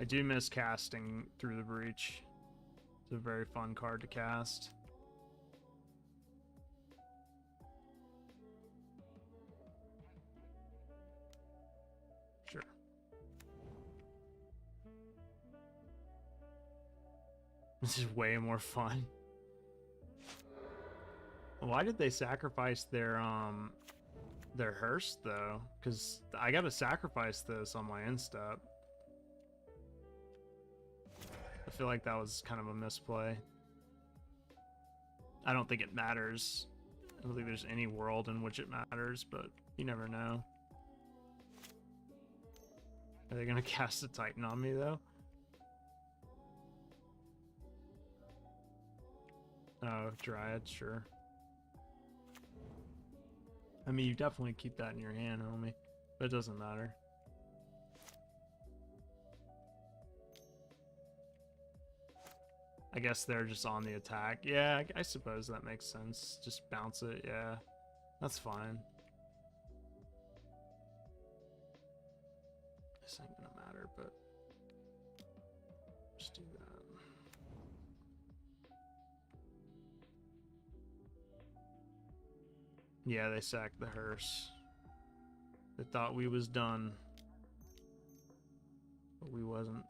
I do miss casting Through the Breach. It's a very fun card to cast. Sure. This is way more fun. Why did they sacrifice their hearse though? Because I gotta sacrifice this on my instep. I feel like that was kind of a misplay. I don't think it matters. I don't think there's any world in which it matters, but you never know. Are they gonna cast a Titan on me though? Oh, Dryad, sure. I mean, you definitely keep that in your hand, homie. But it doesn't matter. I guess they're just on the attack. Yeah, I suppose that makes sense. Just bounce it, yeah. That's fine. This ain't gonna matter, but just do that. Yeah, they sacked the hearse. They thought we was done, but we wasn't.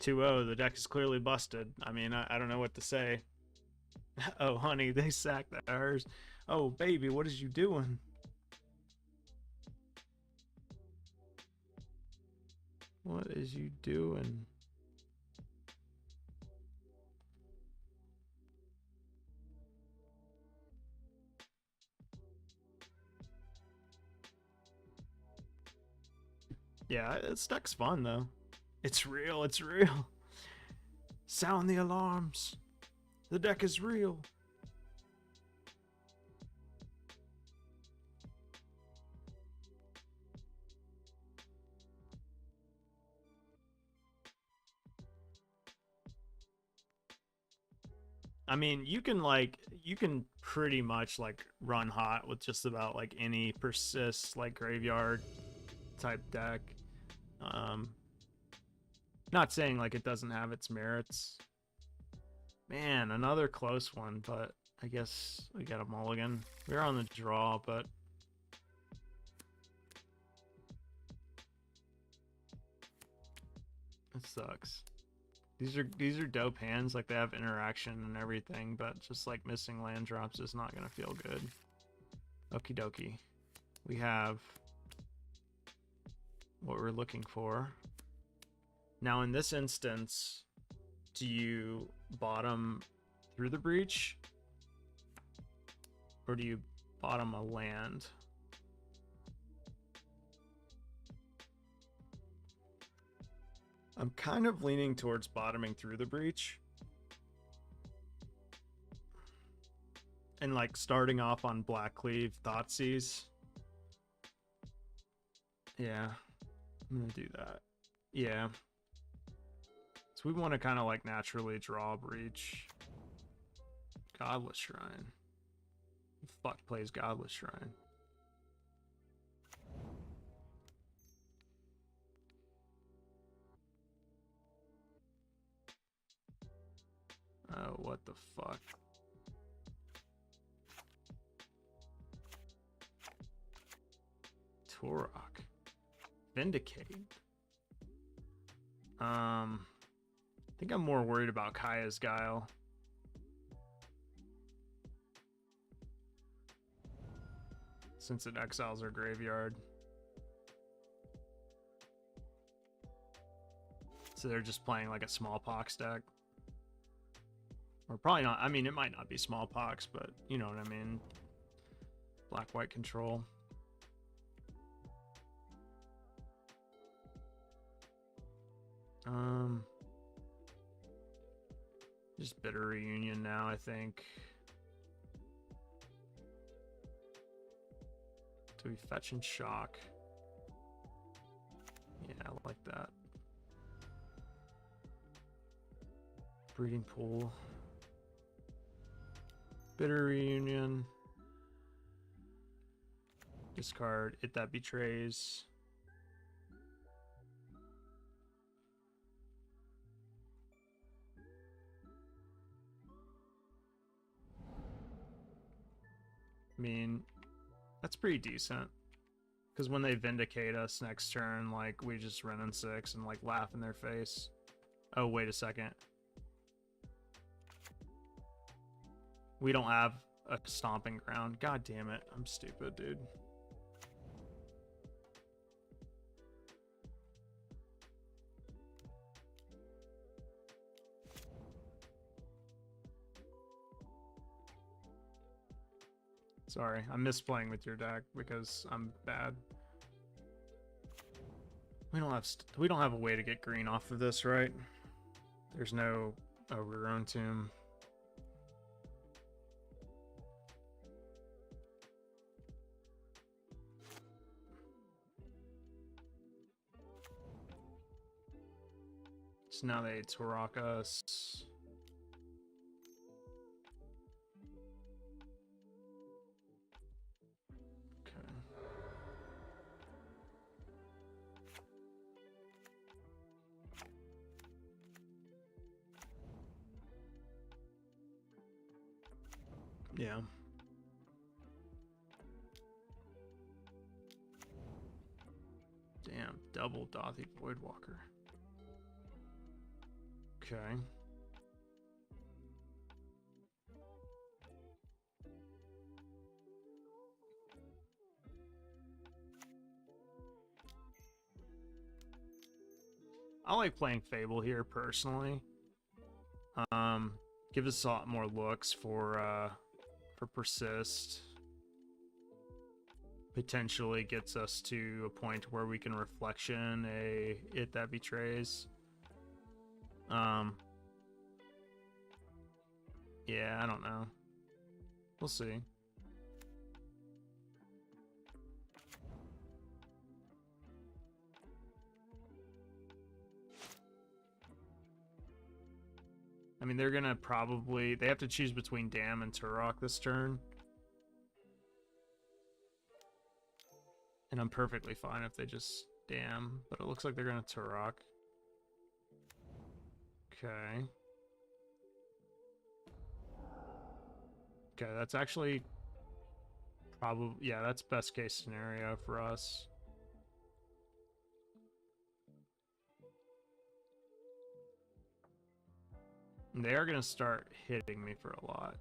The deck is clearly busted. I mean, I don't know what to say. Oh, honey, they sacked the hearse. Oh, baby, what is you doing? What is you doing? Yeah, this deck's fun though. It's real, it's real. Sound the alarms. The deck is real. I mean, you can pretty much like run hot with just about like any persist like graveyard type deck. Not saying like it doesn't have its merits. Man, another close one, but I guess we got a mulligan. We're on the draw, but it sucks. These are dope hands, like they have interaction and everything, but just like missing land drops is not gonna feel good. Okie dokie. We have what we're looking for. Now in this instance, do you bottom Through the Breach? Or do you bottom a land? I'm kind of leaning towards bottoming Through the Breach. And like starting off on Blackcleave Thoughtseize. Yeah, I'm gonna do that. Yeah. So we want to kind of like naturally draw Breach. Godless Shrine. Who the fuck plays Godless Shrine? Oh, what the fuck? Torok. Vindicate. I think I'm more worried about Kaya's Guile. Since it exiles our graveyard. So they're just playing like a Smallpox deck. Or probably not. I mean, it might not be Smallpox, but you know what I mean. Black-white control. Just Bitter Reunion now, I think. Do we fetch and shock? Yeah, I like that. Breeding Pool. Bitter Reunion. Discard It That Betrays. I mean, that's pretty decent. Because when they vindicate us next turn, like, we just run in 6 and, like, laugh in their face. Oh, wait a second. We don't have a stomping ground. God damn it. I'm stupid, dude. Sorry, I'm misplaying with your deck because I'm bad. We don't have a way to get green off of this, right? There's no overgrown tomb. So now they Turok us. Yeah. Damn, double Dothy Voidwalker. Okay. I like playing Fable here personally. Gives us a lot more looks for persist. Potentially gets us to a point where we can reflection a It That Betrays. Yeah, I don't know. We'll see. I mean, they're gonna probably... They have to choose between Dam and Turok this turn. And I'm perfectly fine if they just Dam, but it looks like they're gonna Turok. Okay. Okay, that's actually... Probably... Yeah, that's best case scenario for us. They are gonna start hitting me for a lot.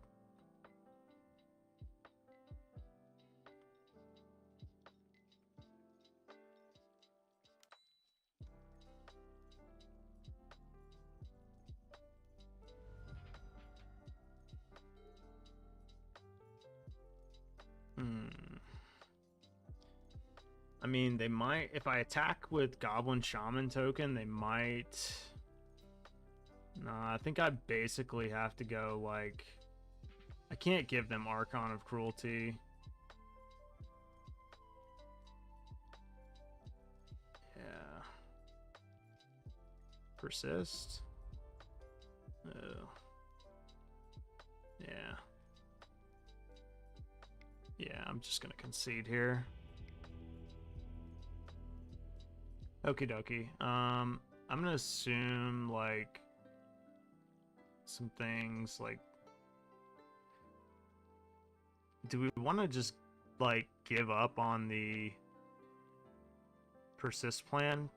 I mean, they might... If I attack with Goblin Shaman token, they might... Nah, I think I basically have to go, like... I can't give them Archon of Cruelty. Yeah. Persist? Oh. Yeah. Yeah, I'm just gonna concede here. Okie dokie. I'm gonna assume, like... some things, like... Do we want to just, like, give up on the persist plan?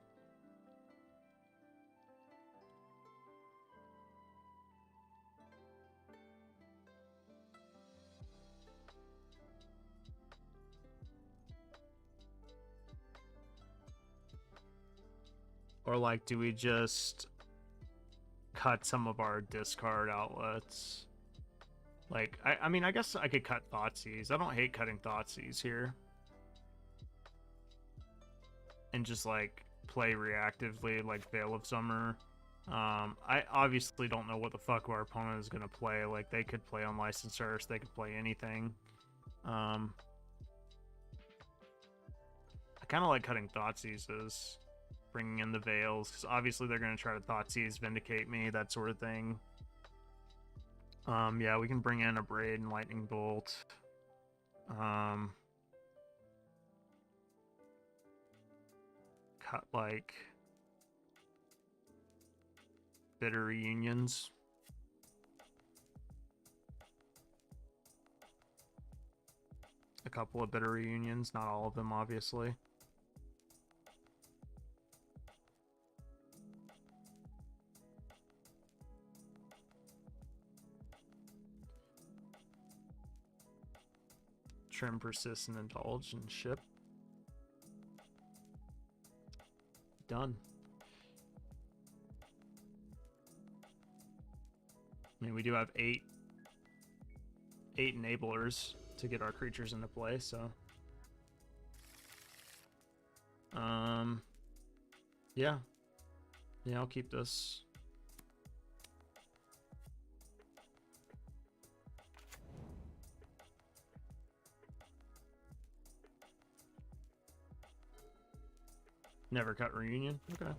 Or, like, do we just cut some of our discard outlets? Like, I mean, I guess I could cut Thoughtseize. I don't hate cutting Thoughtseize here. And just, like, play reactively, like Veil of Summer. I obviously don't know what the fuck our opponent is going to play. Like, they could play Unlicensed Earth, they could play anything. I kind of like cutting Thoughtseizes. Bringing in the Veils, because obviously they're going to try to Thoughtseize, Vindicate me, that sort of thing. Yeah, we can bring in a Braid and Lightning Bolt. Cut like Bitter Reunions. A couple of Bitter Reunions, not all of them, obviously. Trim, Persist, and Indulge, and ship. Done. I mean, we do have eight enablers to get our creatures into play, so yeah, I'll keep this. Never cut Reunion. Okay.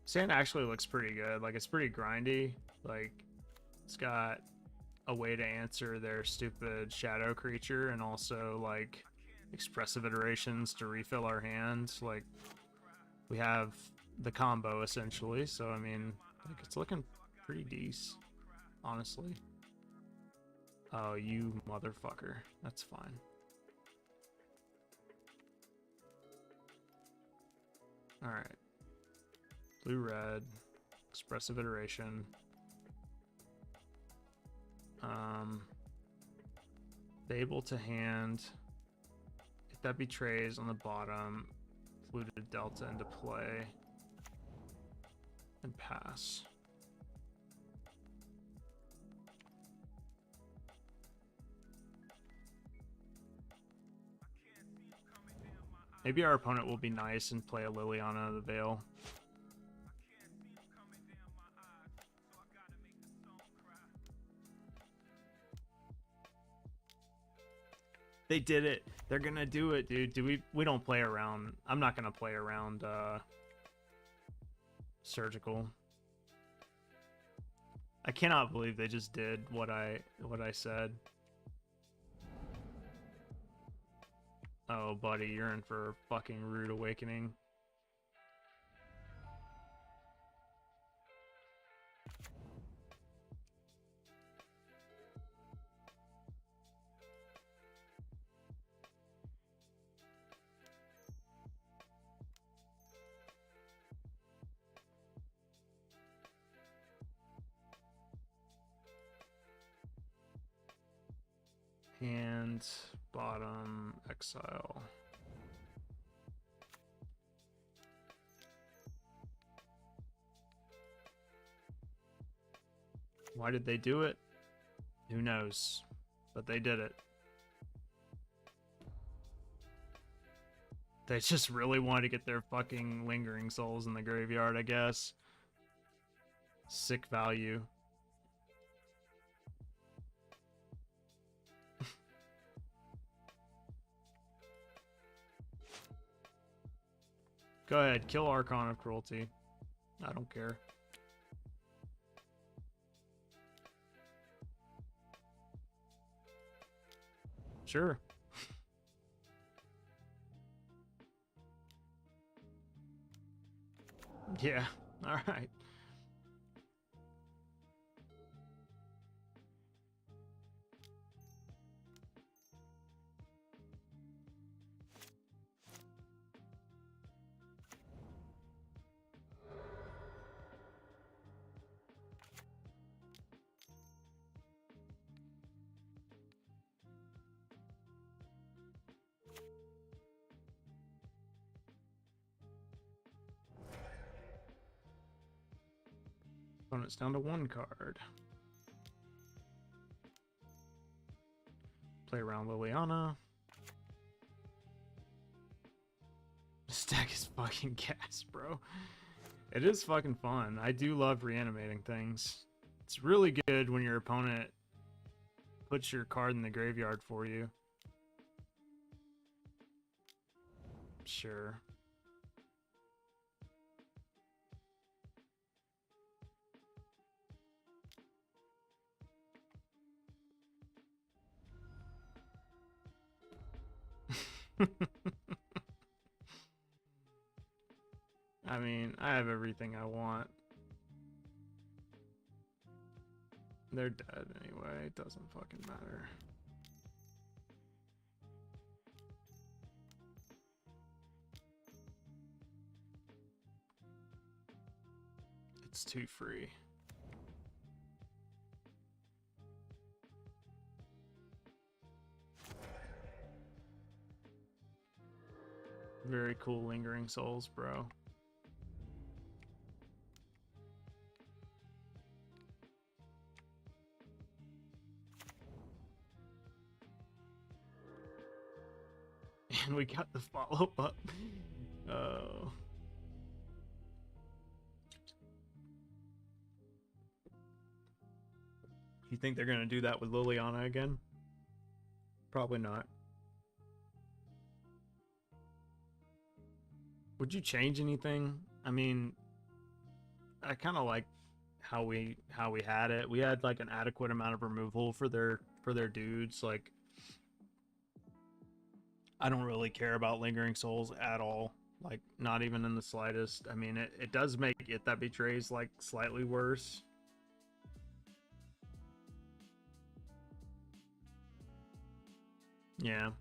Sand actually looks pretty good. Like, it's pretty grindy. Like, it's got a way to answer their stupid shadow creature and also, like, expressive iterations to refill our hands. Like, we have the combo, essentially. So, I mean, like, it's looking pretty decent, honestly. Oh, you motherfucker. That's fine. Alright. Blue-red. Expressive iteration. Able to hand. If that betrays on the bottom, fluted Delta into play. And pass. Maybe our opponent will be nice and play a Liliana of the Veil. They did it. They're gonna do it, dude. We don't play around. I'm not gonna play around surgical. I cannot believe they just did what I said. Oh, buddy, you're in for a fucking rude awakening. And bottom exile. Why did they do it? Who knows? But they did it. They just really wanted to get their fucking lingering souls in the graveyard, I guess. Sick value. Go ahead, kill Archon of Cruelty. I don't care. Sure. Yeah, alright. Opponent's down to one card. Play around Liliana. This deck is fucking gas, bro. It is fucking fun. I do love reanimating things. It's really good when your opponent puts your card in the graveyard for you. Sure. I mean, I have everything I want. They're dead anyway. It doesn't fucking matter. It's 2 free. Very cool Lingering Souls, bro. And we got the follow-up. Oh. You think they're gonna do that with Liliana again? Probably not. Would you change anything? I mean, I kind of like how we had it. We had like an adequate amount of removal for their dudes. Like, I don't really care about Lingering Souls at all. Like, not even in the slightest. I mean, it does make It That Betrays like slightly worse. Yeah.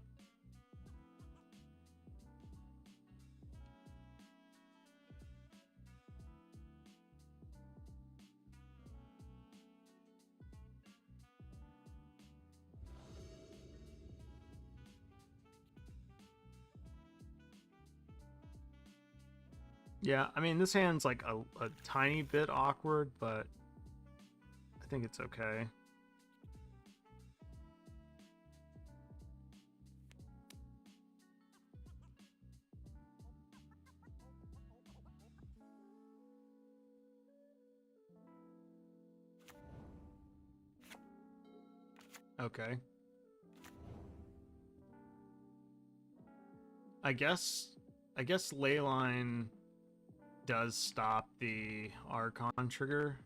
Yeah, I mean, this hand's like a tiny bit awkward, but I think it's okay. Okay. I guess Leyline does stop the Archon trigger.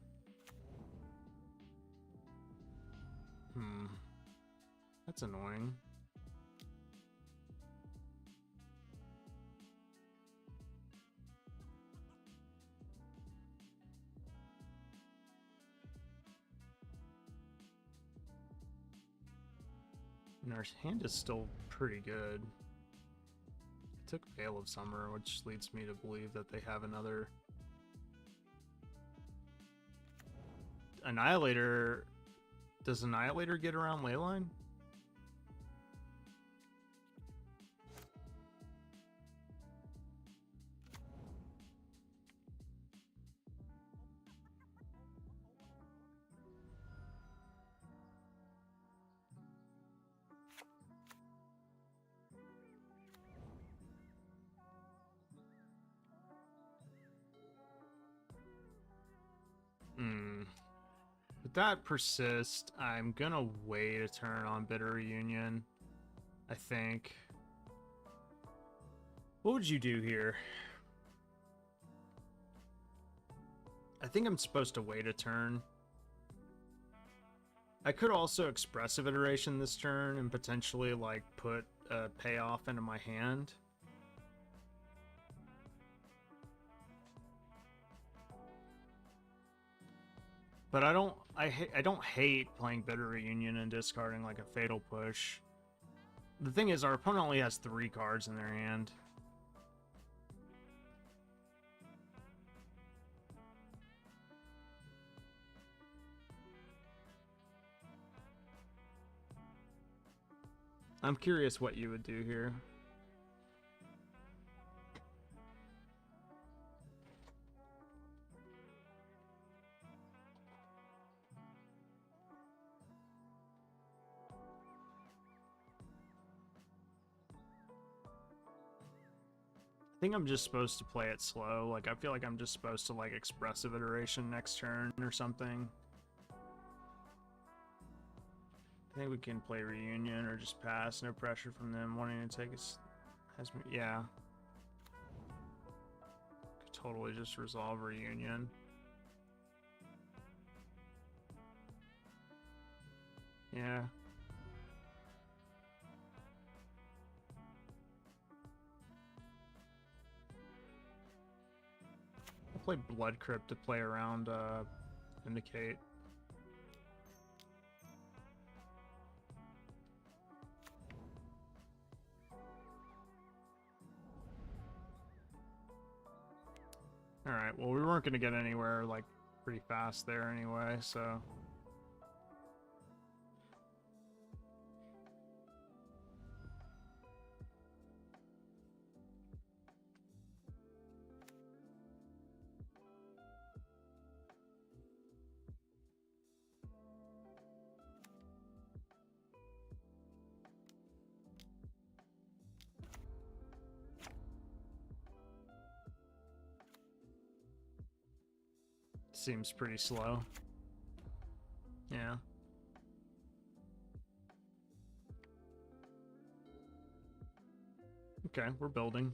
That's annoying. And our hand is still pretty good. It took Veil of Summer, which leads me to believe that they have another Annihilator. Does Annihilator get around Leyline? If that persists, I'm gonna wait a turn on Bitter Reunion, I think. What would you do here? I think I'm supposed to wait a turn. I could also Expressive Iteration this turn and potentially like put a payoff into my hand. But I don't hate playing Bitter Reunion and discarding like a Fatal Push. The thing is, our opponent only has 3 cards in their hand. I'm curious what you would do here. I think I'm just supposed to play it slow. Like, I feel like I'm just supposed to, like, Expressive Iteration next turn or something. I think we can play Reunion or just pass. No pressure from them wanting to take us. Yeah. Could totally just resolve Reunion. Yeah. I'll play Blood Crypt to play around Vindicate. Alright, well we weren't gonna get anywhere like pretty fast there anyway, so seems pretty slow. Yeah. Okay, we're building.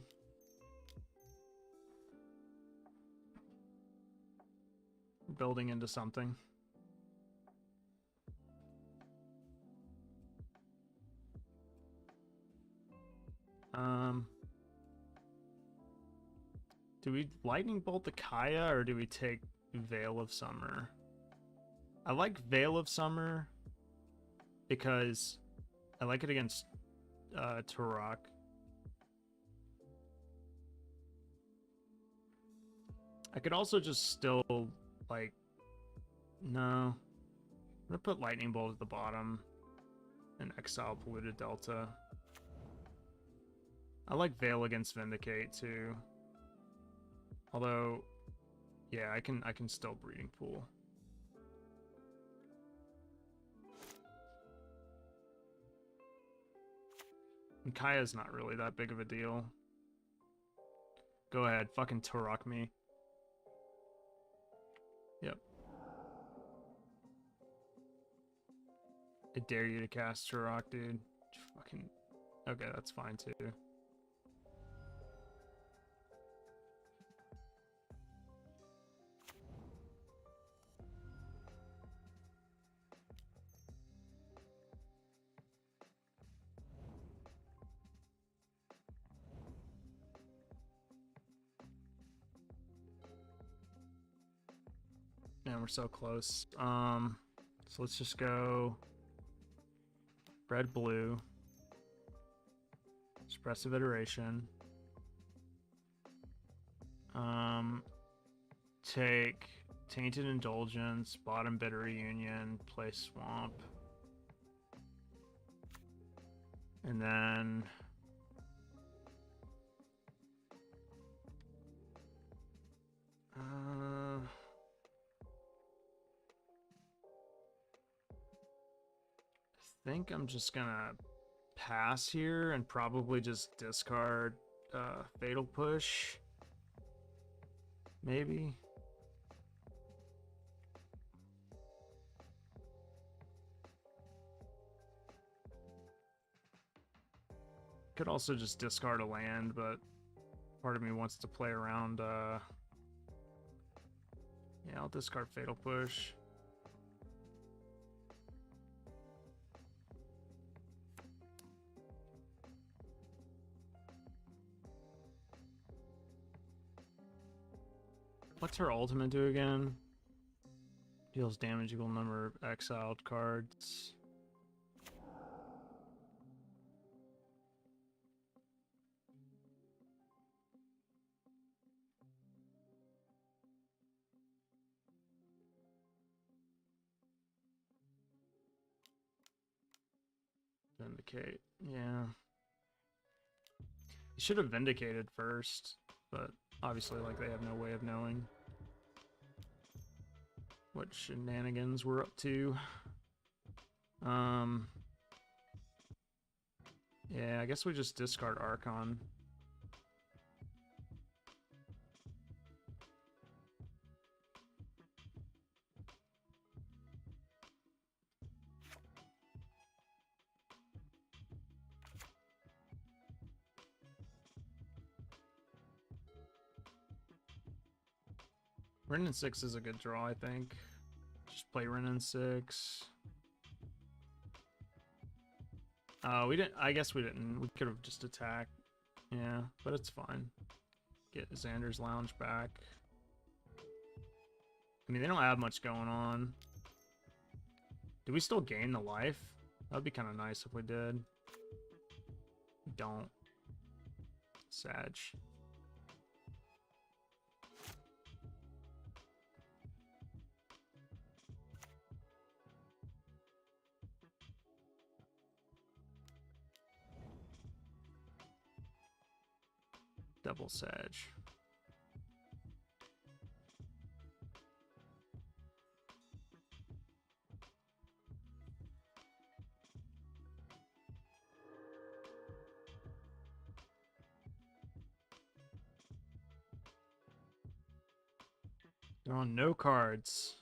We're building into something. Do we lightning bolt the Kaya or do we take Veil of Summer? I like Veil of Summer because I like it against Turok. I could also just still like, no. I'm gonna put Lightning Bolt at the bottom and exile Polluted Delta. I like Veil against Vindicate too. Although, yeah, I can still Breeding Pool. And Kaya's not really that big of a deal. Go ahead, fucking Turok me. Yep. I dare you to cast Turok, dude. Fucking. Okay, that's fine too. Man, we're so close. So let's just go red, blue, expressive iteration. Take Tainted Indulgence, bottom Bitter Reunion, play Swamp, and then I think I'm just gonna pass here and probably just discard Fatal Push. Maybe. Could also just discard a land, but part of me wants to play around. Yeah, I'll discard Fatal Push. What's her ultimate do again? Deals damage equal number of exiled cards. Vindicate, yeah. You should have vindicated first, but obviously, like, they have no way of knowing what shenanigans we're up to. Yeah, I guess we just discard Archon. Wrenn and 6 is a good draw, I think. Just play Wrenn and 6. We didn't. I guess we didn't. We could have just attacked. Yeah, but it's fine. Get Xander's Lounge back. I mean, they don't have much going on. Do we still gain the life? That would be kind of nice if we did. We don't. Sag. Double Sag. Drawing no cards.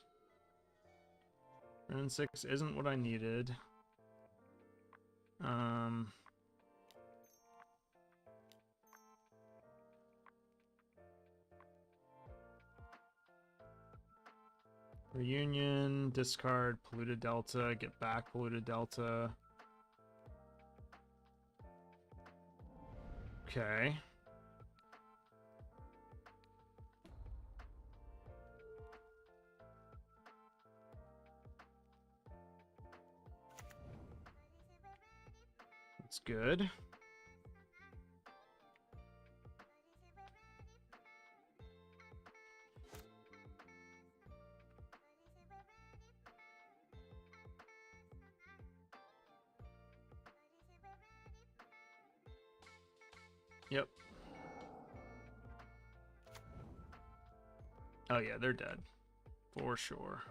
Round 6 isn't what I needed. Reunion, discard, Polluted Delta, get back Polluted Delta. Okay. That's good. Yep. Oh yeah, they're dead. For sure.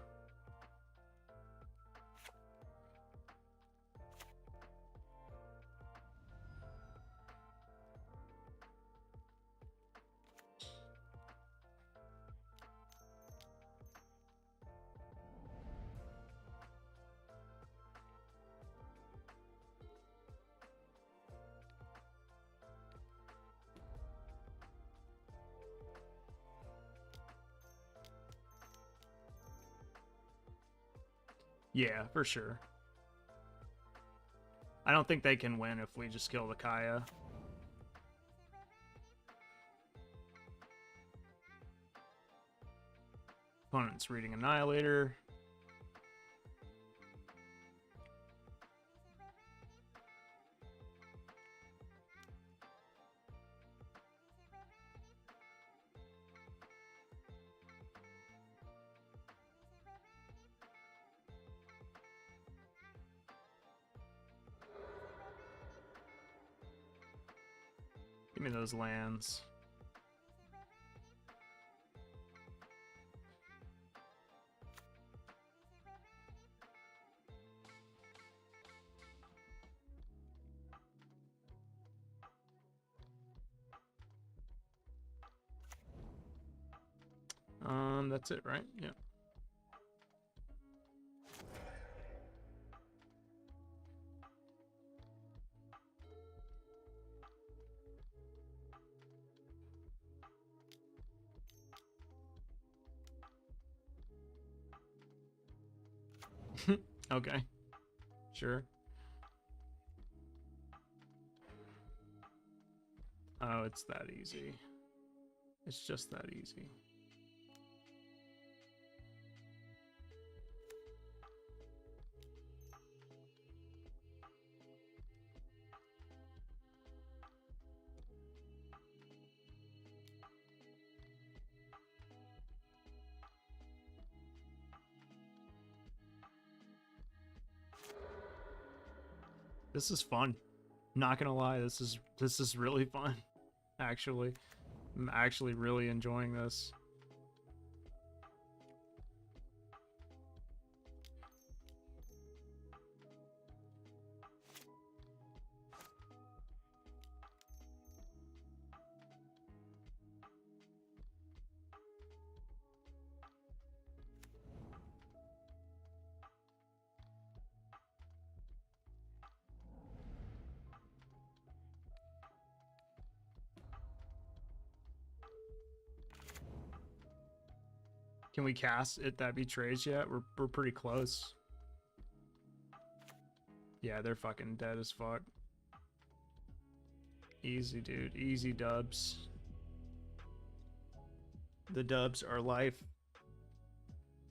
Yeah, for sure. I don't think they can win if we just kill the Kaya. Opponent's reading Annihilator. Give me those lands. That's it, right? Yeah. Okay. Sure. Oh, it's that easy. It's just that easy. This is fun. Not gonna lie, this is really fun. Actually, I'm actually really enjoying this. Can we cast It That Betrays yet? We're pretty close. Yeah, they're fucking dead as fuck. Easy, dude. Easy dubs. The dubs are life.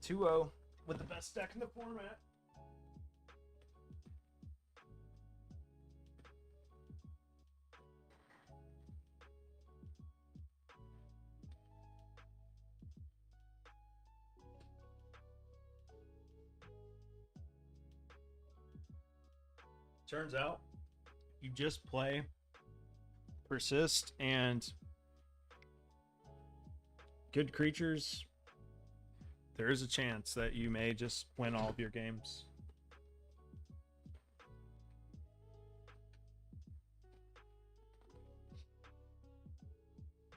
2-0 with the best deck in the format. Turns out, you just play Persist and good creatures, there is a chance that you may just win all of your games.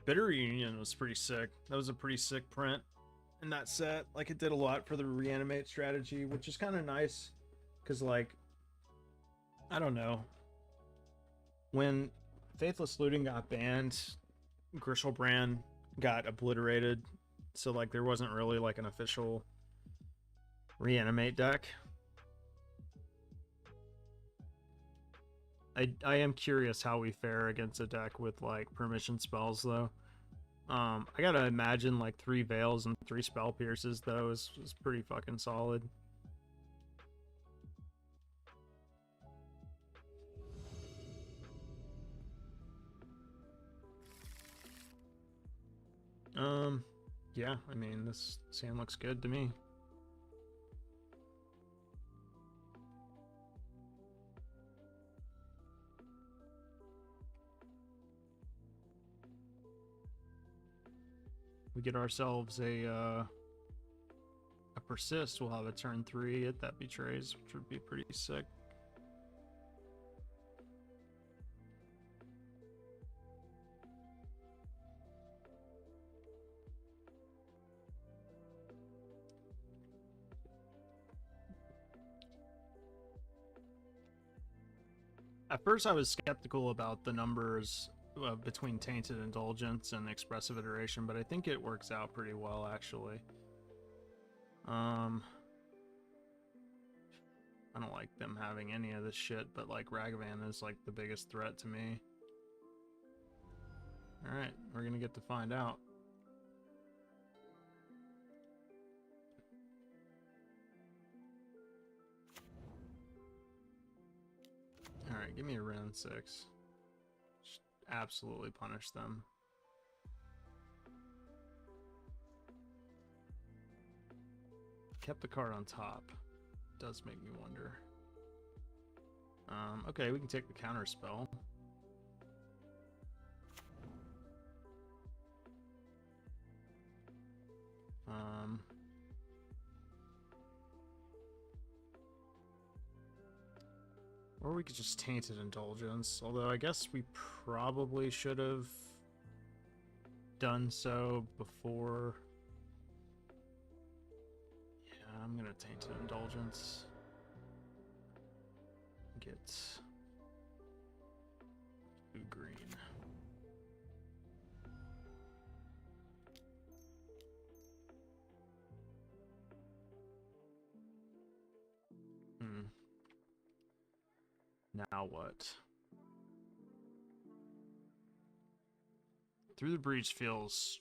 Bitter Reunion was pretty sick. That was a pretty sick print in that set. Like, it did a lot for the reanimate strategy, which is kind of nice because, like, I don't know, when Faithless Looting got banned, Grishelbrand got obliterated, so like there wasn't really like an official reanimate deck. I am curious how we fare against a deck with like permission spells though. I gotta imagine like 3 Veils and 3 Spell Pierces though is pretty fucking solid. Yeah, I mean, this hand looks good to me. We get ourselves a Persist, we'll have a turn 3 It That Betrays, which would be pretty sick. At first I was skeptical about the numbers between Tainted Indulgence and Expressive Iteration, but I think it works out pretty well, actually. I don't like them having any of this shit, but like Ragavan is like the biggest threat to me. Alright, we're gonna get to find out. Alright, give me a Wrenn 6. Just absolutely punish them. Kept the card on top. Does make me wonder. Okay, we can take the counter spell. Or we could just Tainted Indulgence, although I guess we probably should have done so before. Yeah, I'm gonna Tainted Indulgence. Get blue green. Now what? Through the Breach feels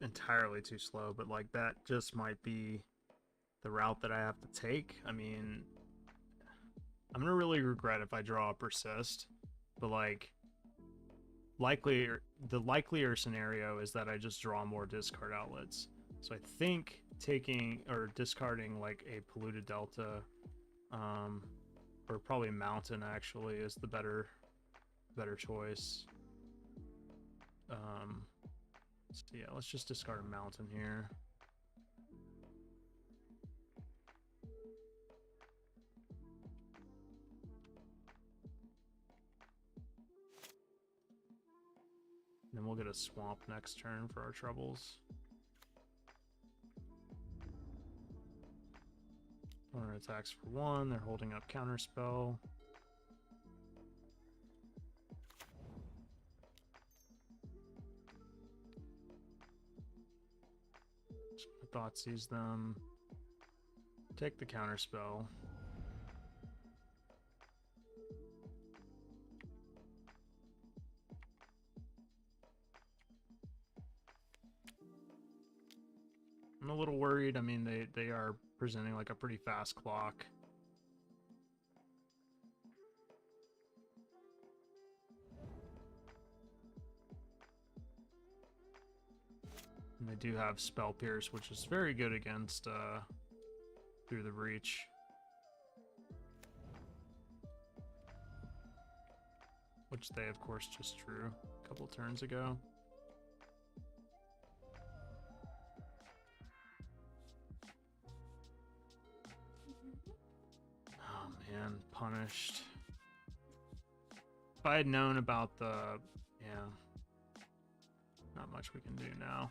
entirely too slow, but like that just might be the route that I have to take. I mean, I'm gonna really regret if I draw a Persist, but like the likelier scenario is that I just draw more discard outlets. So I think taking or discarding like a Polluted Delta, or probably Mountain actually is the better choice. So yeah, let's just discard a Mountain here. And then we'll get a Swamp next turn for our troubles. Opponent attacks for 1, they're holding up Counterspell. thought seize them. Take the counter spell. I'm a little worried. I mean, they are presenting like a pretty fast clock. And they do have Spell Pierce, which is very good against Through the Breach. Which they, of course, just drew a couple turns ago. Oh man, punished. If I had known about the... yeah. Not much we can do now.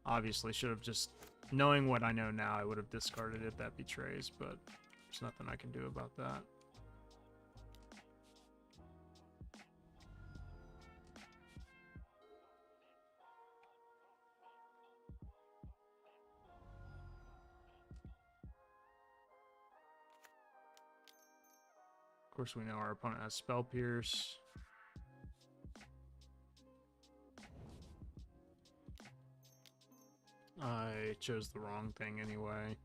Obviously, should have just... knowing what I know now, I would have discarded it. That betrays, but there's nothing I can do about that. Of course, we know our opponent has Spell Pierce. I chose the wrong thing anyway.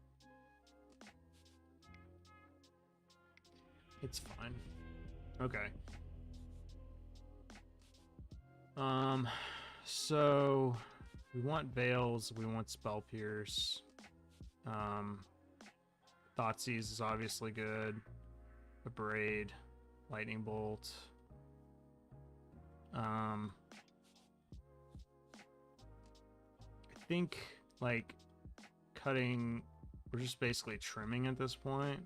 It's fine. Okay. So we want Veils, we want Spell Pierce. Thoughtseize is obviously good. Abrade, Lightning Bolt. I think like cutting, we're just basically trimming at this point.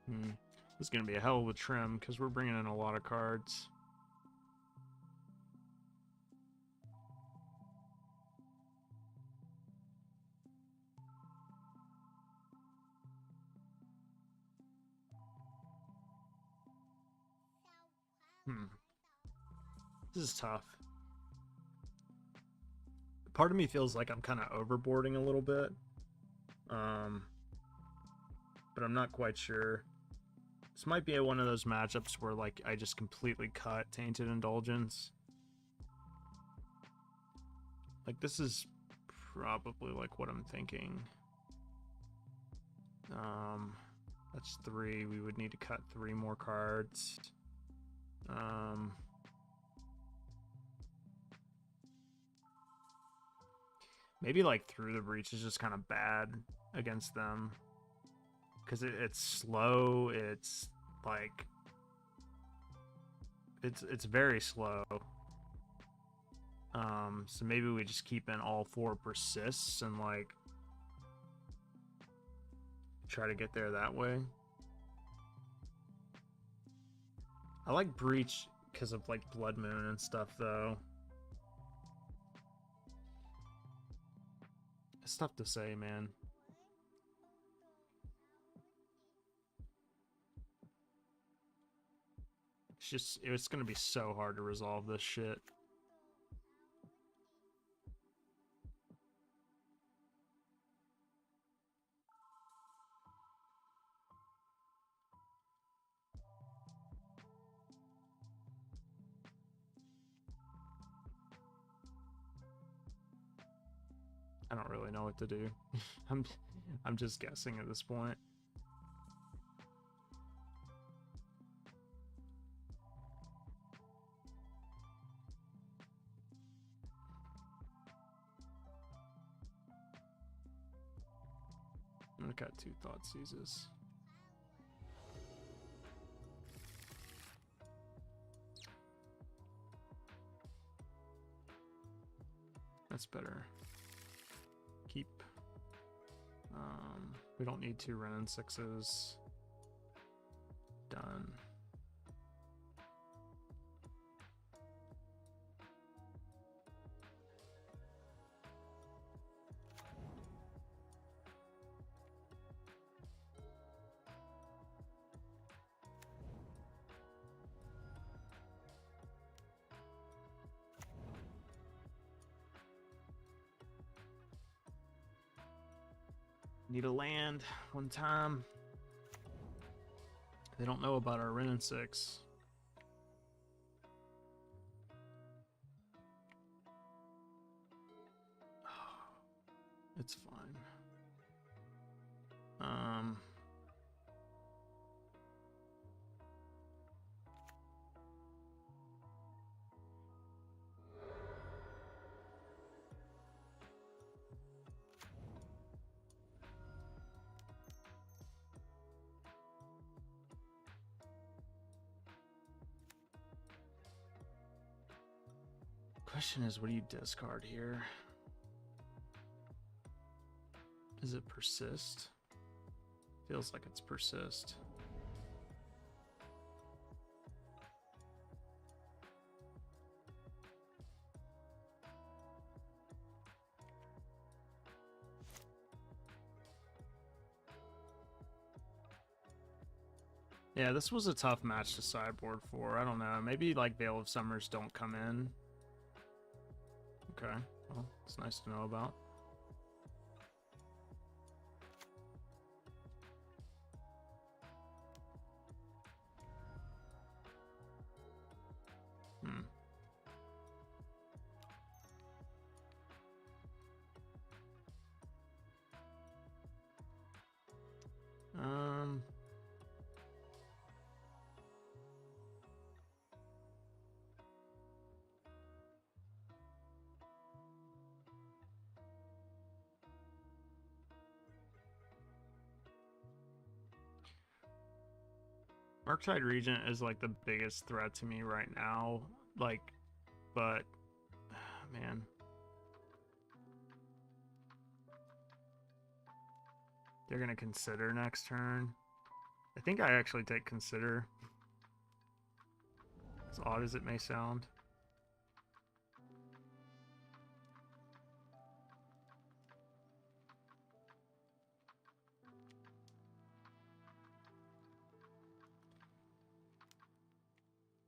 This is gonna be a hell of a trim because we're bringing in a lot of cards. This is tough. Part of me feels like I'm kind of overboarding a little bit. But I'm not quite sure. This might be one of those matchups where like I just completely cut Tainted Indulgence. Like this is probably like what I'm thinking. That's 3. We would need to cut 3 more cards. Maybe like Through the Breach is just kind of bad against them. Because it's slow, it's like... It's very slow. So maybe we just keep in all 4 persists and like... try to get there that way. I like Breach because of like Blood Moon and stuff though. It's tough to say, man. It's gonna be so hard to resolve this shit. I don't really know what to do. I'm just guessing at this point. I got 2 Thoughtseizes. That's better. Keep. We don't need 2 Wrenn and 6s. Done. Need a land one time. They don't know about our Wrenn 6. It's fine. Question is, what do you discard here? Is it persist? Feels like it's persist. Yeah, this was a tough match to sideboard for. I don't know. Maybe like Veil of Summers don't come in. Okay, well, it's nice to know about. Hmm. Murktide Regent is like the biggest threat to me right now. Like, but man. They're gonna consider next turn. I think I actually take consider. As odd as it may sound.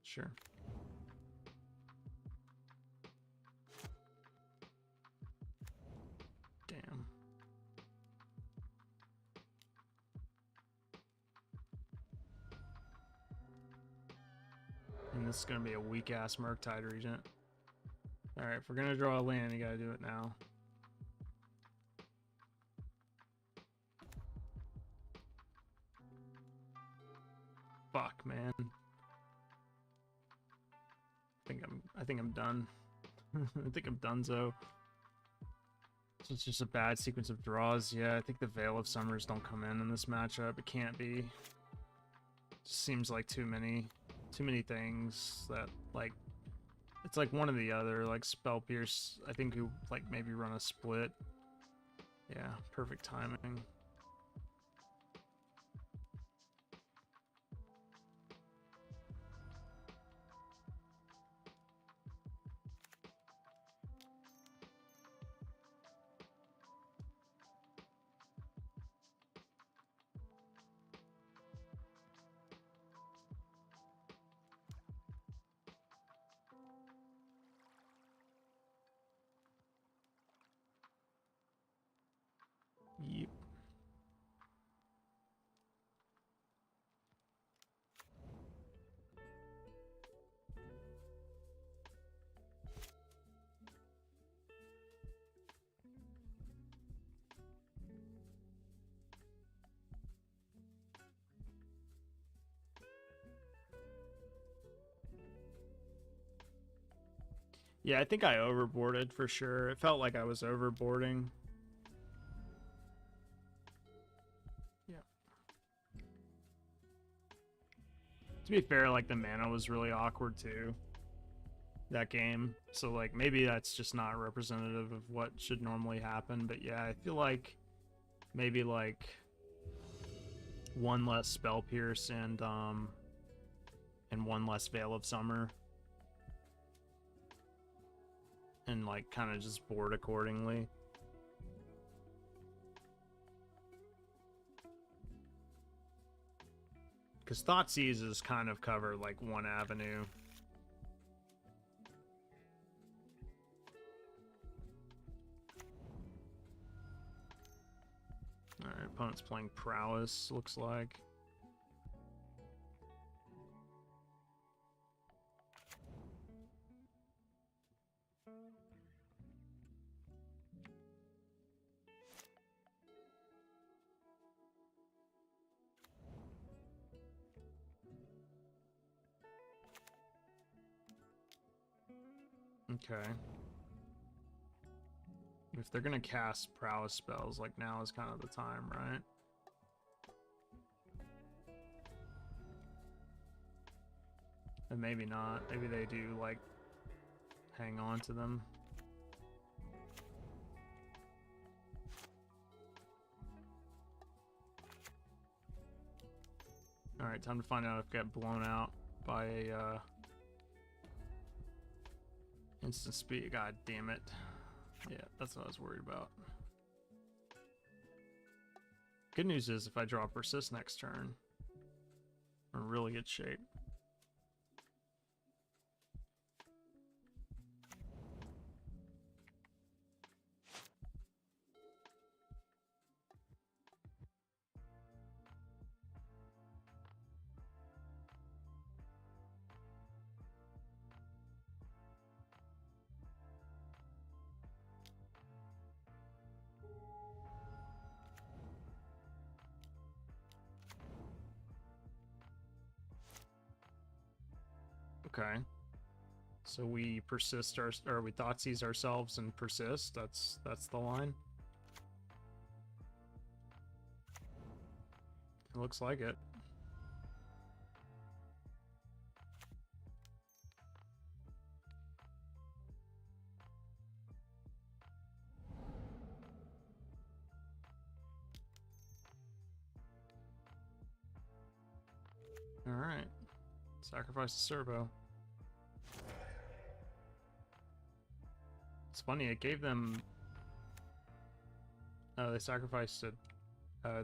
Sure. Damn. And this is gonna be a weak ass Murktide Regent. Alright, if we're gonna draw a land, you gotta do it now. Fuck, man. I think I'm done. I think I'm donezo. So it's just a bad sequence of draws. Yeah, I think the Veil of Summers don't come in this matchup. It can't be. Just seems like too many things that like it's like one or the other. Like Spell Pierce, I think you like maybe run a split. Yeah, perfect timing. Yep. Yeah, I think I overboarded for sure. It felt like I was overboarding. Yeah. To be fair, like the mana was really awkward too. That game. So like maybe that's just not representative of what should normally happen. But yeah, I feel like maybe like one less Spell Pierce and one less Veil of Summer. And like kind of just board accordingly. Because Thoughtseizes kind of cover like one avenue. Alright, opponent's playing prowess, looks like. Okay. If they're gonna cast prowess spells, like now is kind of the time, right? And maybe not. Maybe they do, like, hang on to them. Alright, time to find out if I get blown out by a instant speed. God damn it. Yeah, that's what I was worried about. Good news is if I draw persist next turn, we're in really good shape. Okay. So we persist or we Thoughtseize ourselves and persist. That's the line. It looks like it. All right. Sacrifice the servo. It's funny, it gave them... Oh, they sacrificed it.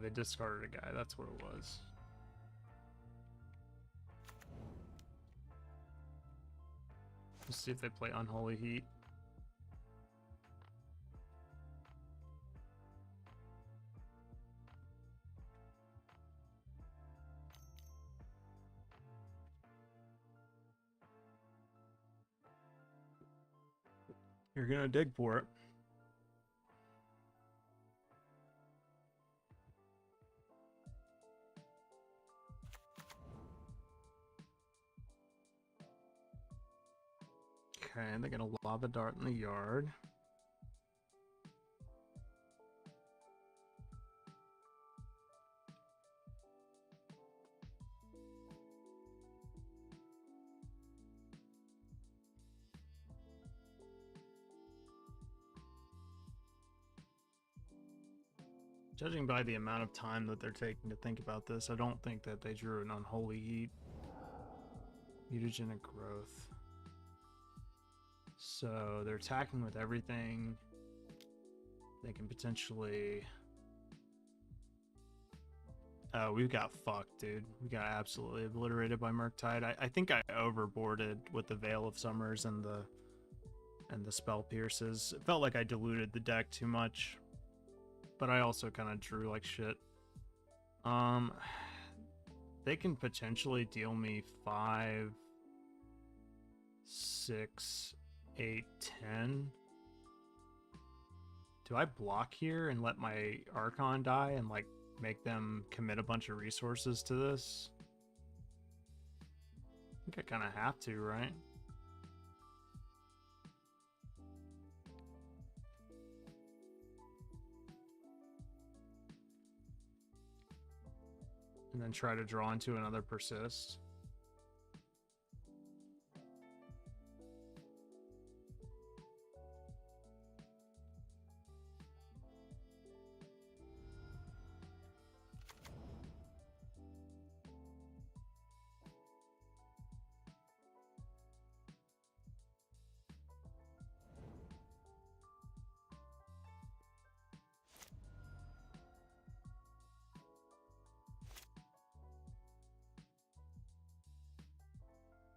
They discarded a guy, that's what it was. Let's see if they play Unholy Heat. You're gonna dig for it. Okay, they're gonna lob a dart in the yard. Judging by the amount of time that they're taking to think about this, I don't think that they drew an Unholy Heat. Mutagenic growth. So they're attacking with everything. They can potentially... Oh, we got fucked, dude. We got absolutely obliterated by Murktide. I think I overboarded with the Veil of Summers and the Spell Pierces. It felt like I diluted the deck too much. But I also kind of drew like shit. They can potentially deal me 5, 6, 8, 10. Do I block here and let my Archon die and like make them commit a bunch of resources to this? I think I kind of have to, right? And then try to draw into another persist.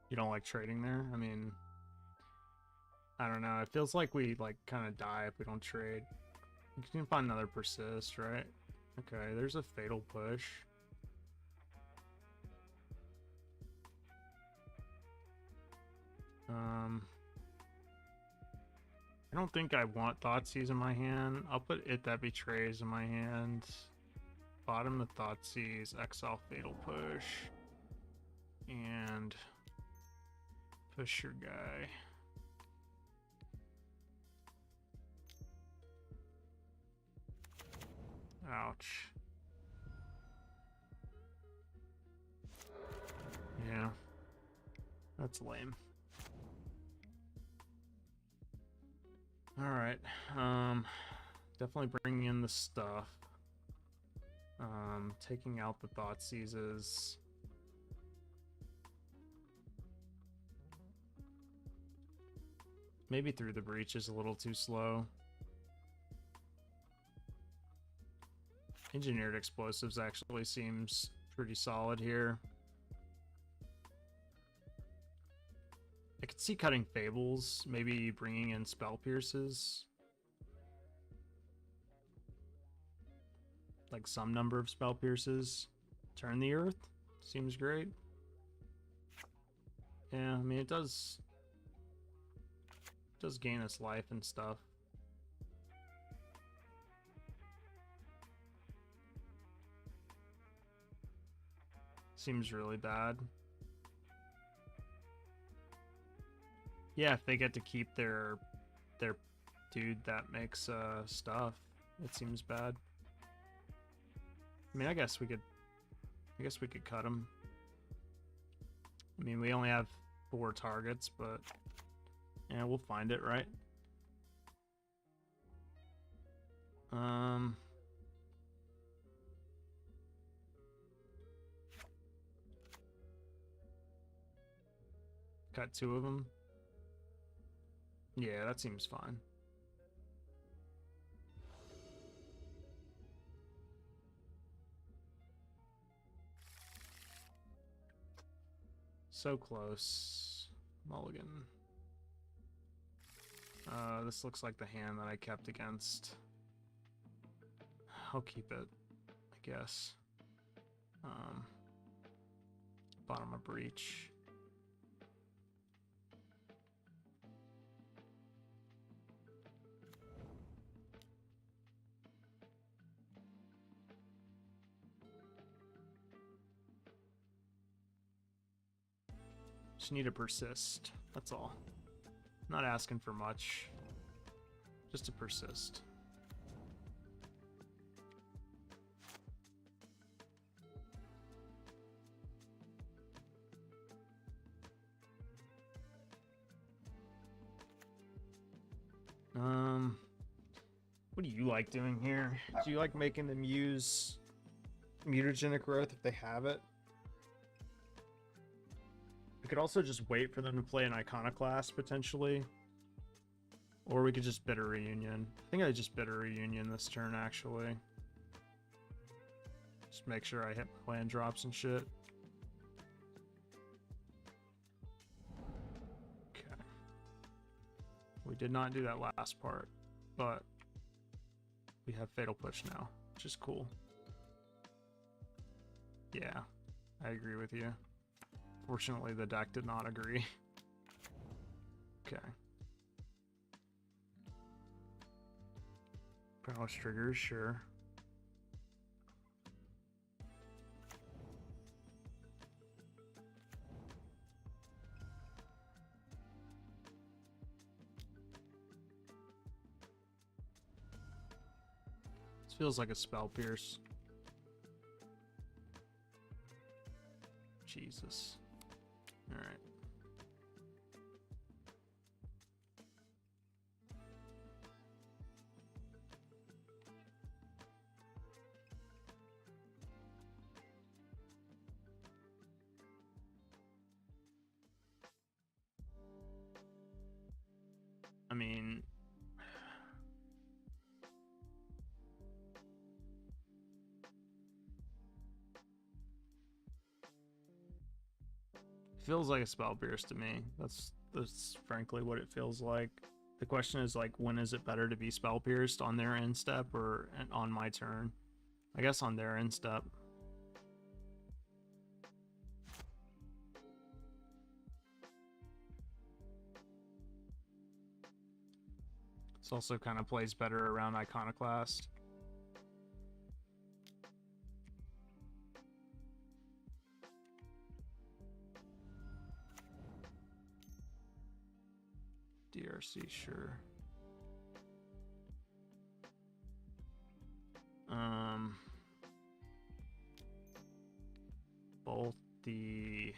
You don't like trading there? I mean, I don't know. It feels like we like kind of die if we don't trade. You can find another persist, right? Okay, there's a fatal push. I don't think I want Thoughtseize in my hand. I'll put It That Betrays in my hand. Bottom the Thoughtseize, exile fatal push. And push your guy. Ouch. Yeah. That's lame. Alright. Definitely bringing in the stuff. Taking out the Thoughtseizes. Maybe Through the Breach is a little too slow. Engineered Explosives actually seems pretty solid here. I could see cutting Fables, maybe bringing in Spell Pierces. Like some number of Spell Pierces. Turn the Earth, seems great. Yeah, I mean it does gain us life and stuff. Seems really bad. Yeah, if they get to keep their dude that makes stuff, it seems bad. I mean, I guess we could cut him. I mean, we only have 4 targets, but yeah, we'll find it, right? Cut 2 of them. Yeah, that seems fine. So close. Mulligan. This looks like the hand that I kept against. I'll keep it, I guess. Bottom of Breach. Just need to persist. That's all. Not asking for much. Just to persist. What do you like doing here? Do you like making them use mutagenic growth if they have it? We could also just wait for them to play an Iconoclast, potentially. Or we could just Bitter Reunion. I think I just Bitter Reunion this turn, actually. Just make sure I hit my land drops and shit. Okay. We did not do that last part, but we have Fatal Push now, which is cool. Yeah, I agree with you. Fortunately, the deck did not agree. Okay. Prowess triggers, sure. This feels like a Spell Pierce. Jesus. All right. I mean, feels like a Spell Pierce to me. That's frankly what it feels like. The question is, like, when is it better to be Spell Pierced, on their end step or on my turn? I guess on their end step. This also kind of plays better around Iconoclast. DRC, sure. Both the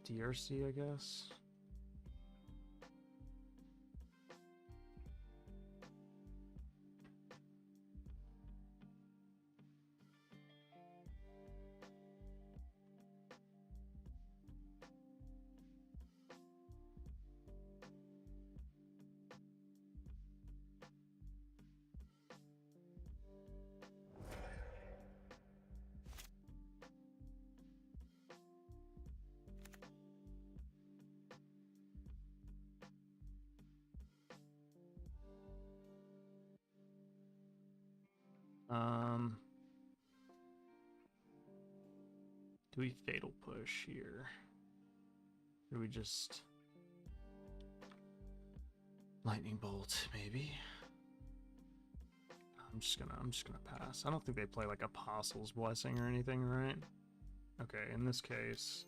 DRC, I guess. Do we fatal push here? Or do we just lightning bolt, maybe? I'm just gonna pass. I don't think they play like Apostle's Blessing or anything, right? Okay, in this case,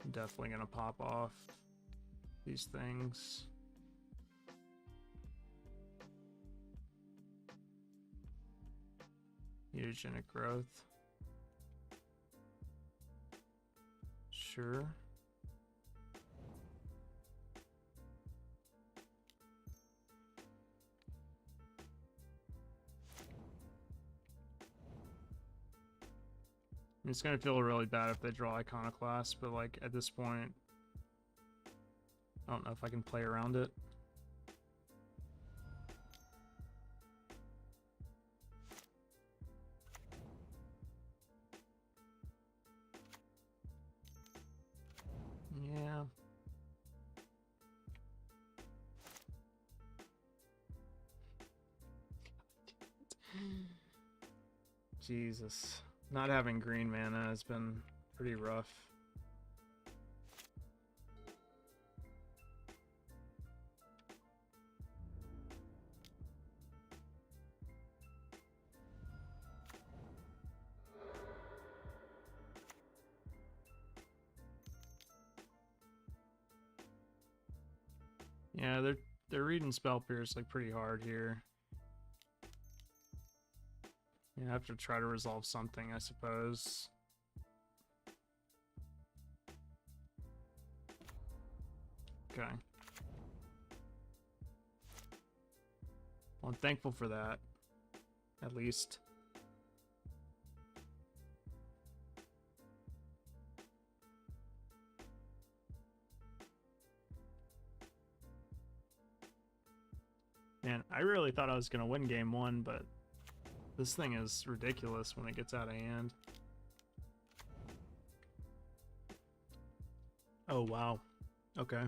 I'm definitely gonna pop off these things. Mutagenic growth. Sure. It's gonna feel really bad if they draw Iconoclast, but like at this point, I don't know if I can play around it. Yeah. Jesus. Not having green mana has been pretty rough. Yeah, they're reading Spell Pierce like pretty hard here. Yeah, I have to try to resolve something, I suppose. Okay. Well, I'm thankful for that, at least. Man, I really thought I was going to win game one, but this thing is ridiculous when it gets out of hand. Oh, wow. Okay.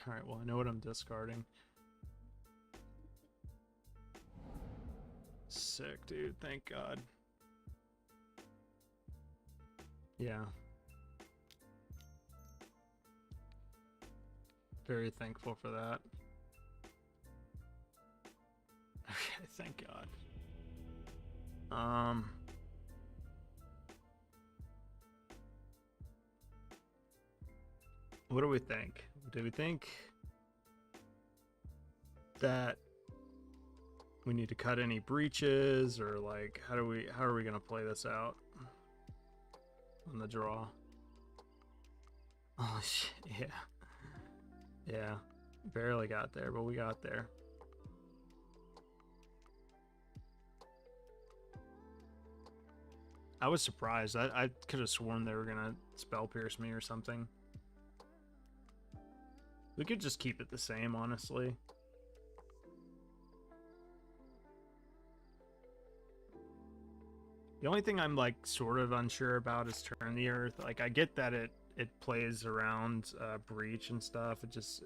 Alright, well, I know what I'm discarding. Sick, dude. Thank God. Yeah. Very thankful for that. Okay, thank God. What do we think? Do we think that we need to cut any breaches, or like how are we gonna play this out on the draw? Oh shit, yeah, barely got there, but we got there. I was surprised. I could have sworn they were gonna spell pierce me or something. We could just keep it the same, honestly. The only thing I'm like sort of unsure about is Turn the Earth. Like I get that it plays around breach and stuff. It just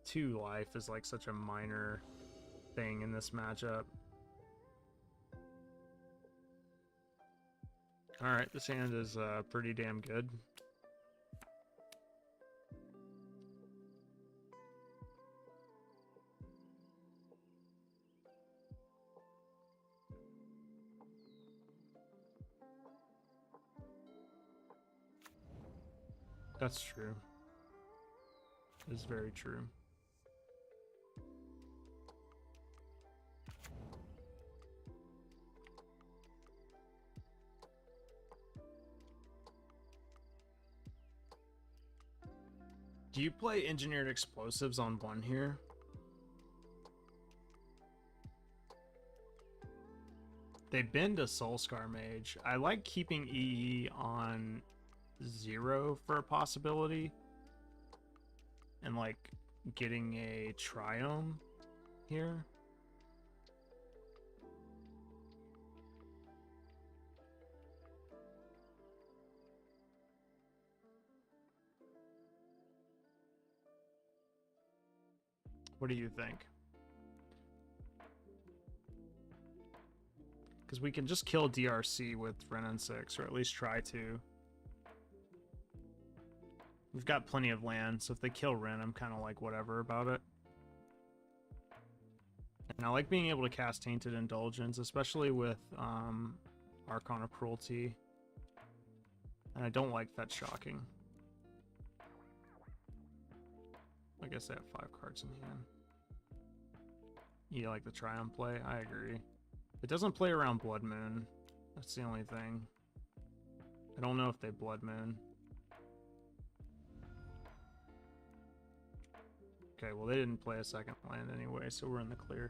2 life is like such a minor thing in this matchup. Alright, this hand is pretty damn good. That's true. It's very true. Do you play engineered explosives on 1 here? They bend a Soulscar Mage. I like keeping EE on 0 for a possibility. And like getting a Triome here. What do you think? Because we can just kill DRC with Wrenn 6, or at least try to. We've got plenty of land, so if they kill Wrenn, I'm kind of like whatever about it. And I like being able to cast Tainted Indulgence, especially with Archon of Cruelty. And I don't like Fetch Shocking. I guess they have 5 cards in hand. You like the Triumph play? I agree. It doesn't play around Blood Moon. That's the only thing. I don't know if they Blood Moon. Okay, well they didn't play a second land anyway, so we're in the clear.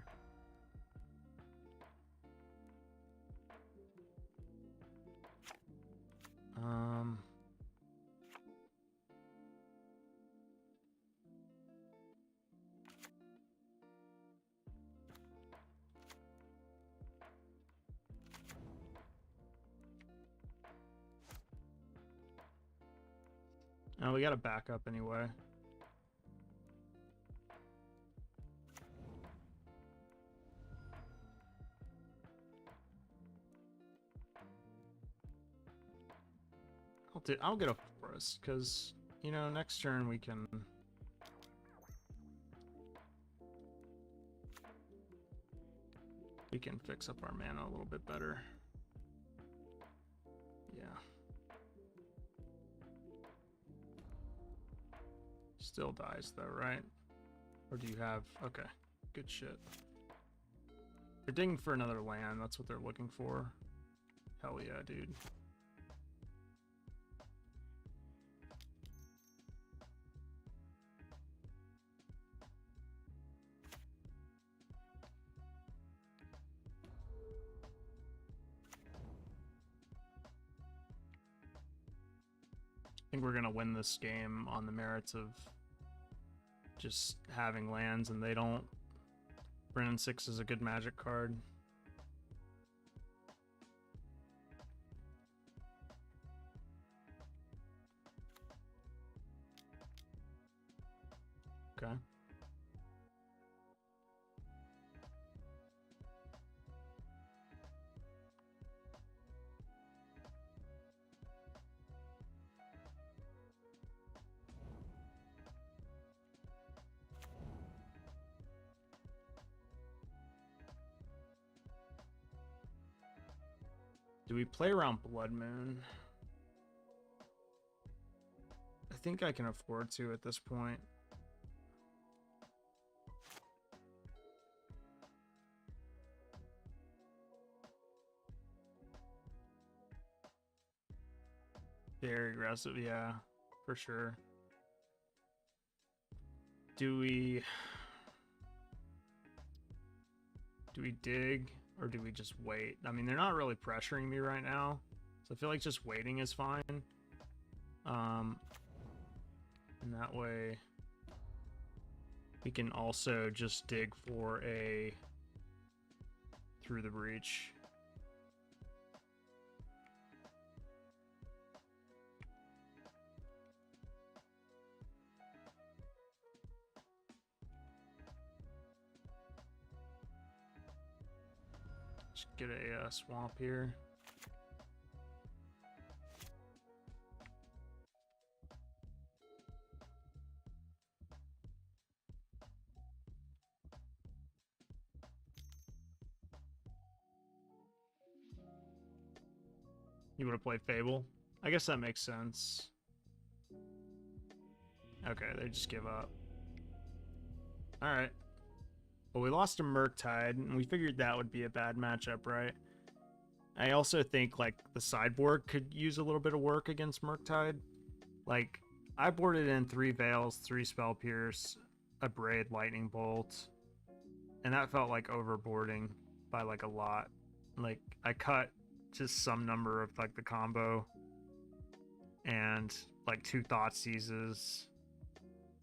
Oh, we got a backup anyway. I'll get a forest, because, you know, next turn we can... We can fix up our mana a little bit better. Yeah. Still dies though, right? Or do you have... Okay, good shit. They're digging for another land, that's what they're looking for. Hell yeah, dude. I think we're gonna win this game on the merits of just having lands, and they don't. Wrenn 6 is a good Magic card. Okay. Do we play around Blood Moon? I think I can afford to at this point. Very aggressive, yeah, for sure. Do we dig, or do we just wait? I mean, they're not really pressuring me right now, so I feel like just waiting is fine. And that way we can also just dig for a Through the Breach. Just get a swamp here. You would have played Fable? I guess that makes sense. Okay, they just give up. Alright. Well, we lost to Murktide, and we figured that would be a bad matchup, right? I also think, like, the sideboard could use a little bit of work against Murktide. Like, I boarded in 3 Veils, 3 Spell Pierce, a Braid Lightning Bolt, and that felt like overboarding by, like, a lot. Like, I cut just some number of, like, the combo, and, like, 2 Thoughtseizes.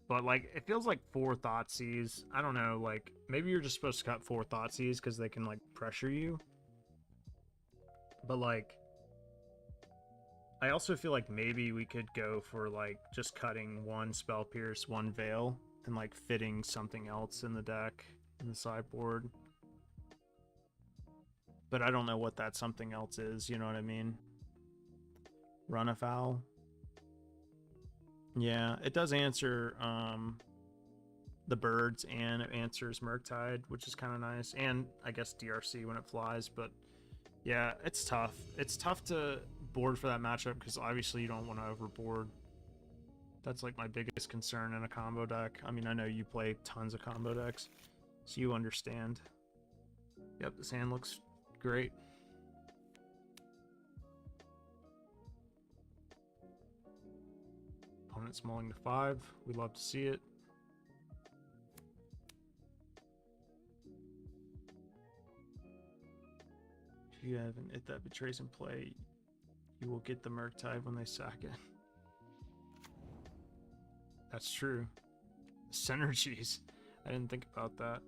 But, like, it feels like 4 Thoughtseizes. I don't know, like, maybe you're just supposed to cut 4 Thoughtseizes because they can, like, pressure you. But, like, I also feel like maybe we could go for, like, just cutting 1 Spell Pierce, 1 Veil, and, like, fitting something else in the deck, in the sideboard. But I don't know what that something else is, you know what I mean? Run afoul. Yeah, it does answer the birds, and it answers Murktide, which is kind of nice. And I guess DRC when it flies, but yeah, it's tough. It's tough to board for that matchup because obviously you don't want to overboard. That's like my biggest concern in a combo deck. I mean, I know you play tons of combo decks, so you understand. Yep, this hand looks great. Opponent's mulling to 5. We love to see it. If you have an It That Betrays in play, you will get the Murktide when they sack it. That's true. Synergies. I didn't think about that.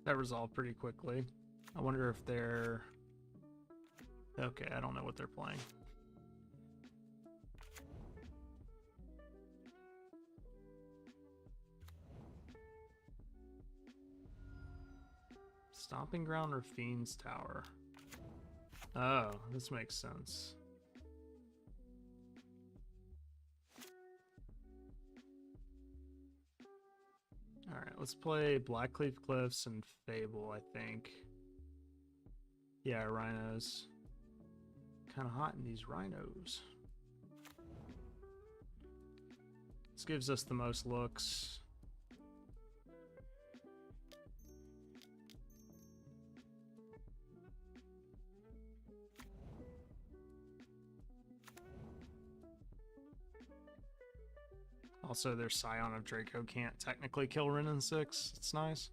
That resolved pretty quickly. I wonder if they're... Okay, I don't know what they're playing. Stomping Ground or Fiend's Tower? Oh, this makes sense. Alright, let's play Blackcleave Cliffs and Fable, I think. Yeah, rhinos. Kind of hot in these rhinos. This gives us the most looks. Also, their Scion of Draco can't technically kill Wrenn in 6. It's nice.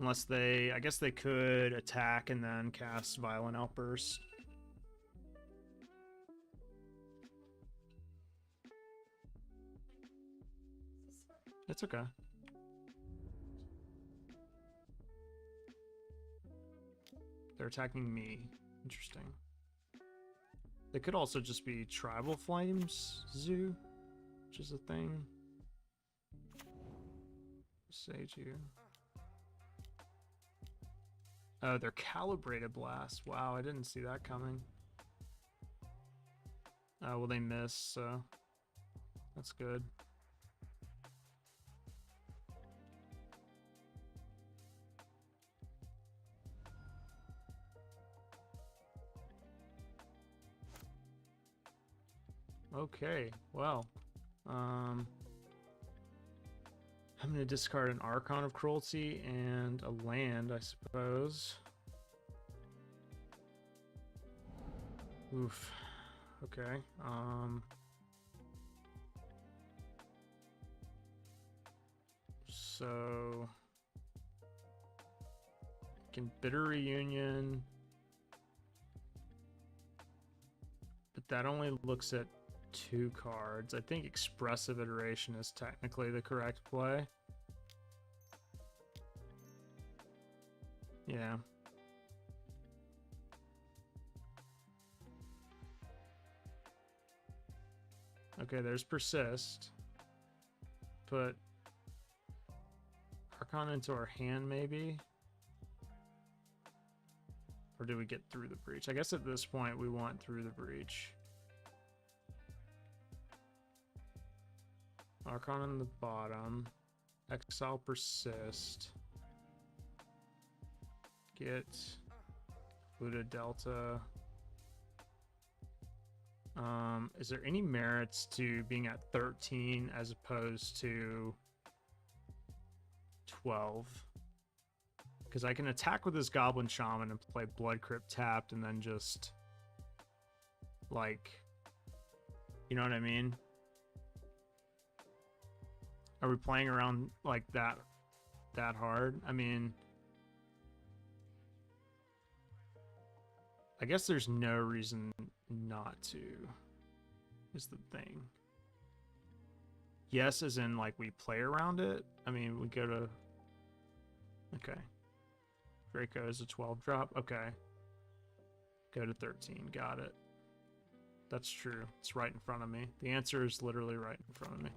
Unless they... I guess they could attack and then cast Violent Outburst. It's okay. They're attacking me. Interesting. They could also just be Tribal Flames Zoo, which is a thing. Sage you. Oh, they're Calibrated Blast. Wow, I didn't see that coming. Oh, well, they miss, so that's good. Okay, well, I'm going to discard an Archon of Cruelty and a land, I suppose. Oof. Okay. So can Bitter Reunion, but that only looks at 2 cards. I think Expressive Iteration is technically the correct play. Yeah. Okay, there's Persist. Put Archon into our hand, maybe? Or do we get Through the Breach? I guess at this point we want Through the Breach. Archon in the bottom. Exile Persist. Get Buddha Delta. Is there any merits to being at 13 as opposed to 12? Because I can attack with this Goblin Shaman and play Blood Crypt tapped and then just, like, you know what I mean? Are we playing around like that hard? I mean, I guess there's no reason not to, is the thing. Yes, as in like we play around it. I mean, we go to, okay. Draco is a 12 drop. Okay. Go to 13. Got it. That's true. It's right in front of me. The answer is literally right in front of me.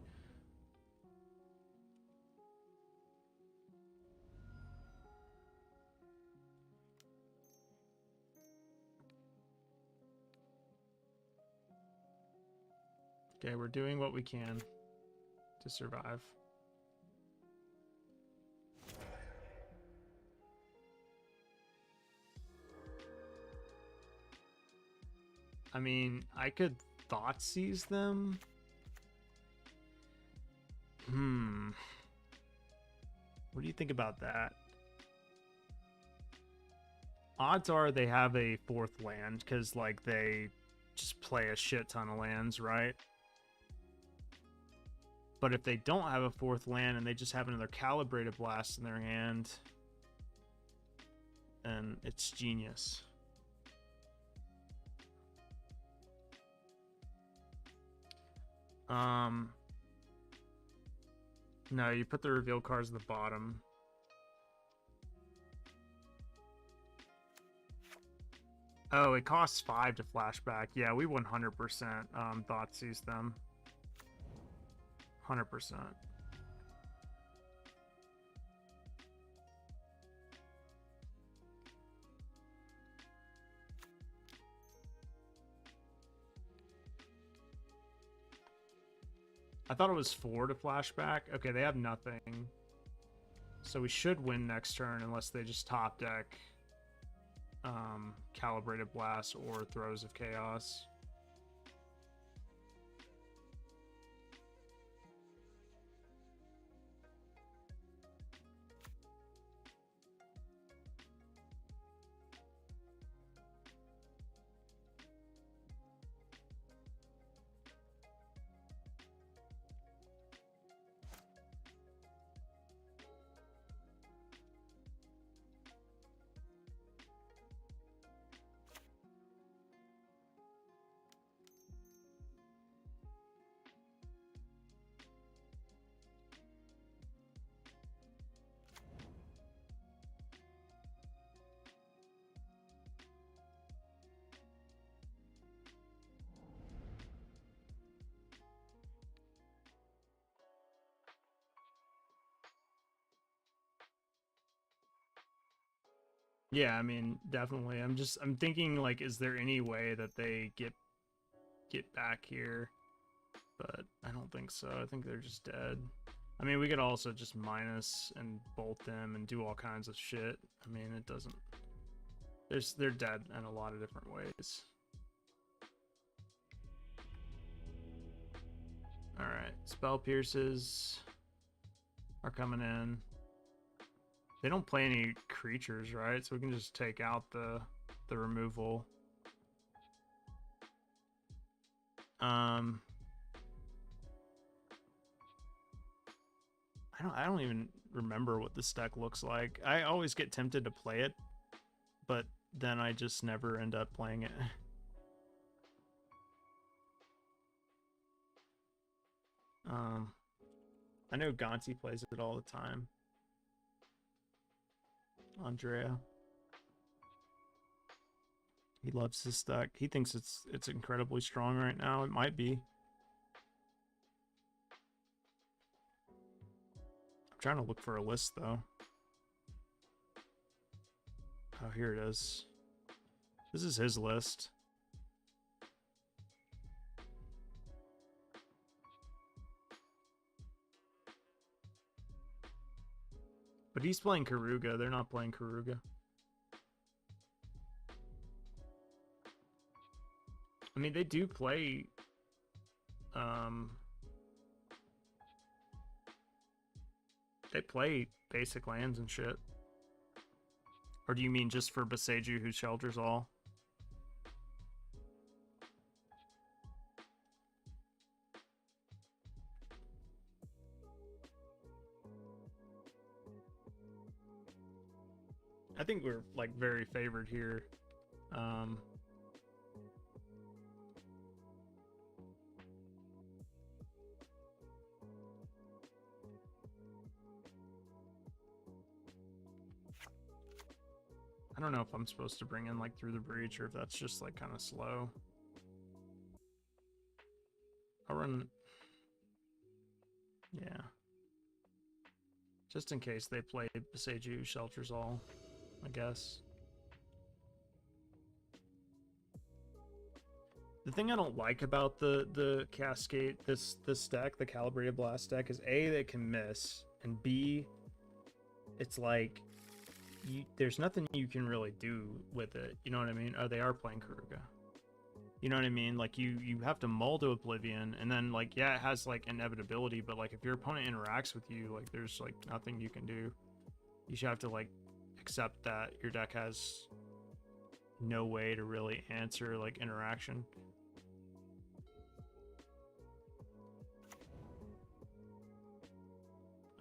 Okay, we're doing what we can to survive. I mean, I could thought seize them. What do you think about that? Odds are they have a 4th land, because, like, they just play a shit ton of lands, right? But if they don't have a 4th land and they just have another Calibrated Blast in their hand, then it's genius. No, you put the reveal cards at the bottom. Oh, it costs 5 to flashback. Yeah, we 100% Thoughtseize them. 100%. I thought it was 4 to flashback. Okay, they have nothing. So we should win next turn unless they just top deck Calibrated Blast or Throes of Chaos. Yeah, I mean, definitely. I'm thinking, like, is there any way that they get back here? But I don't think so. I think they're just dead. I mean, we could also just minus and bolt them and do all kinds of shit. I mean, it doesn't... They're dead in a lot of different ways. Alright, Spell Pierces are coming in. They don't play any creatures, right? So we can just take out the removal. Um, I don't even remember what this deck looks like. I always get tempted to play it, but then I just never end up playing it. I know Gonti plays it all the time. Andrea. He loves this deck. He thinks it's incredibly strong right now. It might be. I'm trying to look for a list though. Oh, here it is. This is his list. But he's playing Karuga. They're not playing Karuga. I mean, they do play... they play basic lands and shit. Or do you mean just for Boseiju, who shelters all? I think we're like very favored here. I don't know if I'm supposed to bring in like Through the Breach or if that's just like kind of slow. I'll run... yeah. Just in case they play Boseiju shelters all, I guess. The thing I don't like about the Cascade, this deck, the Calibrated Blast deck, is A, they can miss, and B, it's like there's nothing you can really do with it. You know what I mean? Oh, they are playing Karuga. You know what I mean? Like you have to mull to Oblivion, and then like yeah, it has like inevitability, but like if your opponent interacts with you, like there's like nothing you can do. You should have to like accept that your deck has no way to really answer like interaction.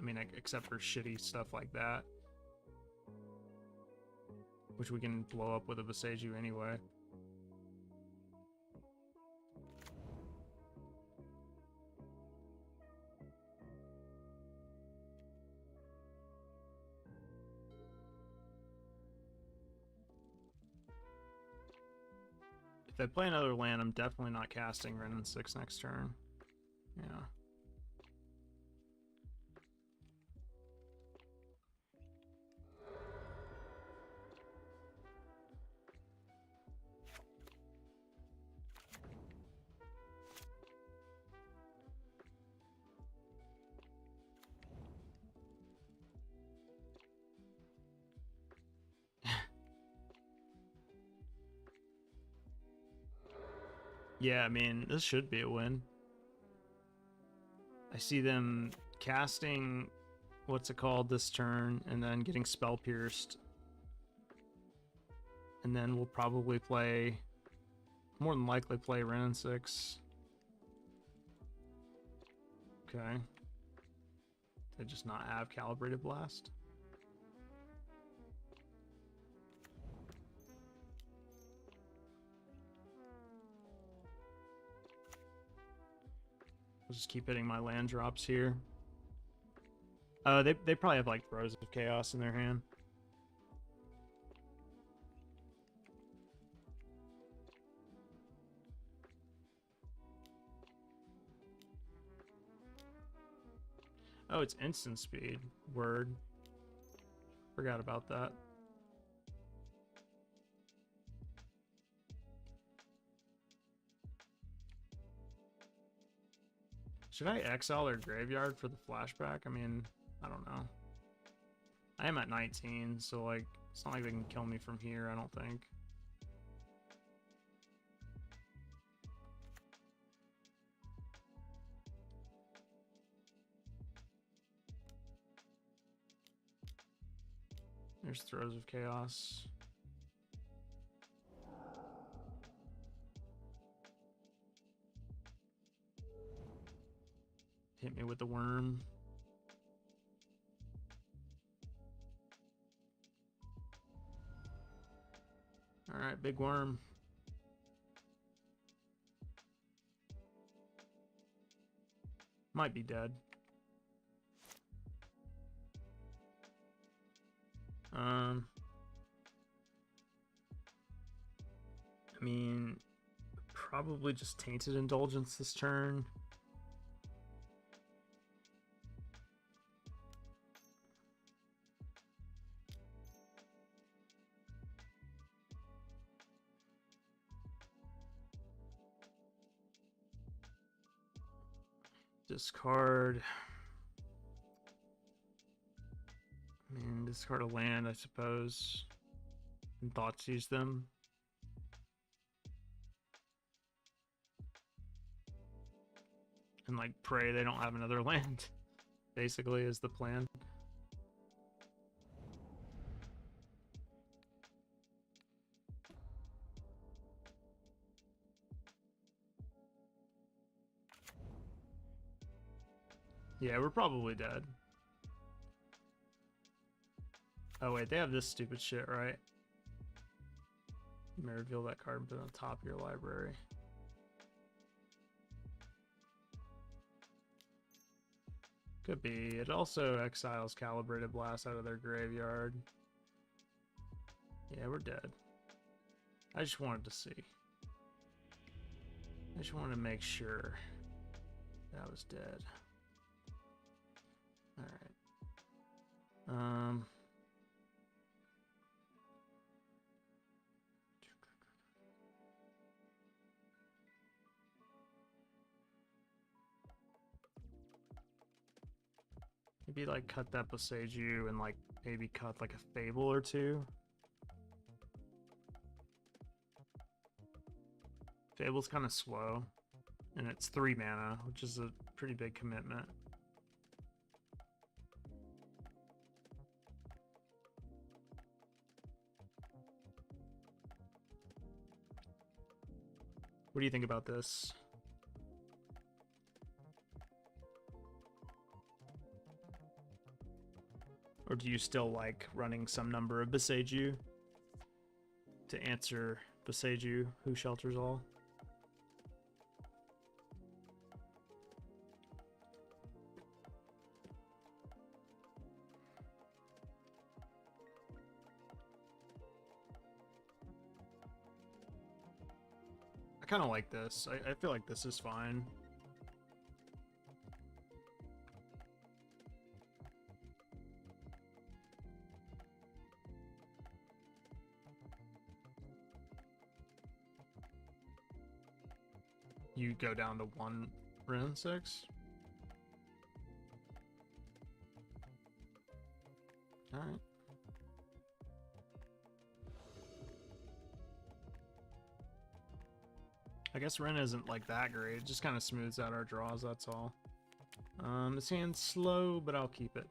I mean, except for shitty stuff like that, which we can blow up with a Boseiju anyway. If they play another land, I'm definitely not casting Wrenn 6 next turn. Yeah. Yeah, I mean, this should be a win. I see them casting, what's it called, this turn, and then getting Spell Pierced. And then we'll probably play, more than likely play Wrenn 6. Okay. They just not have Calibrated Blast. I'll just keep hitting my land drops here. They probably have like Throes of Chaos in their hand. Oh, it's instant speed. Word. Forgot about that. Should I exile their graveyard for the flashback? I mean, I don't know. I am at 19, so like, it's not like they can kill me from here, I don't think. There's Throes of Chaos. Hit me with the worm. Alright, big worm. Might be dead. I mean, probably just Tainted Indulgence this turn. Discard. I mean, discard a land, I suppose. And thoughts use them. And like pray they don't have another land. Basically, is the plan. Yeah, we're probably dead. Oh wait, they have this stupid shit, right? You may reveal that card and put it on top of your library. Could be. It also exiles Calibrated Blast out of their graveyard. Yeah, we're dead. I just wanted to see. I just wanted to make sure that was dead. Alright. Maybe like cut that Boseiju and like maybe cut like a Fable or two. Fable's kind of slow, and it's 3 mana, which is a pretty big commitment. What do you think about this? Or do you still like running some number of Boseiju to answer Boseiju, who shelters all? I kind of like this. I feel like this is fine. You go down to 1 Wrenn 6. Alright. I guess Wrenn isn't like that great. It just kind of smooths out our draws, that's all. This hand's slow, but I'll keep it.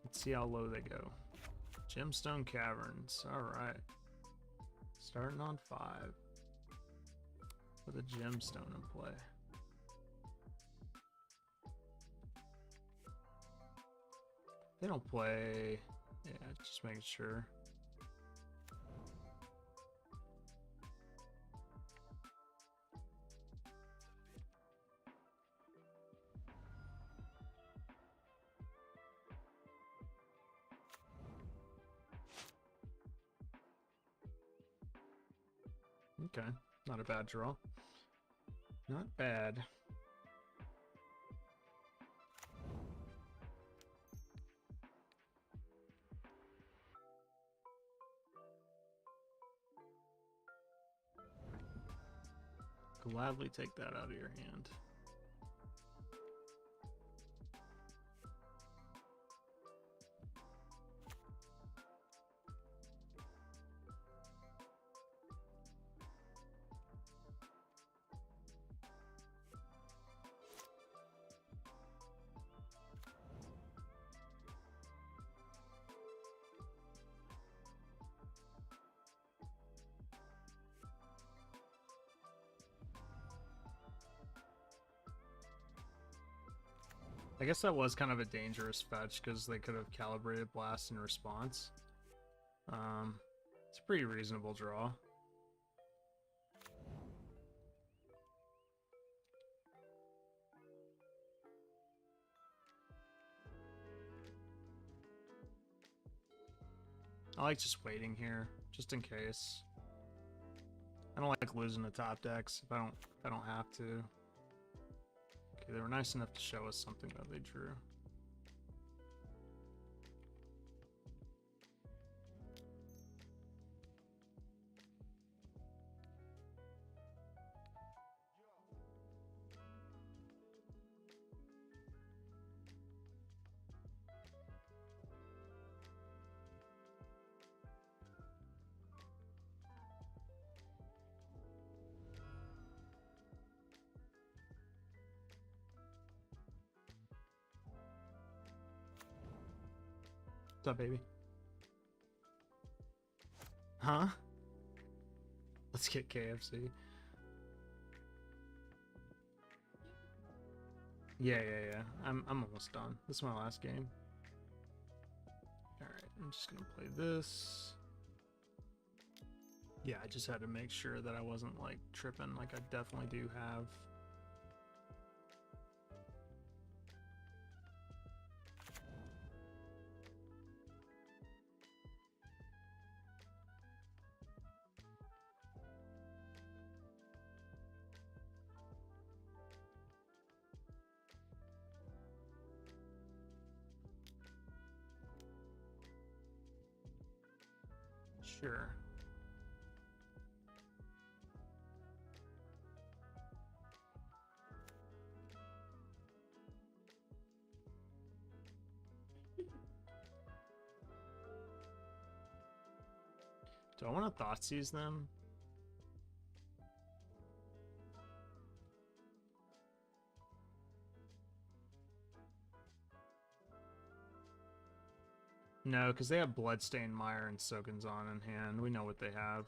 Let's see how low they go. Gemstone Caverns. Alright. Starting on 5. With a gemstone in play. They don't play... Yeah, just making sure. Okay, not a bad draw. Not bad. Gladly take that out of your hand. I guess that was kind of a dangerous fetch because they could have calibrated blast in response. It's a pretty reasonable draw. I like just waiting here, just in case. I don't like losing the top decks if I don't have to. Okay, they were nice enough to show us something that they drew. What's up, baby? Huh? Let's get KFC. Yeah. I'm almost done. This is my last game. Alright, I'm just gonna play this. Yeah, I just had to make sure that I wasn't like tripping like I definitely do have. Sure. Do I want to Thoughtseize them? No, because they have Bloodstained Mire and Sokinzon in hand. We know what they have.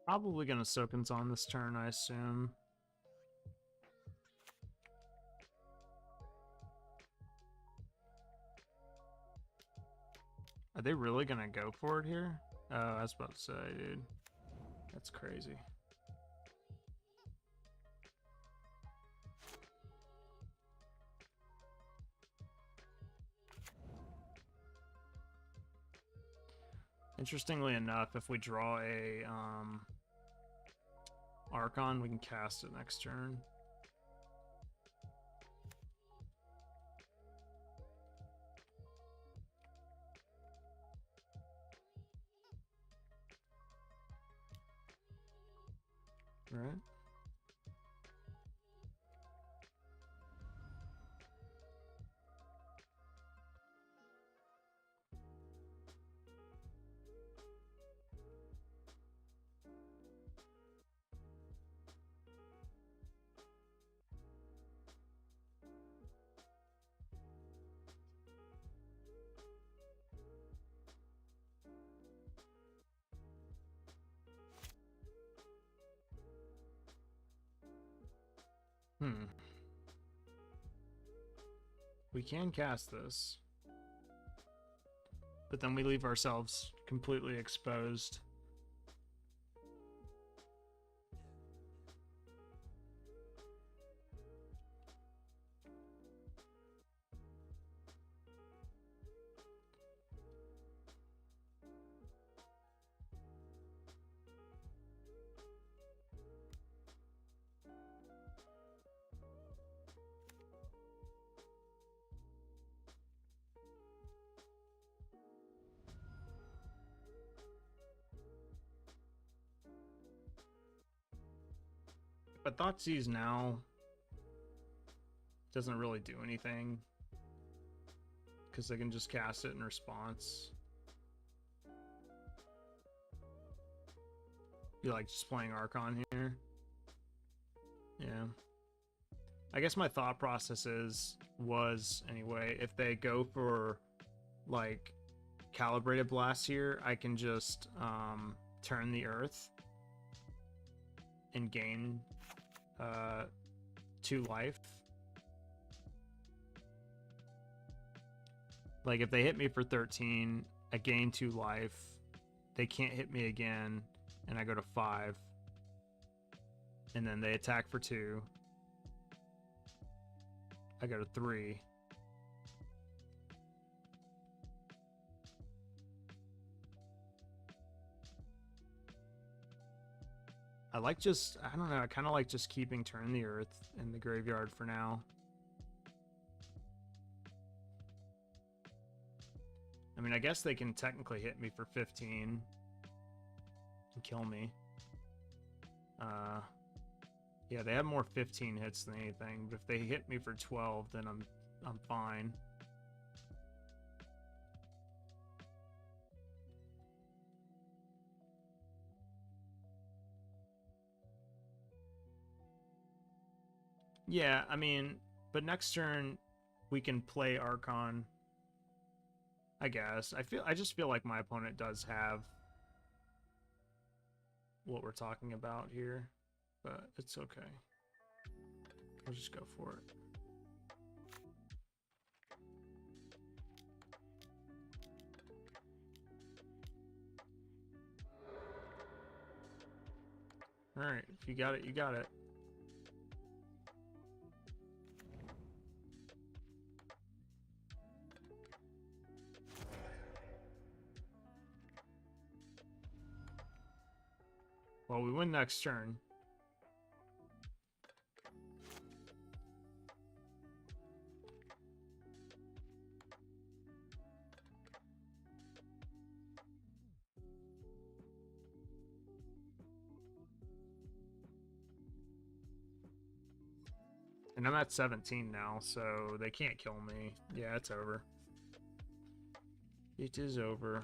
Probably gonna Sokinzon this turn, I assume. Are they really gonna go for it here? Oh, I was about to say, dude. That's crazy. Interestingly enough, if we draw a Archon, we can cast it next turn. Right? We can cast this. But then we leave ourselves completely exposed. But Thoughtseize now doesn't really do anything because they can just cast it in response. You like just playing Archon here? Yeah. I guess my thought process was anyway, if they go for like calibrated blast here, I can just turn the earth and gain 2 life. Like if they hit me for 13, I gain 2 life. They can't hit me again, and I go to 5. And then they attack for 2. I go to 3. I don't know, I kind of like just keeping Turn the Earth in the graveyard for now. I mean, I guess they can technically hit me for 15 and kill me. Yeah, they have more 15 hits than anything, but if they hit me for 12, then I'm fine. Yeah, I mean, but next turn we can play Archon, I guess. I just feel like my opponent does have what we're talking about here, but it's okay. I'll just go for it. All right, if you got it, you got it. Well, we win next turn. And I'm at 17 now, so they can't kill me. Yeah, it's over. It is over.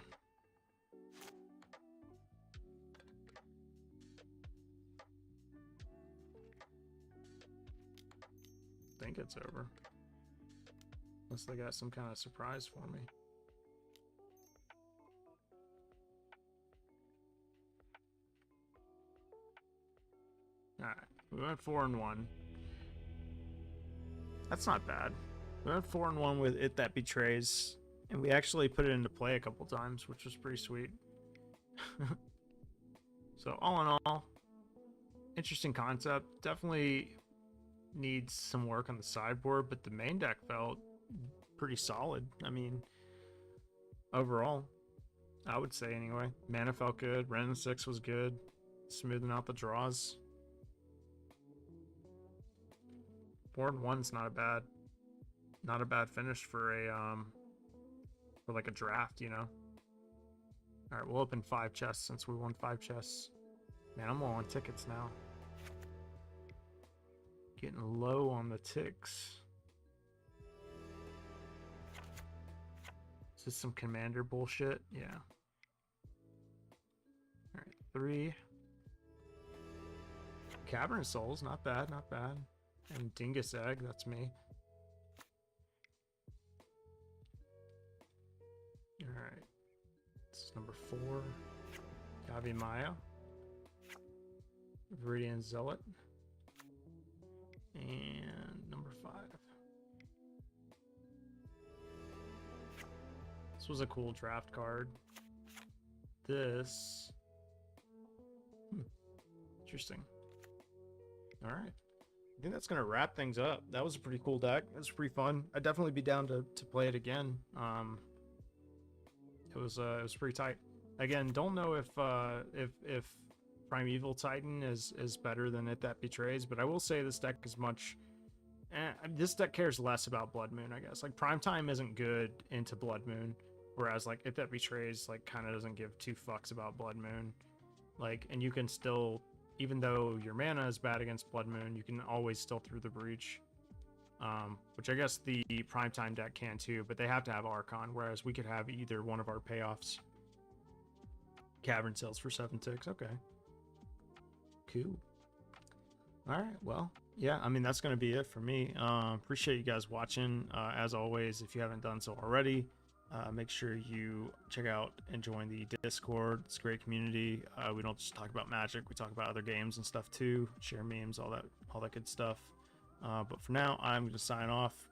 I think it's over. Unless they got some kind of surprise for me. Alright, we went 4-1. That's not bad. We went 4-1 with It That Betrays, and we actually put it into play a couple times, which was pretty sweet. So all in all, interesting concept. Definitely needs some work on the sideboard, but the main deck felt pretty solid. I mean, overall, I would say anyway. Mana felt good. Wrenn 6 was good. Smoothing out the draws. 4-1's not a bad finish for a for like a draft, you know. All right, we'll open 5 chests since we won 5 chests. Man, I'm low on tickets now. Getting low on the ticks. Is this some commander bullshit? Yeah. All right, 3. Cavern Souls, not bad, not bad. And Dingus Egg, that's me. Alright. This is number 4. Gavi Maya. Viridian Zealot. And number 5. This was a cool draft card. This... Interesting. Alright. I think that's gonna wrap things up. That was a pretty cool deck. It was pretty fun. I'd definitely be down to play it again. It was pretty tight. Again, don't know if Primeval Titan is better than It That Betrays, but I will say this deck is much. This deck cares less about Blood Moon, I guess. Like Primetime isn't good into Blood Moon, whereas like It That Betrays like kind of doesn't give 2 fucks about Blood Moon. Like, and you can still even though your mana is bad against Blood Moon, you can always still through the Breach. Which I guess the Primetime deck can too, but they have to have Archon, whereas we could have either one of our payoffs. Cavern Sales for 7 ticks. Okay. Cool. All right. Well, yeah, I mean, that's going to be it for me. Appreciate you guys watching. As always, if you haven't done so already, make sure you check out and join the Discord. It's a great community. We don't just talk about Magic. We talk about other games and stuff too. Share memes, all that good stuff. But for now, I'm going to sign off.